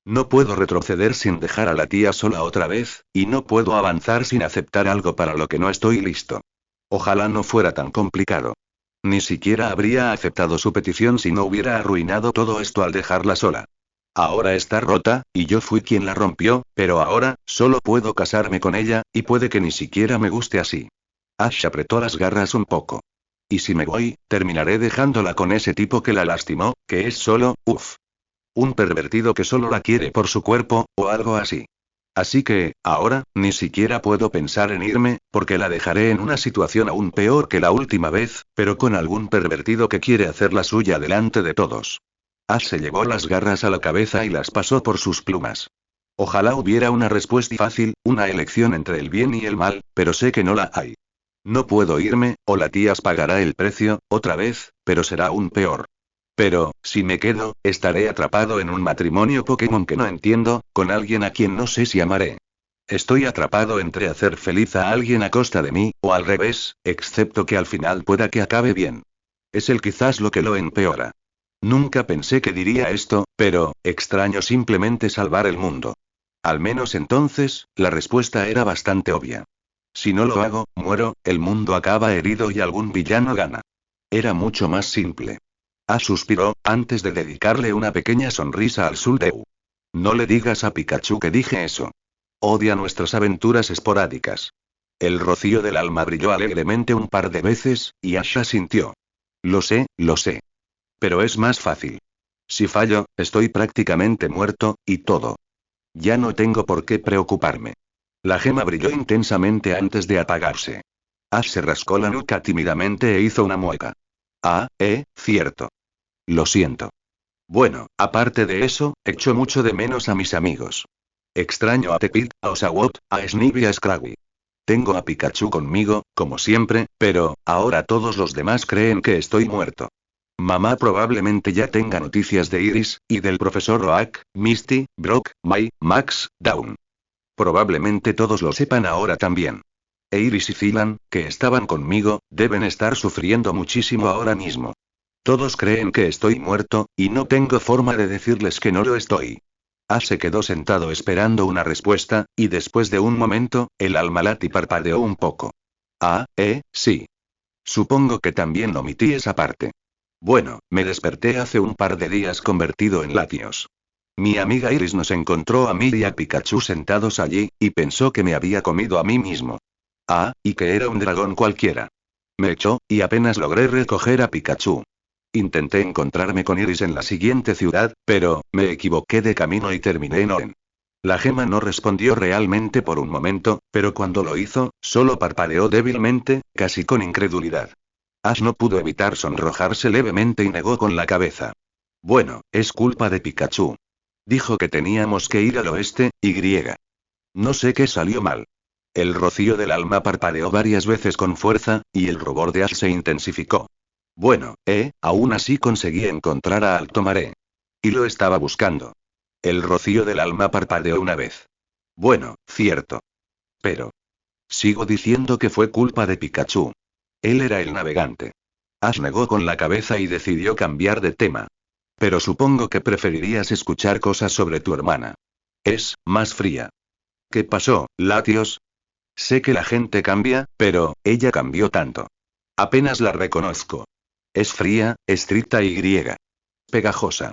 No puedo retroceder sin dejar a la tía sola otra vez, y no puedo avanzar sin aceptar algo para lo que no estoy listo. Ojalá no fuera tan complicado. Ni siquiera habría aceptado su petición si no hubiera arruinado todo esto al dejarla sola. Ahora está rota, y yo fui quien la rompió, pero ahora, solo puedo casarme con ella, y puede que ni siquiera me guste así. Ash apretó las garras un poco. Y si me voy, terminaré dejándola con ese tipo que la lastimó, que es solo, un pervertido que solo la quiere por su cuerpo, o algo así. Así que, ahora, ni siquiera puedo pensar en irme, porque la dejaré en una situación aún peor que la última vez, pero con algún pervertido que quiere hacer la suya delante de todos. Ash se llevó las garras a la cabeza y las pasó por sus plumas. Ojalá hubiera una respuesta fácil, una elección entre el bien y el mal, pero sé que no la hay. No puedo irme, o la tía pagará el precio, otra vez, pero será aún peor. Pero, si me quedo, estaré atrapado en un matrimonio Pokémon que no entiendo, con alguien a quien no sé si amaré. Estoy atrapado entre hacer feliz a alguien a costa de mí, o al revés, excepto que al final pueda que acabe bien. Es el quizás lo que lo empeora. Nunca pensé que diría esto, pero, extraño simplemente salvar el mundo. Al menos entonces, la respuesta era bastante obvia. Si no lo hago, muero, el mundo acaba herido y algún villano gana. Era mucho más simple. Ash suspiró, antes de dedicarle una pequeña sonrisa al Suldeu. No le digas a Pikachu que dije eso. Odia nuestras aventuras esporádicas. El rocío del alma brilló alegremente un par de veces, y Ash asintió. Lo sé, lo sé. Pero es más fácil. Si fallo, estoy prácticamente muerto, y todo. Ya no tengo por qué preocuparme. La gema brilló intensamente antes de apagarse. Ash se rascó la nuca tímidamente e hizo una mueca. Cierto. Lo siento. Bueno, aparte de eso, echo mucho de menos a mis amigos. Extraño a Tepid, a Osawott, a Snivy y a Scraggy. Tengo a Pikachu conmigo, como siempre, pero, ahora todos los demás creen que estoy muerto. Mamá probablemente ya tenga noticias de Iris, y del profesor Oak, Misty, Brock, Mai, Max, Dawn. Probablemente todos lo sepan ahora también. E Iris y Zilan, que estaban conmigo, deben estar sufriendo muchísimo ahora mismo. Todos creen que estoy muerto, y no tengo forma de decirles que no lo estoy. Ash se quedó sentado esperando una respuesta, y después de un momento, el almalati parpadeó un poco. Sí. Supongo que también omití esa parte. Bueno, me desperté hace un par de días convertido en Latios. Mi amiga Iris nos encontró a mí y a Pikachu sentados allí, y pensó que me había comido a mí mismo. Y que era un dragón cualquiera. Me echó, y apenas logré recoger a Pikachu. Intenté encontrarme con Iris en la siguiente ciudad, pero, me equivoqué de camino y terminé en Oren. La gema no respondió realmente por un momento, pero cuando lo hizo, solo parpadeó débilmente, casi con incredulidad. Ash no pudo evitar sonrojarse levemente y negó con la cabeza. Bueno, es culpa de Pikachu. Dijo que teníamos que ir al oeste, y. No sé qué salió mal. El rocío del alma parpadeó varias veces con fuerza, y el rubor de Ash se intensificó. Bueno, aún así conseguí encontrar a Altomaré. Y lo estaba buscando. El rocío del alma parpadeó una vez. Bueno, cierto. Pero. Sigo diciendo que fue culpa de Pikachu. Él era el navegante. Ash negó con la cabeza y decidió cambiar de tema. Pero supongo que preferirías escuchar cosas sobre tu hermana. Es más fría. ¿Qué pasó, Latios? Sé que la gente cambia, pero ella cambió tanto. Apenas la reconozco. Es fría, estricta y griega. Pegajosa.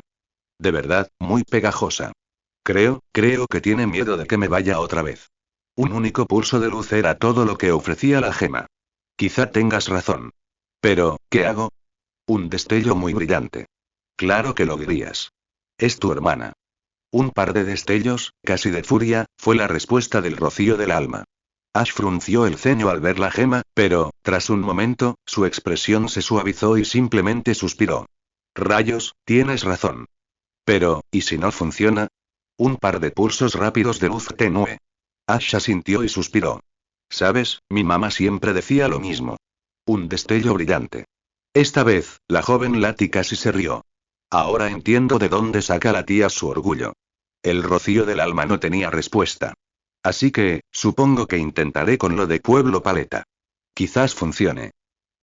De verdad, muy pegajosa. Creo que tiene miedo de que me vaya otra vez. Un único pulso de luz era todo lo que ofrecía la gema. Quizá tengas razón. Pero, ¿qué hago? Un destello muy brillante. Claro que lo dirías. Es tu hermana. Un par de destellos, casi de furia, fue la respuesta del rocío del alma. Ash frunció el ceño al ver la gema, pero, tras un momento, su expresión se suavizó y simplemente suspiró. Rayos, tienes razón. Pero, ¿y si no funciona? Un par de pulsos rápidos de luz tenue. Ash asintió y suspiró. ¿Sabes? Mi mamá siempre decía lo mismo. Un destello brillante. Esta vez, la joven Lati casi se rió. Ahora entiendo de dónde saca la tía su orgullo. El rocío del alma no tenía respuesta. Así que, supongo que intentaré con lo de Pueblo Paleta. Quizás funcione.